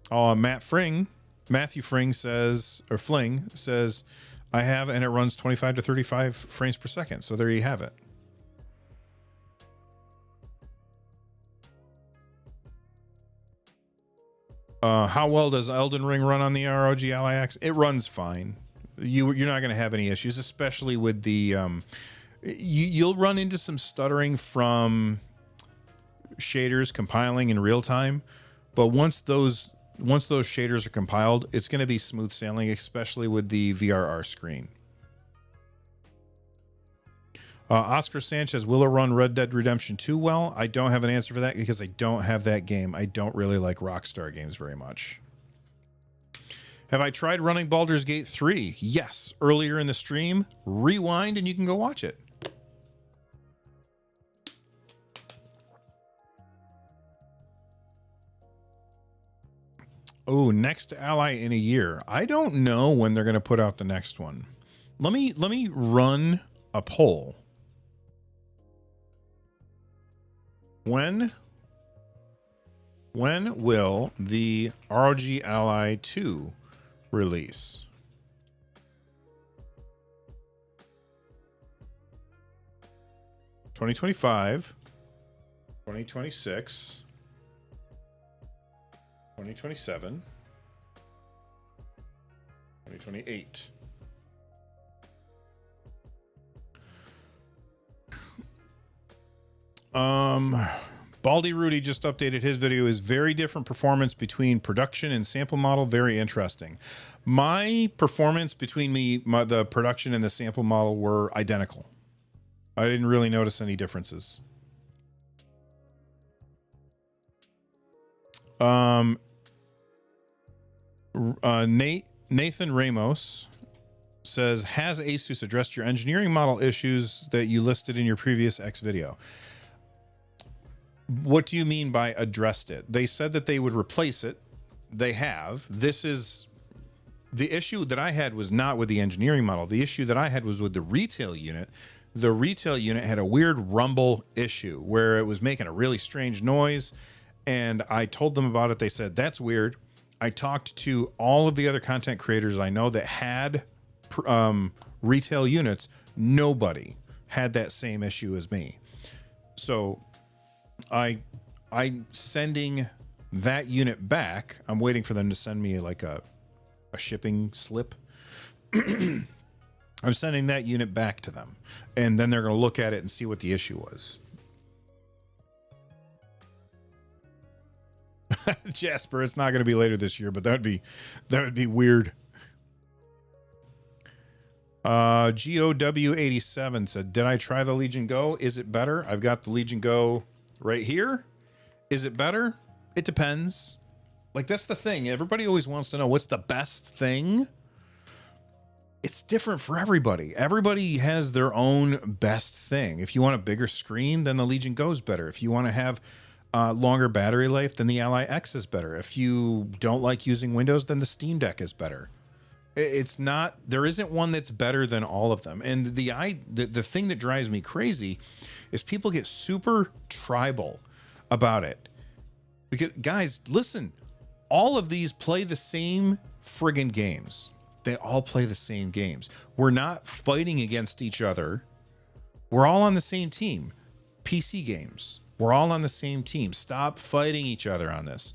Matthew Fring says, or Fling says, I have, and it runs 25 to 35 frames per second. So there you have it. How well does Elden Ring run on the ROG Ally X? It runs fine. You're not going to have any issues, especially with the you'll run into some stuttering from shaders compiling in real time, but once those shaders are compiled, it's going to be smooth sailing, especially with the VRR screen. Oscar Sanchez, will it run Red Dead Redemption 2 well? I don't have an answer for that because I don't have that game. I don't really like Rockstar games very much. Have I tried running Baldur's Gate 3? Yes, earlier in the stream. Rewind and you can go watch it. Oh, next Ally in a year. I don't know when they're going to put out the next one. Let me run a poll. When will the ROG Ally 2 release? $2025, 2026, 2027, 2028. Baldy Rudy just updated his video. Is very different performance between production and sample model. Very interesting. My performance between the production and the sample model were identical. I didn't really notice any differences. Nathan Ramos says, has Asus addressed your engineering model issues that you listed in your previous X video? What do you mean by addressed it? They said that they would replace it. They have. This is the issue that I had was not with the engineering model. The issue that I had was with the retail unit. The retail unit had a weird rumble issue where it was making a really strange noise. And I told them about it. They said, that's weird. I talked to all of the other content creators I know that had retail units. Nobody had that same issue as me. So I'm sending that unit back. I'm waiting for them to send me like a shipping slip. I'm sending that unit back to them, and then they're going to look at it and see what the issue was. Jasper, it's not going to be later this year, but that would be weird. GOW87 said, did I try the Legion Go? Is it better? I've got the Legion Go right here. Is it better? It depends. Like, that's the thing. Everybody always wants to know what's the best thing. It's different for everybody. Everybody has their own best thing. If you want a bigger screen, then the Legion Go is better. If you want to have longer battery life, then the Ally X is better. If you don't like using Windows, then the Steam Deck is better. It's not, there isn't one that's better than all of them. And the thing that drives me crazy is people get super tribal about it. Because guys, listen, all of these play the same friggin' games. They all play the same games. We're not fighting against each other. We're all on the same team. PC games. We're all on the same team. Stop fighting each other on this.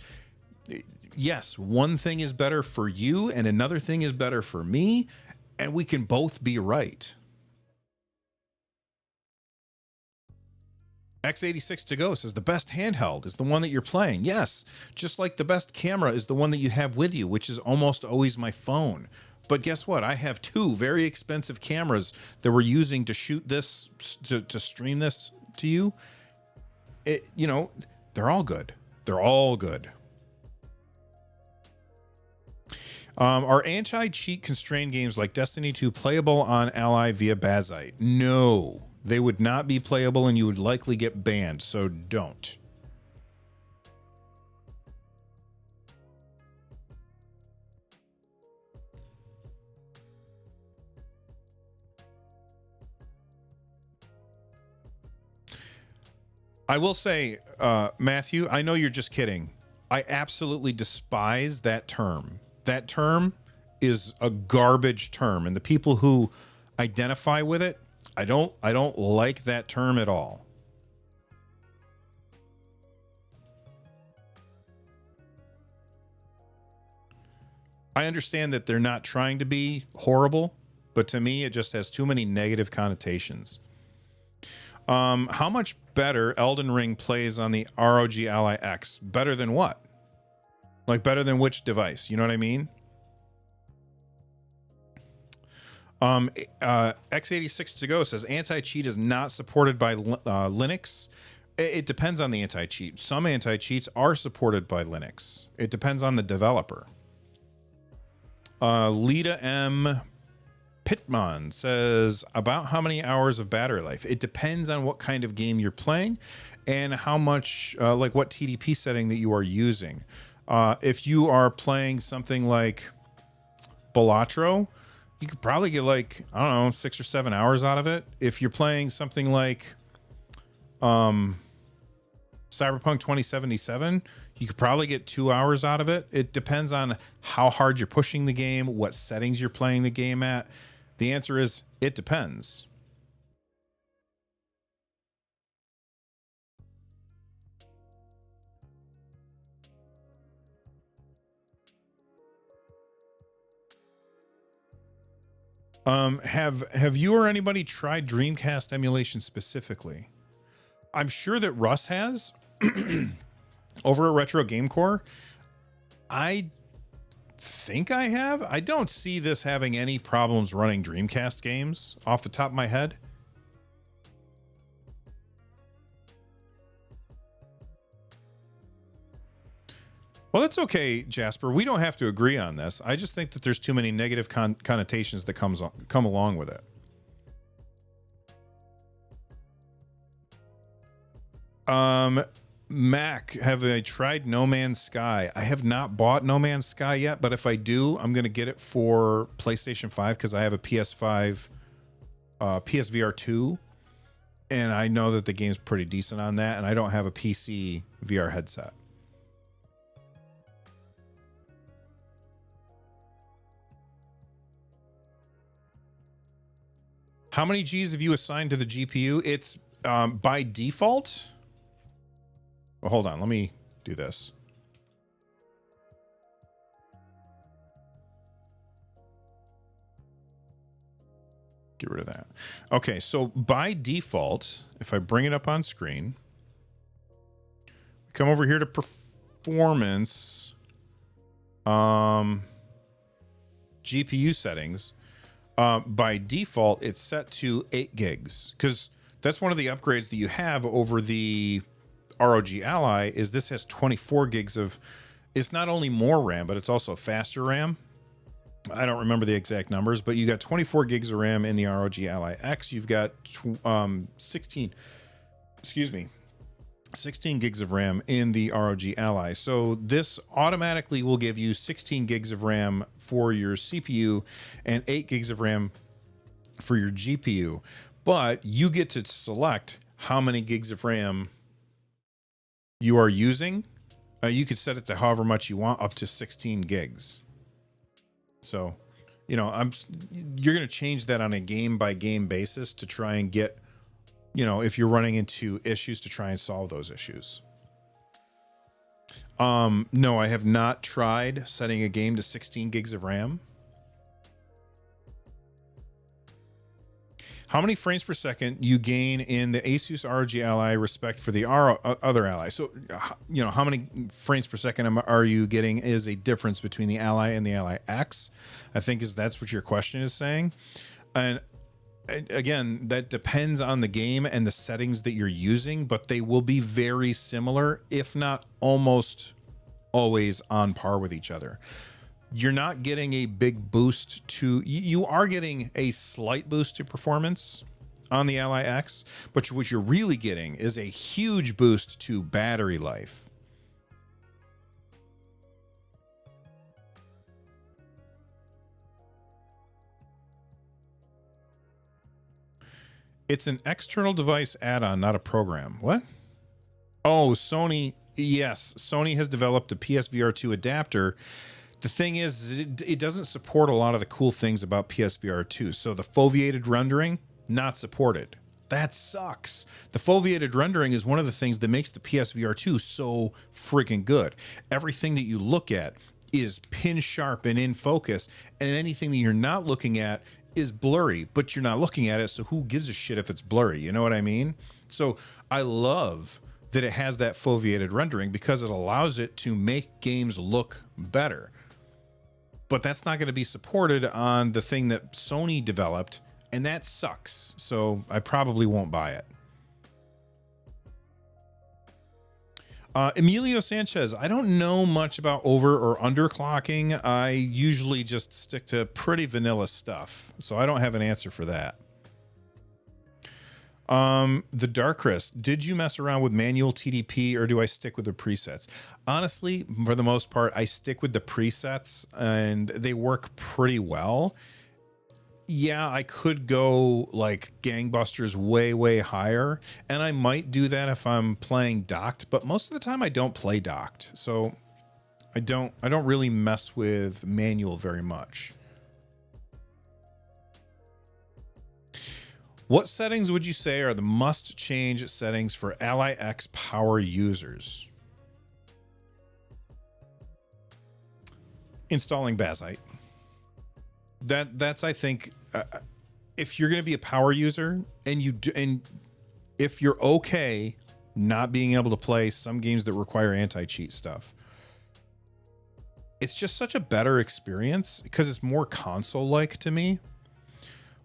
Yes, one thing is better for you and another thing is better for me, and we can both be right. X86 to go says the best handheld is the one that you're playing. Yes, just like the best camera is the one that you have with you, which is almost always my phone. But guess what? I have two very expensive cameras that we're using to shoot this, to stream this to you. You know, they're all good. They're all good. Are anti-cheat constrained games like Destiny 2 playable on Ally via Bazzite? No, they would not be playable and you would likely get banned, so don't. I will say, Matthew, I know you're just kidding. I absolutely despise that term. That term is a garbage term, and the people who identify with it, I don't like that term at all. I understand that they're not trying to be horrible, but to me, it just has too many negative connotations. How much better Elden Ring plays on the ROG Ally X? Better than what? Like better than which device? You know what I mean? X86 to go says anti-cheat is not supported by Linux. It depends on the anti-cheat. Some anti-cheats are supported by Linux. It depends on the developer. Lita M. Pitman says about how many hours of battery life. It depends on what kind of game you're playing and how much, like what TDP setting that you are using. If you are playing something like Balatro, you could probably get like, I don't know, 6 or 7 hours out of it. If you're playing something like Cyberpunk 2077, you could probably get 2 hours out of it. It depends on how hard you're pushing the game, what settings you're playing the game at. The answer is, it depends. Have you or anybody tried Dreamcast emulation specifically? I'm sure that Russ has over at Retro Game Core. I think I have. I don't see this having any problems running Dreamcast games off the top of my head. Well, that's okay, Jasper. We don't have to agree on this. I just think that there's too many negative connotations that come along with it. Mac, have I tried No Man's Sky? I have not bought No Man's Sky yet, but if I do, I'm going to get it for PlayStation 5 because I have a PS5, PSVR 2, and I know that the game's pretty decent on that, and I don't have a PC VR headset. How many G's have you assigned to the GPU? It's by default. Well, hold on. Let me do this. Get rid of that. Okay, so by default, if I bring it up on screen, come over here to performance, GPU settings. By default, it's set to 8 gigs because that's one of the upgrades that you have over the ROG Ally is this has 24 gigs of, it's not only more RAM, but it's also faster RAM. I don't remember the exact numbers, but you got 24 gigs of RAM in the ROG Ally X. You've got 16, excuse me, 16 gigs of RAM in the ROG Ally. So this automatically will give you 16 gigs of RAM for your CPU and 8 gigs of RAM for your GPU. But you get to select how many gigs of RAM you are using. You could set it to however much you want, up to 16 gigs. So, you know, you're going to change that on a game by game basis to try and get, you know, if you're running into issues, to try and solve those issues. No, I have not tried setting a game to 16 gigs of RAM. How many frames per second you gain in the Asus ROG Ally respect for the other Ally? So, you know, how many frames per second are you getting is a difference between the Ally and the Ally X, I think that's what your question is saying. And again, that depends on the game and the settings that you're using, but they will be very similar, if not almost always on par with each other. You're not getting a big boost to, you are getting a slight boost to performance on the Ally X, but what you're really getting is a huge boost to battery life. It's an external device add-on, not a program. What? Oh, Sony. Yes, Sony has developed a PSVR2 adapter. The thing is, it doesn't support a lot of the cool things about PSVR 2. So the foveated rendering, not supported. That sucks. The foveated rendering is one of the things that makes the PSVR 2 so freaking good. Everything that you look at is pin sharp and in focus, and anything that you're not looking at is blurry, but you're not looking at it, so who gives a shit if it's blurry? You know what I mean? So I love that it has that foveated rendering because it allows it to make games look better. But that's not going to be supported on the thing that Sony developed, and that sucks. So I probably won't buy it. Emilio Sanchez, I don't know much about over or underclocking. I usually just stick to pretty vanilla stuff, so I don't have an answer for that. The Dark Chris, did you mess around with manual TDP or do I stick with the presets? Honestly, for the most part, I stick with the presets and they work pretty well. Yeah, I could go like gangbusters way, way higher, and I might do that if I'm playing docked, but most of the time I don't play docked. So I don't really mess with manual very much. What settings would you say are the must-change settings for Ally X power users? Installing Bazzite. That's I think, if you're going to be a power user and if you're okay not being able to play some games that require anti-cheat stuff, it's just such a better experience because it's more console-like to me.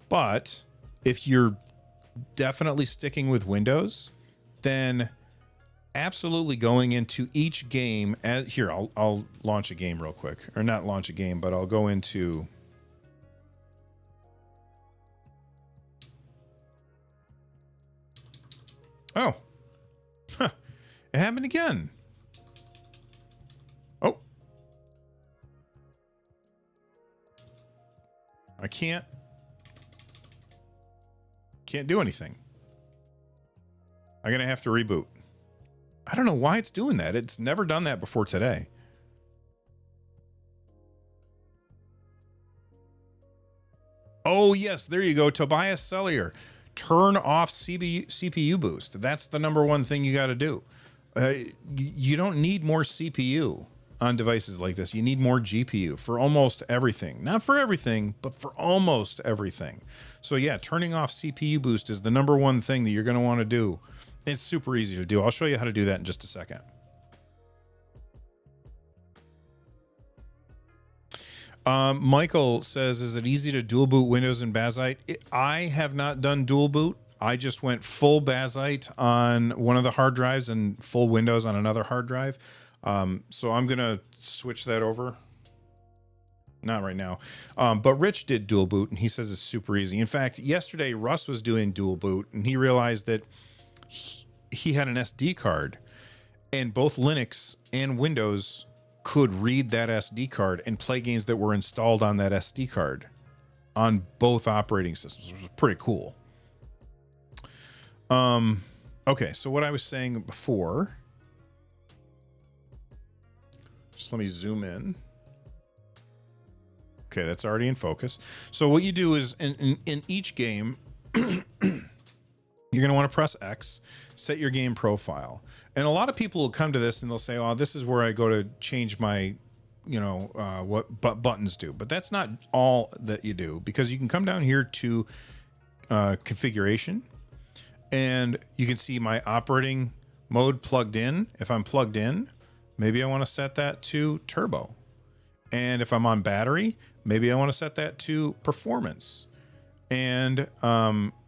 But if you're definitely sticking with Windows, then absolutely going into each game. Here, I'll launch a game real quick, or not launch a game, but I'll go into. Oh, huh. It happened again. Oh, I can't do anything. I'm gonna have to reboot. I don't know why it's doing that. It's never done that before today. Oh yes, there you go, Tobias Sellier. Turn off CPU boost. That's the number one thing you got to do. You don't need more CPU on devices like this. You need more GPU for almost everything. Not for everything, but for almost everything. So yeah, turning off CPU boost is the number one thing that you're going to want to do. It's super easy to do. I'll show you how to do that in just a second. Michael says, is it easy to dual boot Windows and Bazzite? I have not done dual boot. I just went full Bazzite on one of the hard drives and full Windows on another hard drive. So I'm going to switch that over. Not right now. But Rich did dual boot and he says it's super easy. In fact, yesterday Russ was doing dual boot and he realized that he had an SD card, and both Linux and Windows could read that SD card and play games that were installed on that SD card on both operating systems, which was pretty cool. Okay, so what I was saying before, just let me zoom in. Okay, that's already in focus. So what you do is in each game, you're going to want to press X, set your game profile. And a lot of people will come to this and they'll say, oh, this is where I go to change my, what buttons do. But that's not all that you do, because you can come down here to configuration, and you can see my operating mode plugged in. If I'm plugged in, maybe I want to set that to turbo. And if I'm on battery, maybe I want to set that to performance. And,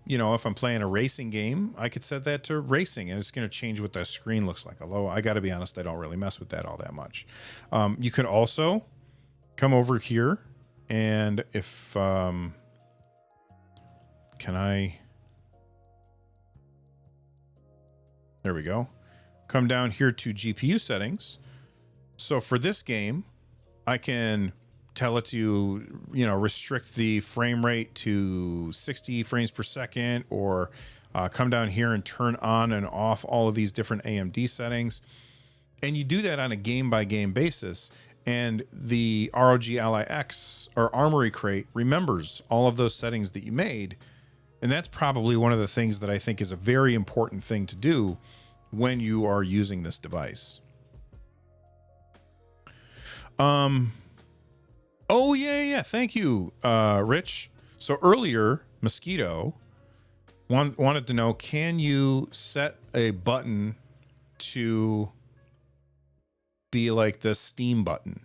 if I'm playing a racing game, I could set that to racing, and it's going to change what the screen looks like. Although I got to be honest, I don't really mess with that all that much. You could also come over here, and if, can I, there we go. Come down here to GPU settings. So for this game, I can tell it to, restrict the frame rate to 60 frames per second, or come down here and turn on and off all of these different AMD settings. And you do that on a game by game basis. And the ROG Ally X or Armoury crate remembers all of those settings that you made. And that's probably one of the things that I think is a very important thing to do when you are using this device. Oh, yeah. Thank you, Rich. So earlier, Mosquito wanted to know, can you set a button to be like the Steam button?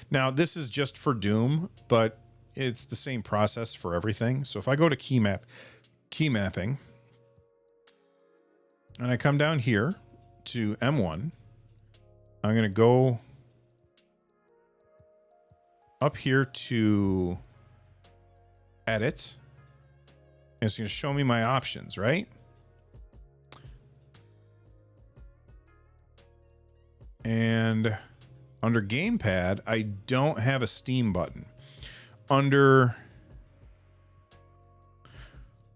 Now, this is just for Doom, but it's the same process for everything. So if I go to key mapping, and I come down here to M1, I'm going to go up here to edit, and it's going to show me my options, right? And under gamepad, I don't have a Steam button.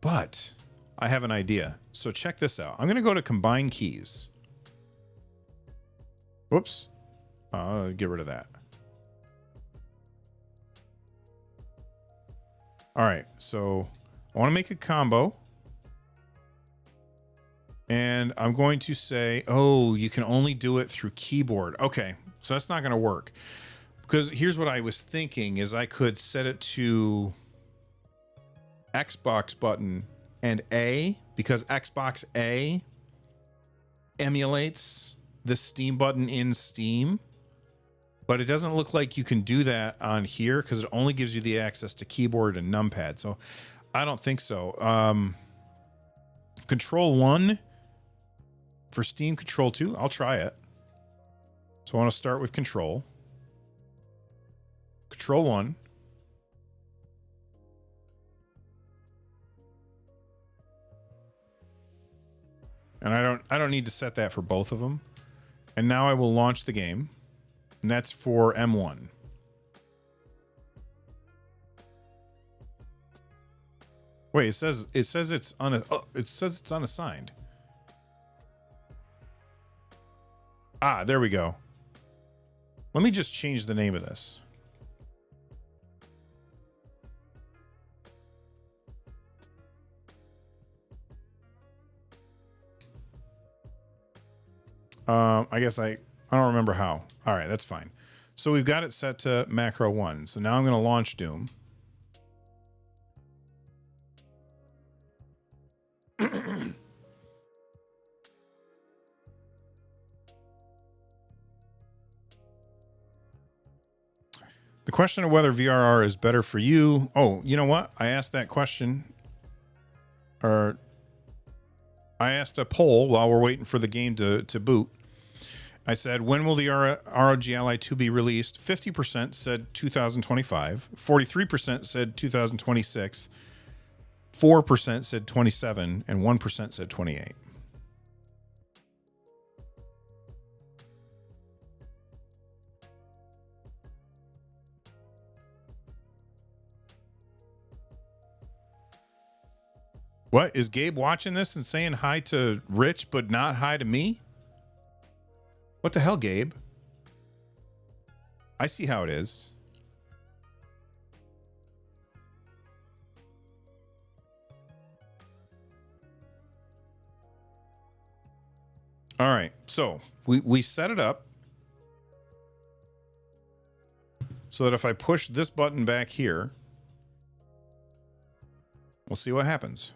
But I have an idea. So check this out. I'm going to go to combine keys. Whoops. I'll get rid of that. All right. So I want to make a combo. And I'm going to say, oh, you can only do it through keyboard. Okay. So that's not going to work. Because here's what I was thinking is I could set it to Xbox button and A, because Xbox A emulates the Steam button in Steam, but it doesn't look like you can do that on here because it only gives you the access to keyboard and numpad. So I don't think so. Control 1 for Steam, Control 2. I'll try it. So I want to start with Control 1. And I don't need to set that for both of them. And now I will launch the game. And that's for M1. Wait, it says it's unassigned. Ah, there we go. Let me just change the name of this. I guess I don't remember how. All right, that's fine. So we've got it set to macro 1. So now I'm going to launch Doom. The question of whether VRR is better for you. Oh, you know what? I asked that question, or I asked a poll while we're waiting for the game to boot. I said, when will the ROG Ally 2 be released? 50% said 2025. 43% said 2026. 4% said 27. And 1% said 28. What? Is Gabe watching this and saying hi to Rich, but not hi to me? What the hell, Gabe? I see how it is. All right, so we set it up so that if I push this button back here, we'll see what happens.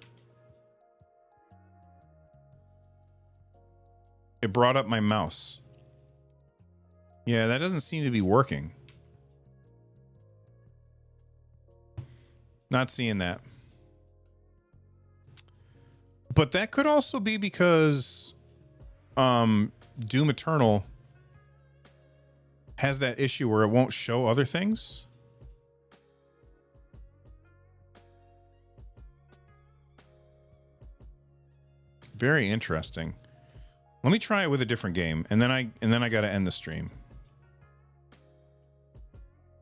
It brought up my mouse. Yeah, that doesn't seem to be working. Not seeing that. But that could also be because Doom Eternal has that issue where it won't show other things. Very interesting. Let me try it with a different game, and then I got to end the stream.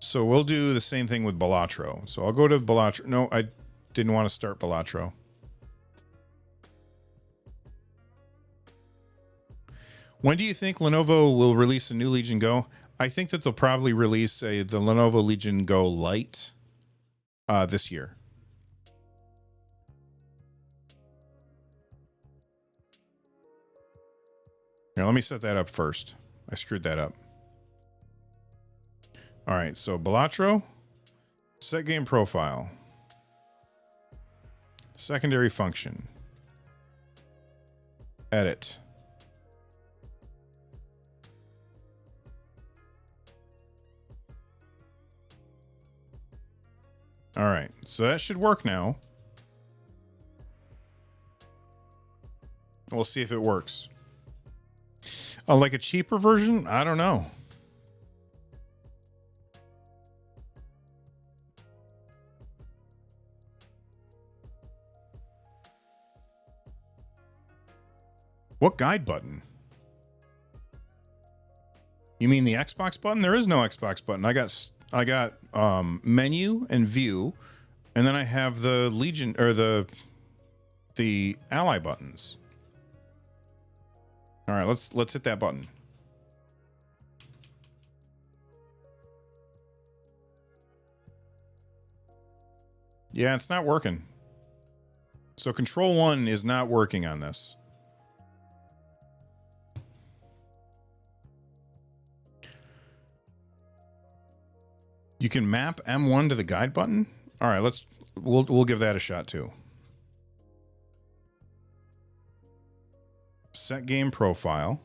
So we'll do the same thing with Balatro. So I'll go to Balatro. No, I didn't want to start Balatro. When do you think Lenovo will release a new Legion Go? I think that they'll probably release the Lenovo Legion Go Lite this year. Here, let me set that up first. I screwed that up. All right, so Balatro, set game profile, secondary function, edit. All right, so that should work now. We'll see if it works. Like a cheaper version? I don't know. What guide button? You mean the Xbox button? There is no Xbox button. I got menu and view, and then I have the Legion or the Ally buttons. All right, let's hit that button. Yeah, it's not working. So Control 1 is not working on this. You can map M1 to the guide button? All right, we'll give that a shot too. Set game profile.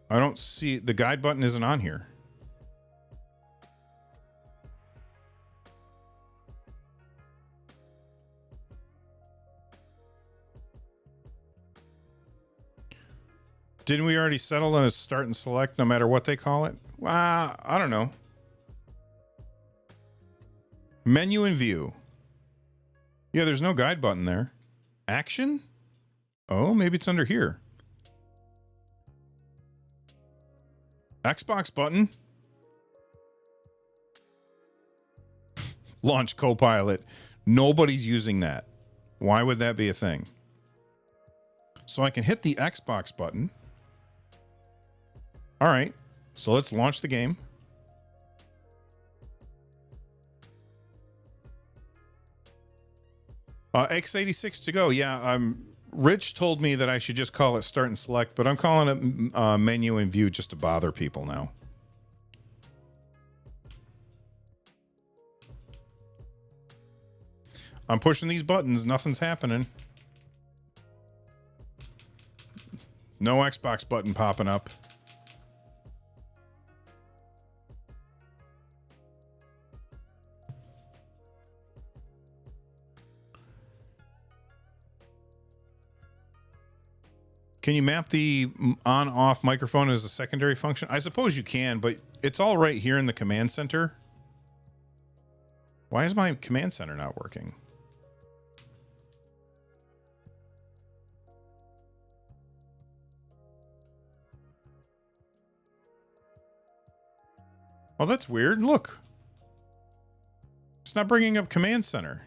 I don't see the guide button isn't on here. Didn't we already settle on a start and select no matter what they call it? I don't know. Menu and view. Yeah, there's no guide button there. Action? Oh, maybe it's under here. Xbox button. Launch Copilot. Nobody's using that. Why would that be a thing? So I can hit the Xbox button. All right, so let's launch the game. X86 to go. Yeah, Rich told me that I should just call it start and select, but I'm calling it menu and view just to bother people now. I'm pushing these buttons. Nothing's happening. No Xbox button popping up. Can you map the on-off microphone as a secondary function? I suppose you can, but it's all right here in the command center. Why is my command center not working? Oh, that's weird. Look. It's not bringing up Command Center.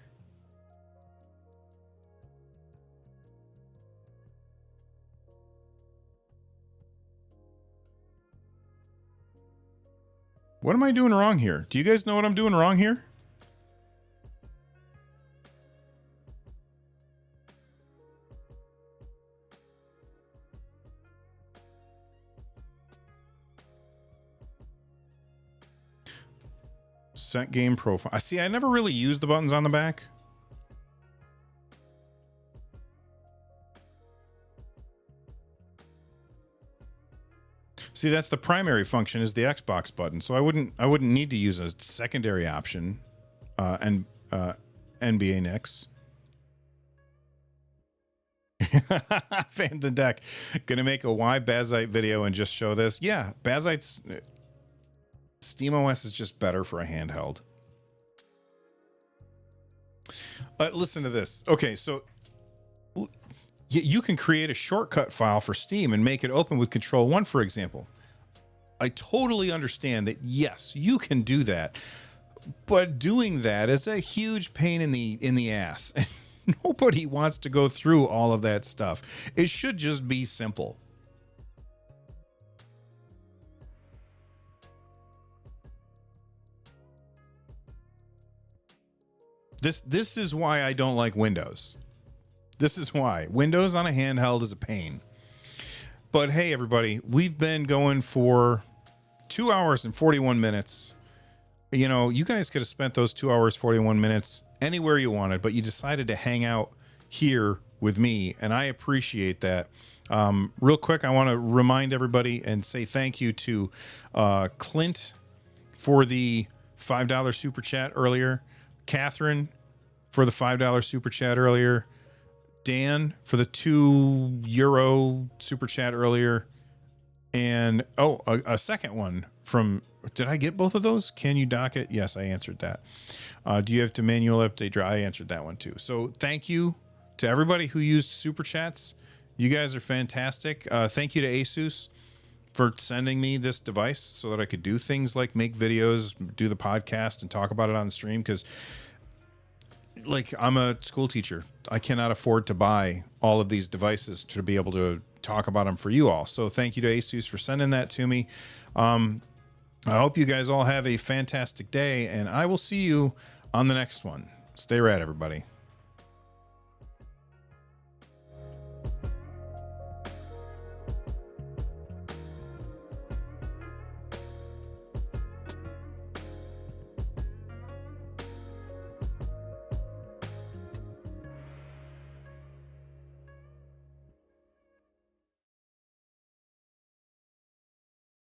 What am I doing wrong here? Do you guys know what I'm doing wrong here? Set game profile. I see. I never really used the buttons on the back. See, that's the primary function is the Xbox button. So I wouldn't need to use a secondary option, and NBA Knicks. Fan the deck. Gonna make a why Bazzite video and just show this. Yeah, Bazzite's SteamOS is just better for a handheld. Listen to this. Okay, so you can create a shortcut file for Steam and make it open with Control 1, for example. I totally understand that, yes, you can do that, but doing that is a huge pain in the ass. Nobody wants to go through all of that stuff. It should just be simple. This is why I don't like Windows. This is why. Windows on a handheld is a pain. But hey, everybody, we've been going for 2 hours and 41 minutes. You know, you guys could have spent those 2 hours, 41 minutes anywhere you wanted, but you decided to hang out here with me, and I appreciate that. Real quick, I want to remind everybody and say thank you to Clint for the $5 super chat earlier, Catherine for the $5 super chat earlier, Dan for the €2 super chat earlier, and a second one from, did I get both of those? Can you dock it? Yes, I answered that. Do you have to manual update drive? I answered that one too. So thank you to everybody who used super chats. You guys are fantastic. Thank you to Asus for sending me this device so that I could do things like make videos, do the podcast, and talk about it on the stream, because like, I'm a school teacher. I cannot afford to buy all of these devices to be able to talk about them for you all. So thank you to Asus for sending that to me. I hope you guys all have a fantastic day, and I will see you on the next one. Stay rad, everybody.